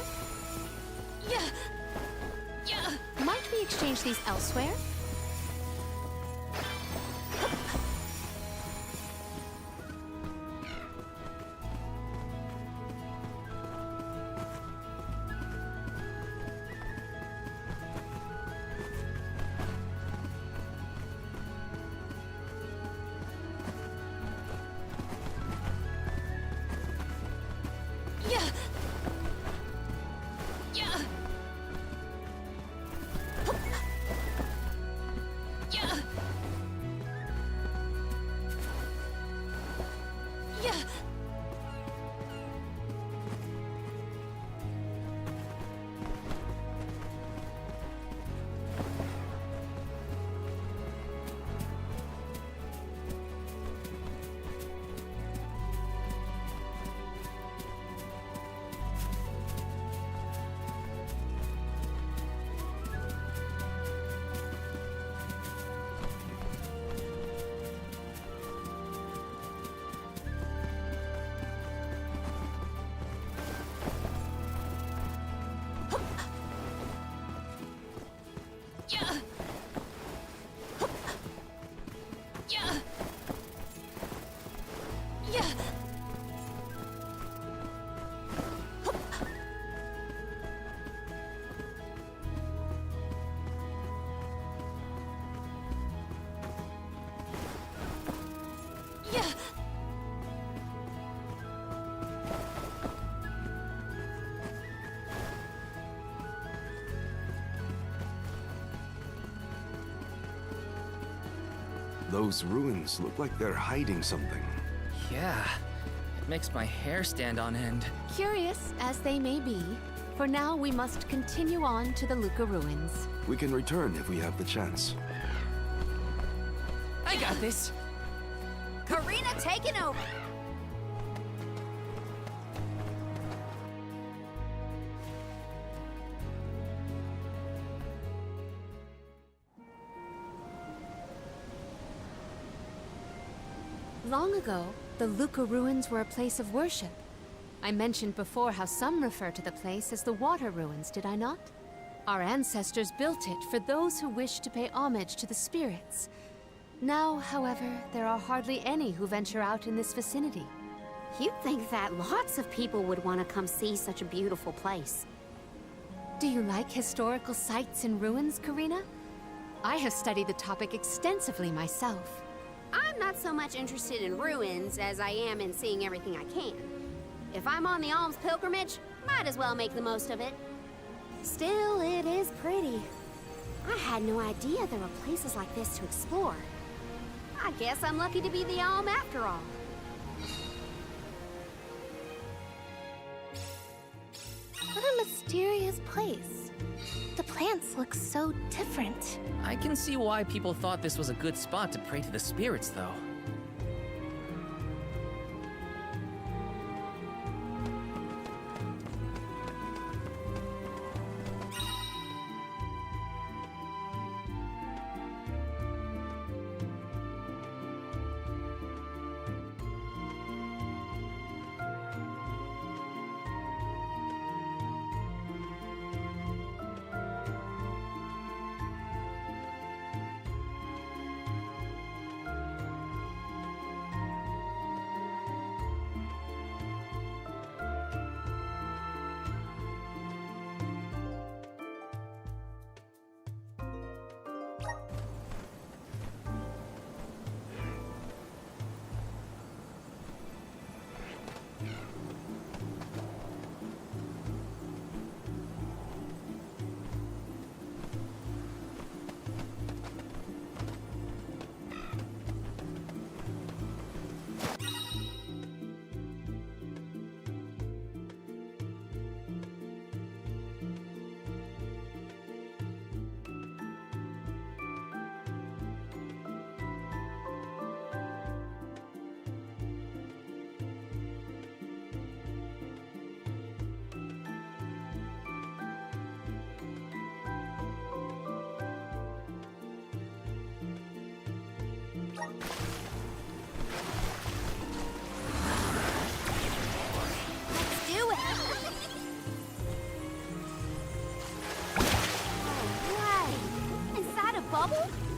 Might we exchange these elsewhere? Those ruins look like they're hiding something. Yeah, it makes my hair stand on end. Curious as they may be, for now we must continue on to the Luca ruins. We can return if we have the chance. I got this! Karina taking over! Long ago, the Luca ruins were a place of worship. I mentioned before how some refer to the place as the Water Ruins, did I not? Our ancestors built it for those who wished to pay homage to the spirits. Now, however, there are hardly any who venture out in this vicinity. You'd think that lots of people would want to come see such a beautiful place. Do you like historical sites and ruins, Karina? I have studied the topic extensively myself. I'm not so much interested in ruins as I am in seeing everything I can. If I'm on the alms pilgrimage, might as well make the most of it. Still, it is pretty. I had no idea there were places like this to explore. I guess I'm lucky to be the alm after all. What a mysterious place. The plants look so different. I can see why people thought this was a good spot to pray to the spirits, though.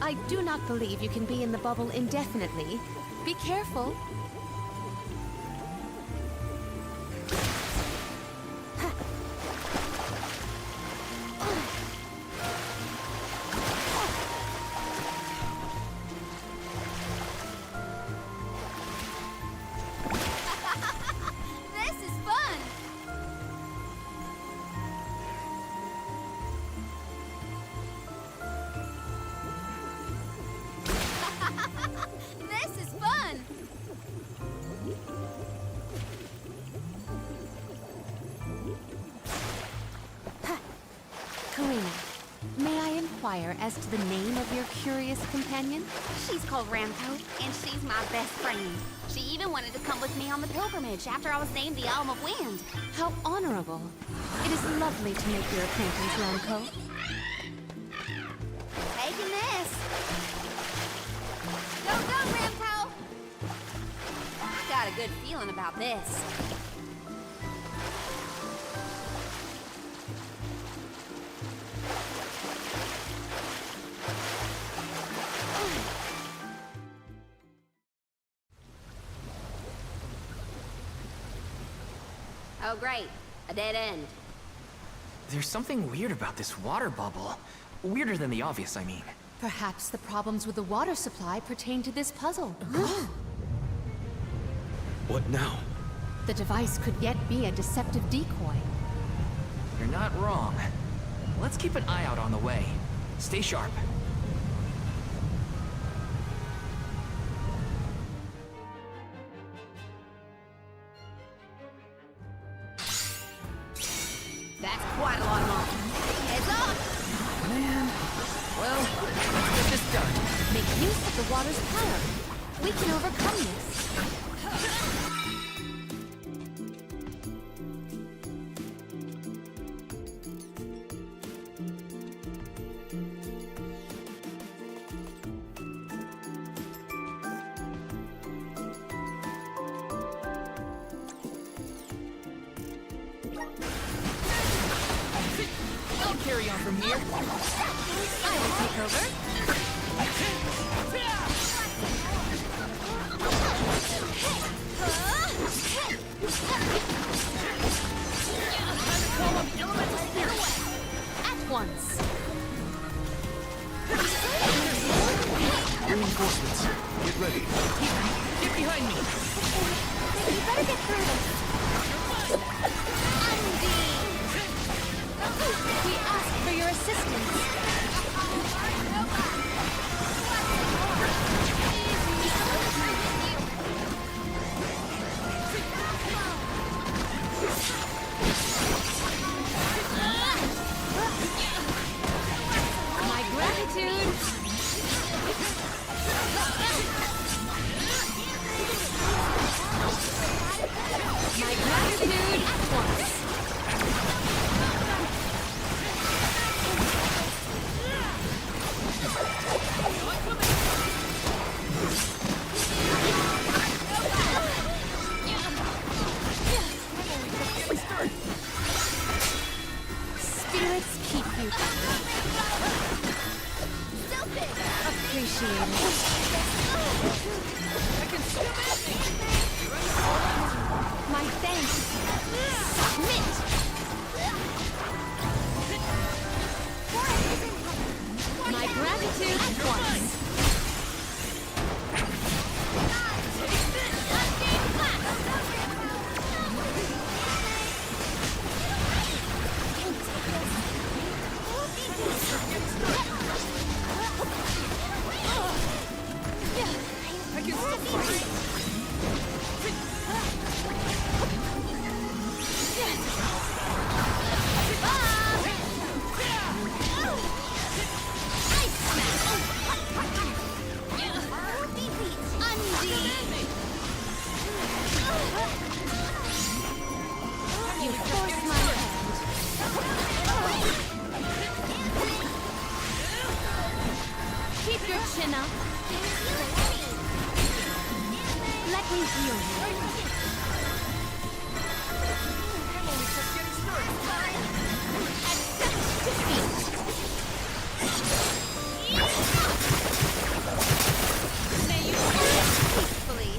I do not believe you can be in the bubble indefinitely. Be careful. This is fun! This is fun! Karina, may I inquire as to the name of your curious companion? She's called Ramco, and she's my best friend. She even wanted to come with me on the pilgrimage after I was named the Elm of Wind. How honorable. It is lovely to make your acquaintance, Ramco. Taking this. Go, go, Ramco! I got a good feeling about this. Oh, great. A dead end. There's something weird about this water bubble. Weirder than the obvious, I mean. Perhaps the problems with the water supply pertain to this puzzle. What now? The device could yet be a deceptive decoy. You're not wrong. Let's keep an eye out on the way. Stay sharp. of the water's power. We can overcome this. I'll carry on from here. I will take over. At once. Reinforcements, get ready. Get behind me. You better get through this. We ask for your assistance. My gratitude. My gratitude at once. Spirits keep you. Appreciate it. My thanks. Submit. My gratitude at once. You force my hand. Keep your chin up. Let me heal you. Accept defeat. May you rest peacefully.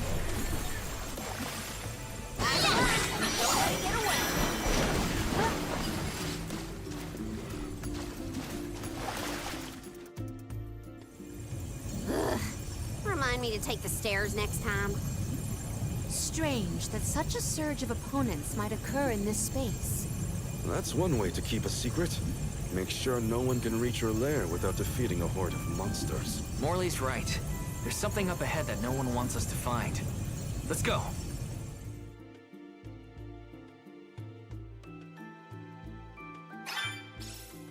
Remind me to take the stairs next time. Strange that such a surge of opponents might occur in this space. That's one way to keep a secret. Make sure no one can reach your lair without defeating a horde of monsters. Morley's right. There's something up ahead that no one wants us to find. Let's go.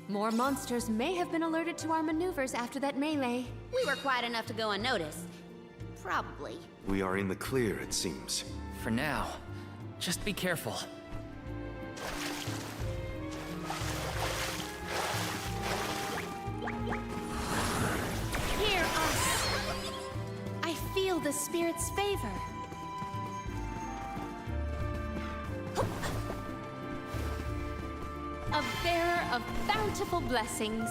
More monsters may have been alerted to our maneuvers after that melee. We were quiet enough to go unnoticed. Probably. We are in the clear, it seems. For now, just be careful. Hear us. I feel the spirit's favor. A bearer of bountiful blessings.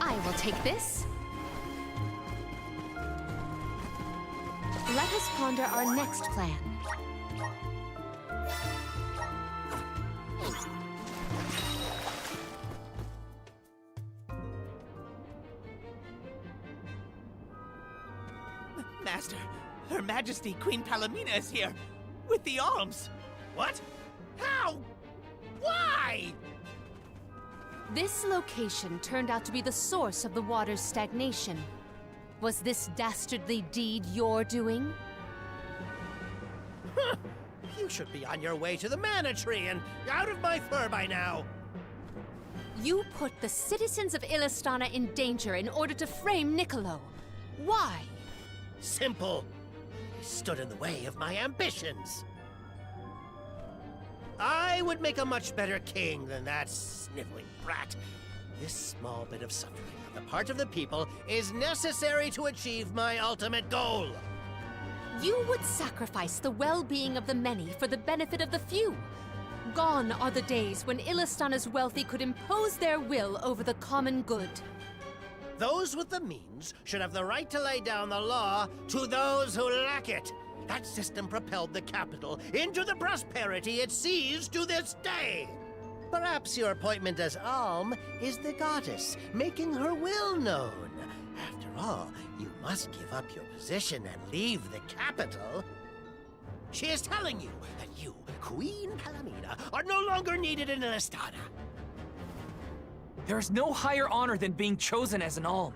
I will take this. Let us ponder our next plan. Master, Her Majesty Queen Palomina is here, with the alms. What? How? Why? This location turned out to be the source of the water's stagnation. Was this dastardly deed your doing? You should be on your way to the Mana Tree and out of my fur by now. You put the citizens of Illistana in danger in order to frame Niccolo. Why? Simple. He stood in the way of my ambitions. I would make a much better king than that sniveling brat. This small bit of suffering on the part of the people is necessary to achieve my ultimate goal. You would sacrifice the well-being of the many for the benefit of the few. Gone are the days when Illistana's wealthy could impose their will over the common good. Those with the means should have the right to lay down the law to those who lack it. That system propelled the capital into the prosperity it sees to this day. Perhaps your appointment as Alm is the goddess, making her will known. After all, you must give up your position and leave the capital. She is telling you that you, Queen Palamina, are no longer needed in Illistana. There's no higher honor than being chosen as an Alm.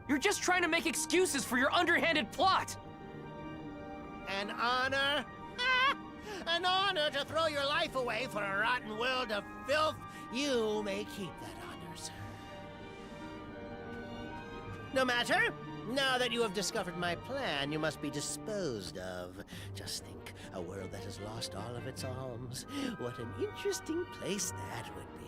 You're just trying to make excuses for your underhanded plot! An honor? An honor to throw your life away for a rotten world of filth? You may keep that honor, sir. No matter. Now that you have discovered my plan, you must be disposed of. Just think, a world that has lost all of its alms. What an interesting place that would be.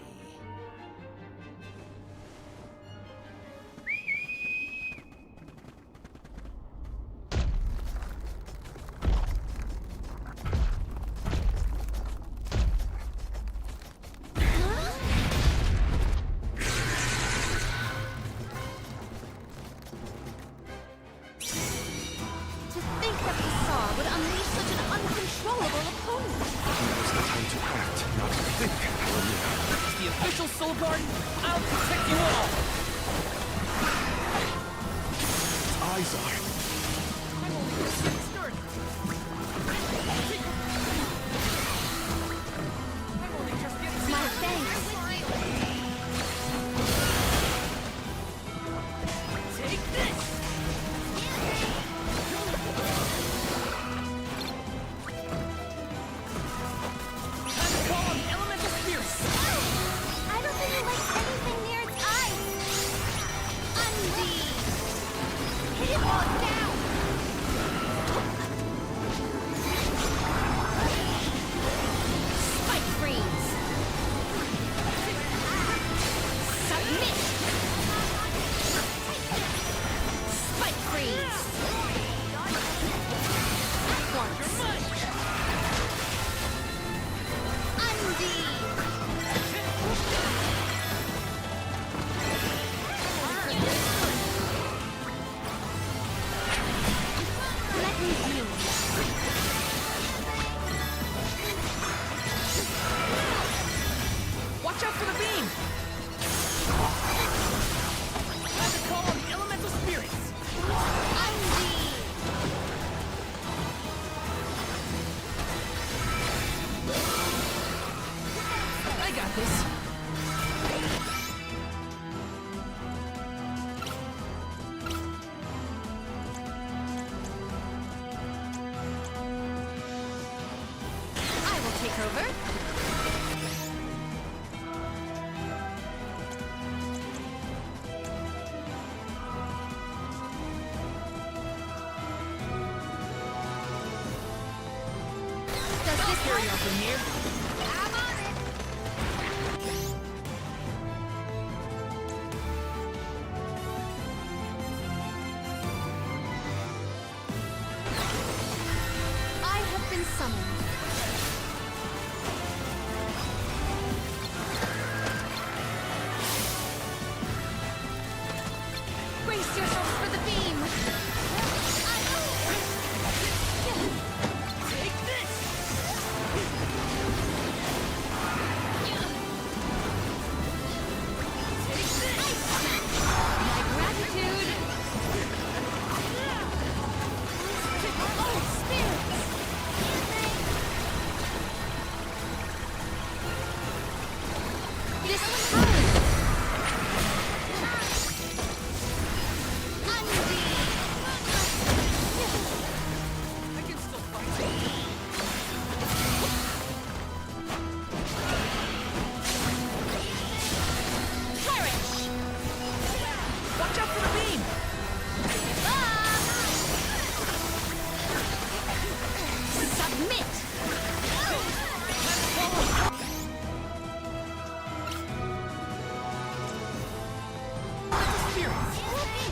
Submit!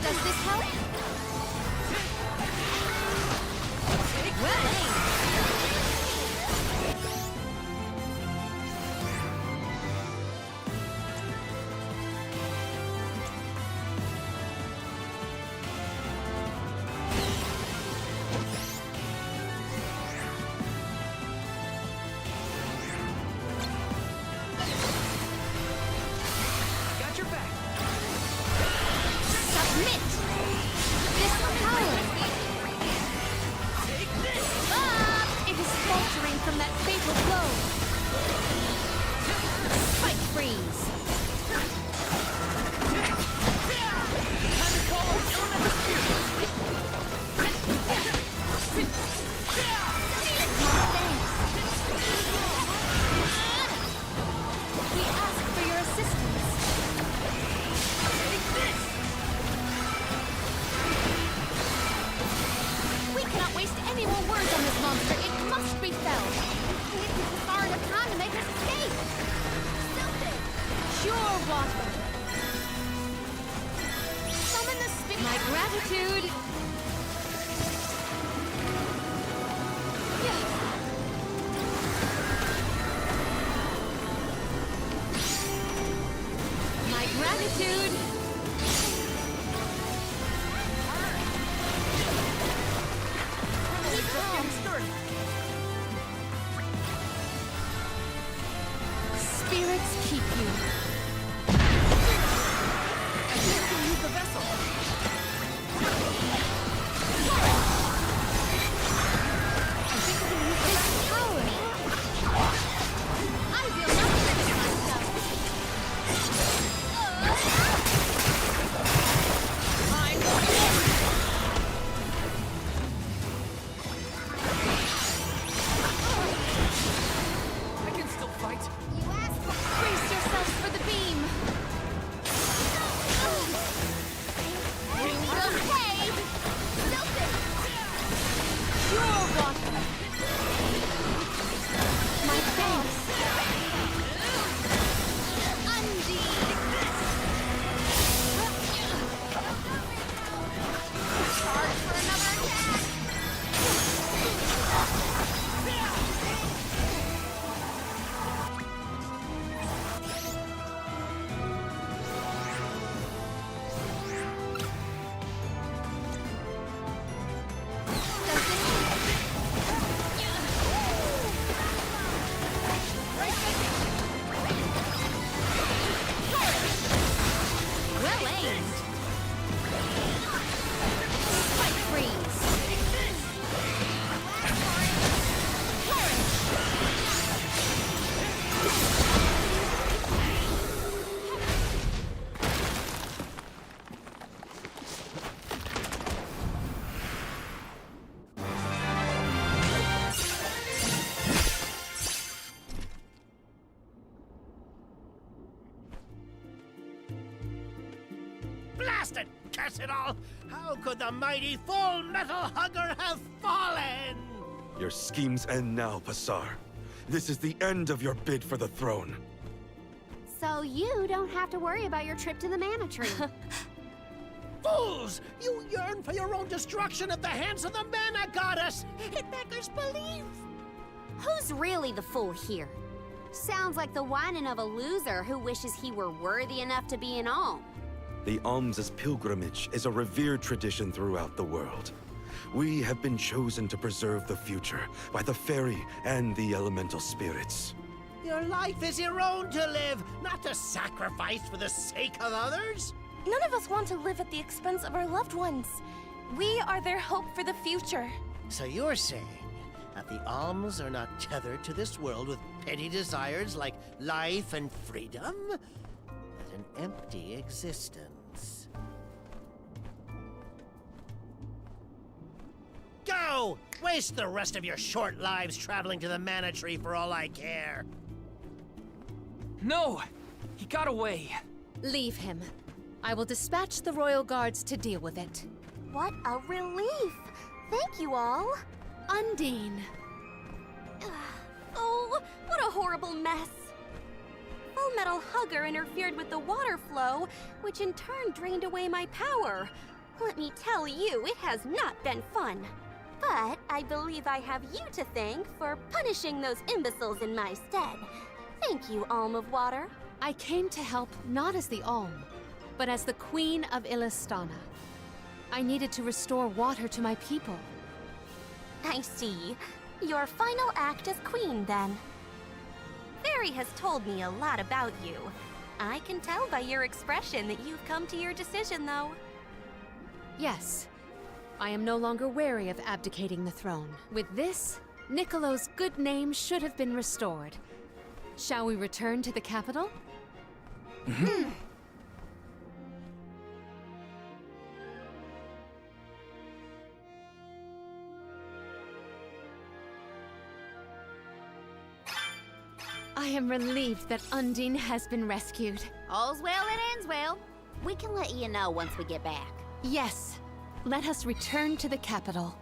Does this help? Well aimed. Got your back. Submit! This power! Take this! Ah! It is faltering from that fatal blow! Spike freeze! Time to call on elemental spirit! We ask for your assistance. Take this! We cannot waste any more words on this monster. It must be felled. We have far enough time to make us escape. Something. Pure water. Summon the spirit. My gratitude. My gratitude. Keep getting sturdy! Spirits keep you. I think we can use the vessel! I think we can use this power. I will not finish myself. I can still fight. You asked for. Brace yourselves for the beam. You will pay. Something. Pure water. My thanks. Undine. Charge for another attack. Well aimed. Spike freeze. Blast it! Curse it all! How could the mighty Full Metal Hugger have fallen? Your schemes end now, Passar. This is the end of your bid for the throne. So you don't have to worry about your trip to the Mana Tree. Fools! You yearn for your own destruction at the hands of the Mana Goddess! It beggars belief! Who's really the fool here? Sounds like the whining of a loser who wishes he were worthy enough to be an alm. The alms' pilgrimage is a revered tradition throughout the world. We have been chosen to preserve the future by the fairy and the elemental spirits. Your life is your own to live, not to sacrifice for the sake of others. None of us want to live at the expense of our loved ones. We are their hope for the future. So you're saying that the alms are not tethered to this world with petty desires like life and freedom, but an empty existence. Go! Waste the rest of your short lives traveling to the Mana Tree for all I care. No! He got away. Leave him. I will dispatch the royal guards to deal with it. What a relief! Thank you all! Undine. horrible mess. Full Metal Hugger interfered with the water flow, which in turn drained away my power. Let me tell you, it has not been fun. But I believe I have you to thank for punishing those imbeciles in my stead. Thank you, Alm of Water. I came to help not as the Alm, but as the Queen of Illistana. I needed to restore water to my people. I see. Your final act as queen, then. Fairy has told me a lot about you. I can tell by your expression that you've come to your decision, though. Yes. I am no longer wary of abdicating the throne. With this, Niccolo's good name should have been restored. Shall we return to the capital? I am relieved that Undine has been rescued. All's well that ends well. We can let you know once we get back. Yes. Let us return to the capital.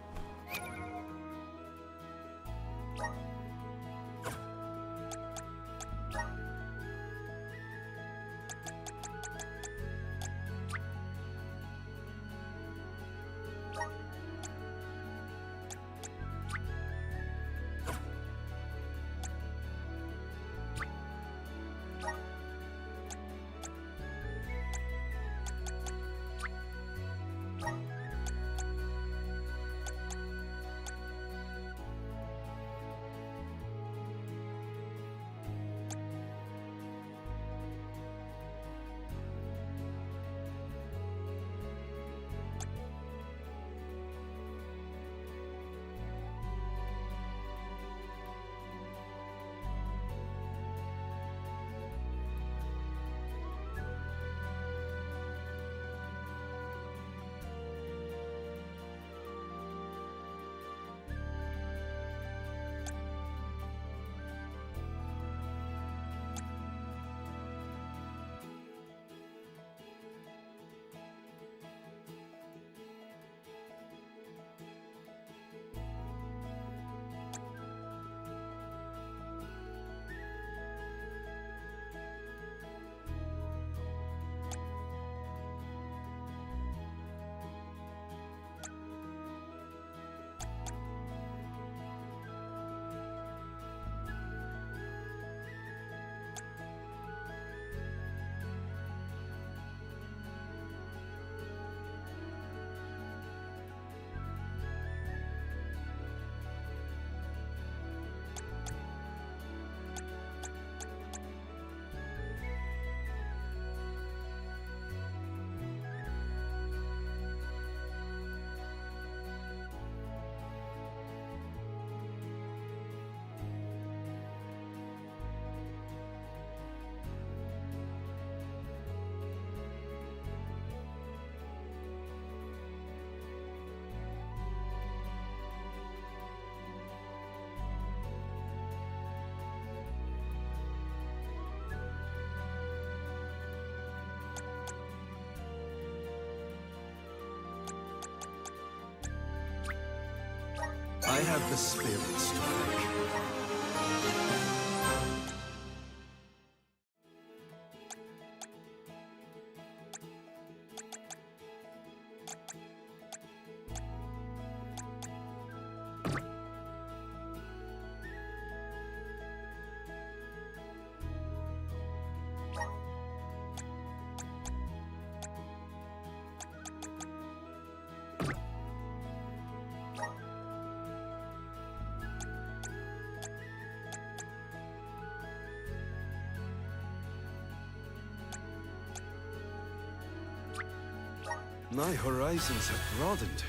I have the spirits to thank. My horizons have broadened.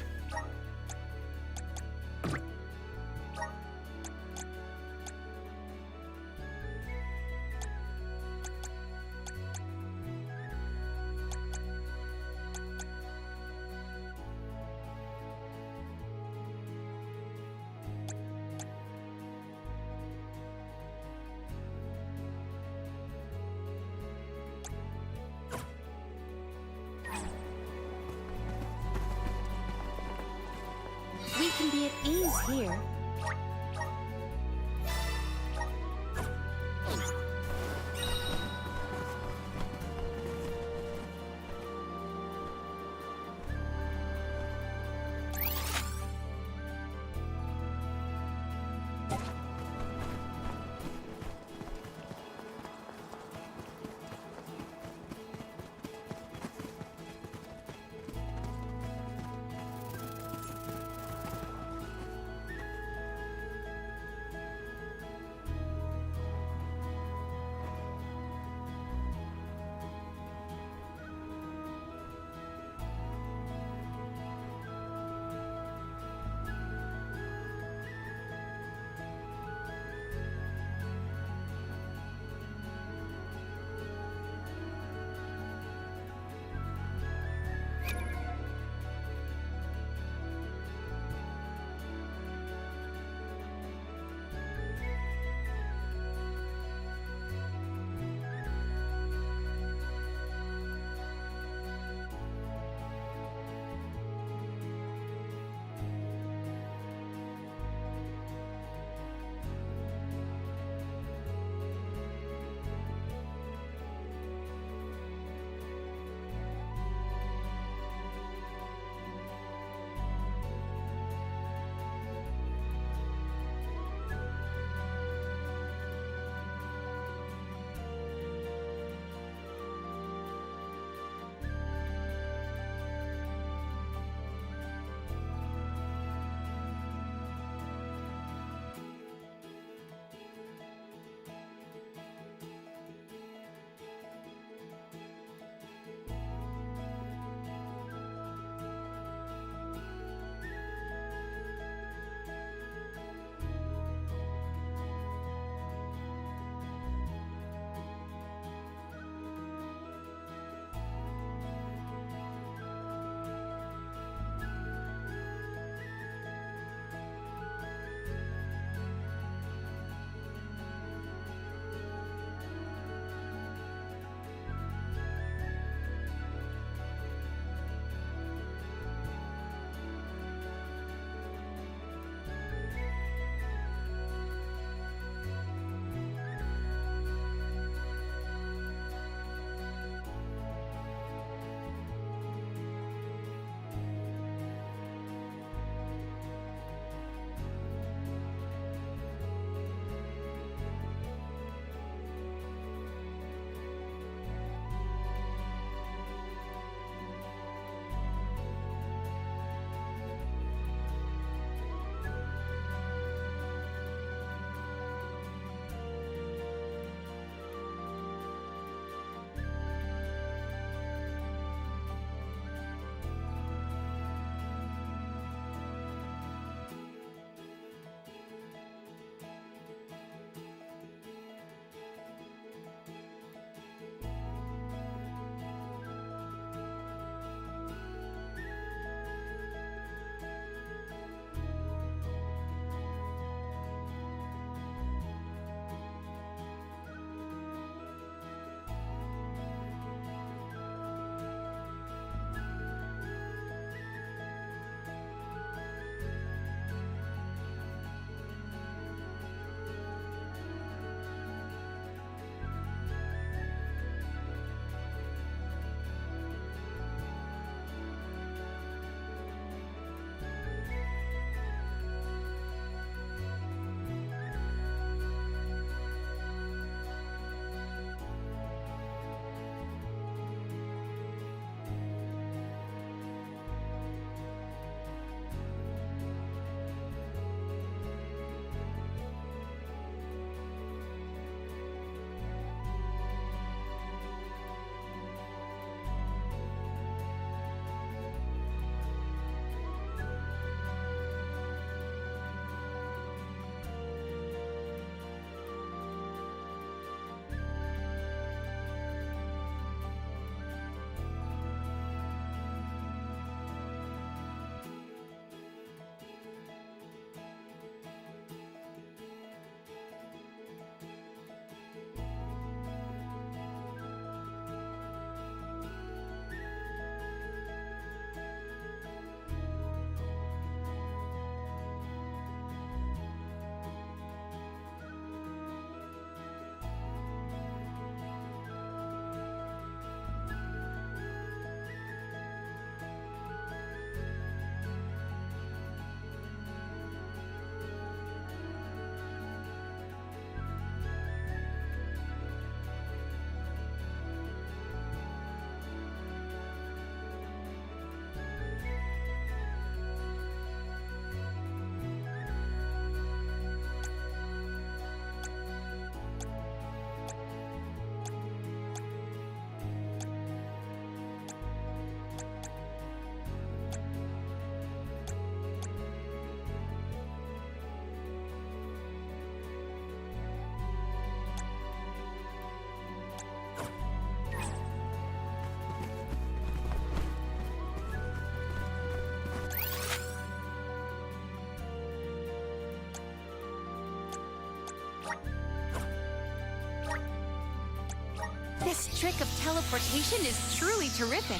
This trick of teleportation is truly terrific.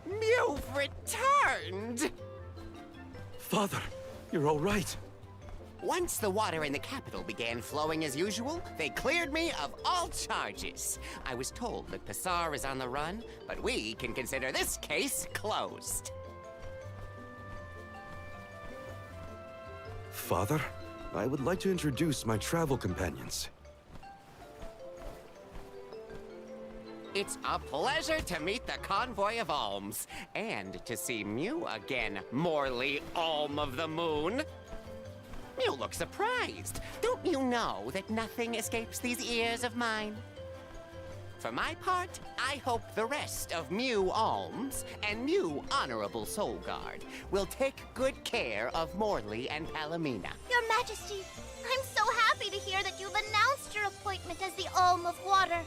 You've returned! Father, you're all right. Once the water in the capital began flowing as usual, they cleared me of all charges. I was told that Passar is on the run, but we can consider this case closed. Father, I would like to introduce my travel companions. It's a pleasure to meet the Convoy of Alms, and to see Mew again, Morley Alm of the Moon. You look surprised. Don't you know that nothing escapes these ears of mine? For my part, I hope the rest of Mew Alms and Mew Honorable Soul Guard will take good care of Morley and Palomina. Your Majesty, I'm so happy to hear that you've announced your appointment as the Alm of Water.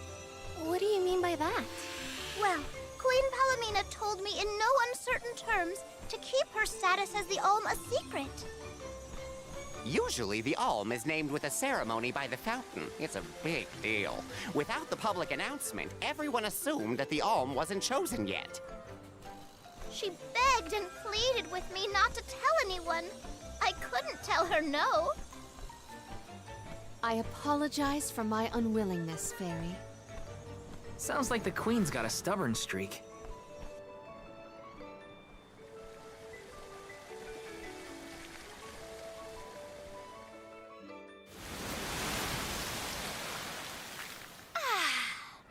What do you mean by that? Well, Queen Palomina told me in no uncertain terms to keep her status as the Alm a secret. Usually, the Alm is named with a ceremony by the fountain. It's a big deal. Without the public announcement, everyone assumed that the Alm wasn't chosen yet. She begged and pleaded with me not to tell anyone. I couldn't tell her no. I apologize for my unwillingness, Fairy. Sounds like the Queen's got a stubborn streak.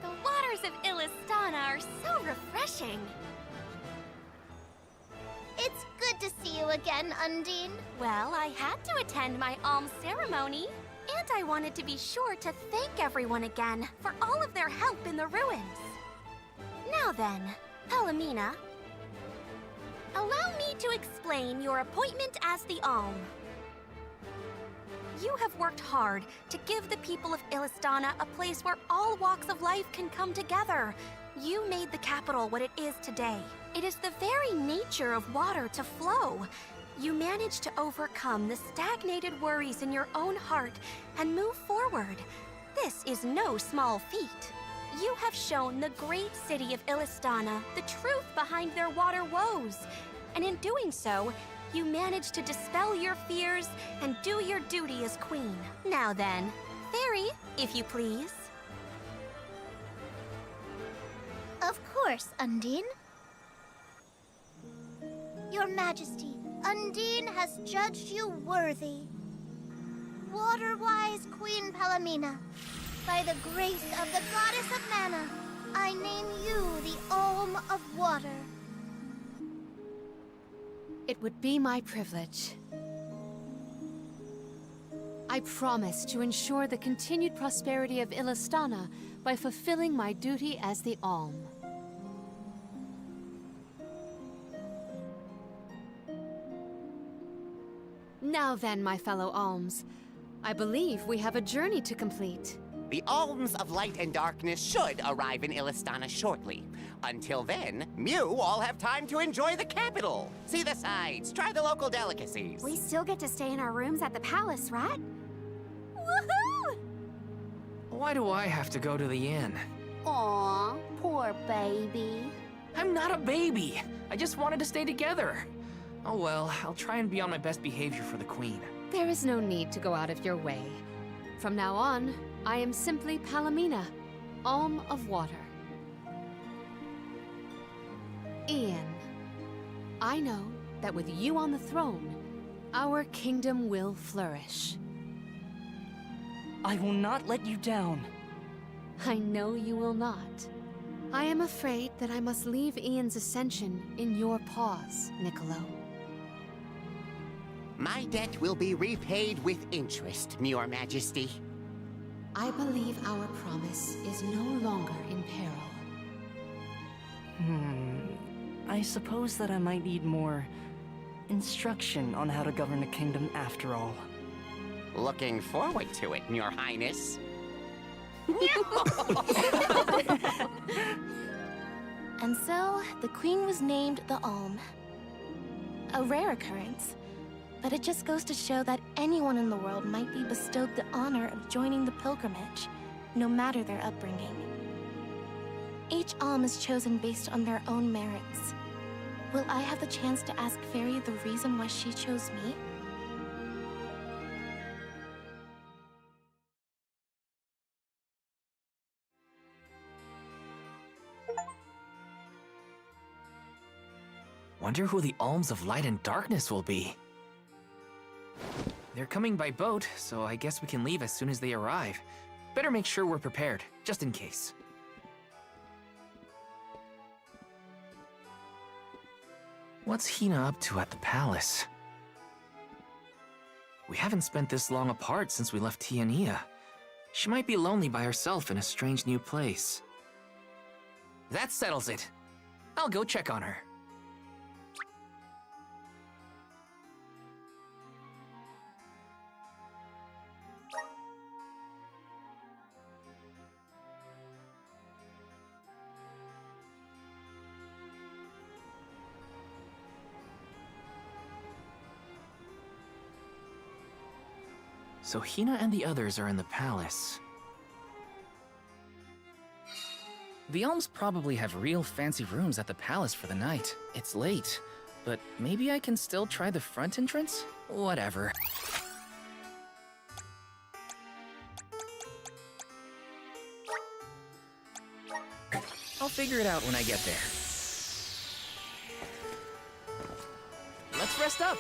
The waters of Illistana are so refreshing. It's good to see you again, Undine. Well, I had to attend my alms ceremony. And I wanted to be sure to thank everyone again for all of their help in the ruins. Now then, Palomina, allow me to explain your appointment as the Alm. You have worked hard to give the people of Illistana a place where all walks of life can come together. You made the capital what it is today. It is the very nature of water to flow. You managed to overcome the stagnated worries in your own heart and move forward. This is no small feat. You have shown the great city of Illistana the truth behind their water woes. And in doing so, you managed to dispel your fears and do your duty as queen. Now then, Fairy, if you please. Of course, Undine. Your Majesty, Undine has judged you worthy. Water-wise Queen Palomina, by the grace of the Goddess of Mana, I name you the Alm of Water. It would be my privilege. I promise to ensure the continued prosperity of Illistana by fulfilling my duty as the Alm. Now then, my fellow Alms, I believe we have a journey to complete. The Alms of Light and Darkness should arrive in Illistana shortly. Until then, Mew all have time to enjoy the capital. See the sights, try the local delicacies. We still get to stay in our rooms at the palace, right? Woohoo! Why do I have to go to the inn? Aw, poor baby. I'm not a baby. I just wanted to stay together. Oh well, I'll try and be on my best behavior for the Queen. There is no need to go out of your way. From now on, I am simply Palomina, Alm of Water. Ian, I know that with you on the throne, our kingdom will flourish. I will not let you down. I know you will not. I am afraid that I must leave Ian's ascension in your paws, Niccolo. My debt will be repaid with interest, Your Majesty. I believe our promise is no longer in peril. I suppose that I might need more instruction on how to govern a kingdom after all. Looking forward to it, Your Highness. And so, the queen was named the Alm. A rare occurrence, but it just goes to show that anyone in the world might be bestowed the honor of joining the pilgrimage, no matter their upbringing. Each Alm is chosen based on their own merits. Will I have the chance to ask Fairy the reason why she chose me? Wonder who the Alms of Light and Darkness will be. They're coming by boat, so I guess we can leave as soon as they arrive. Better make sure we're prepared, just in case. What's Hina up to at the palace? We haven't spent this long apart since we left Tiania. She might be lonely by herself in a strange new place. That settles it. I'll go check on her. So Hina and the others are in the palace. The Alms probably have real fancy rooms at the palace for the night. It's late, but maybe I can still try the front entrance? Whatever. I'll figure it out when I get there. Let's rest up!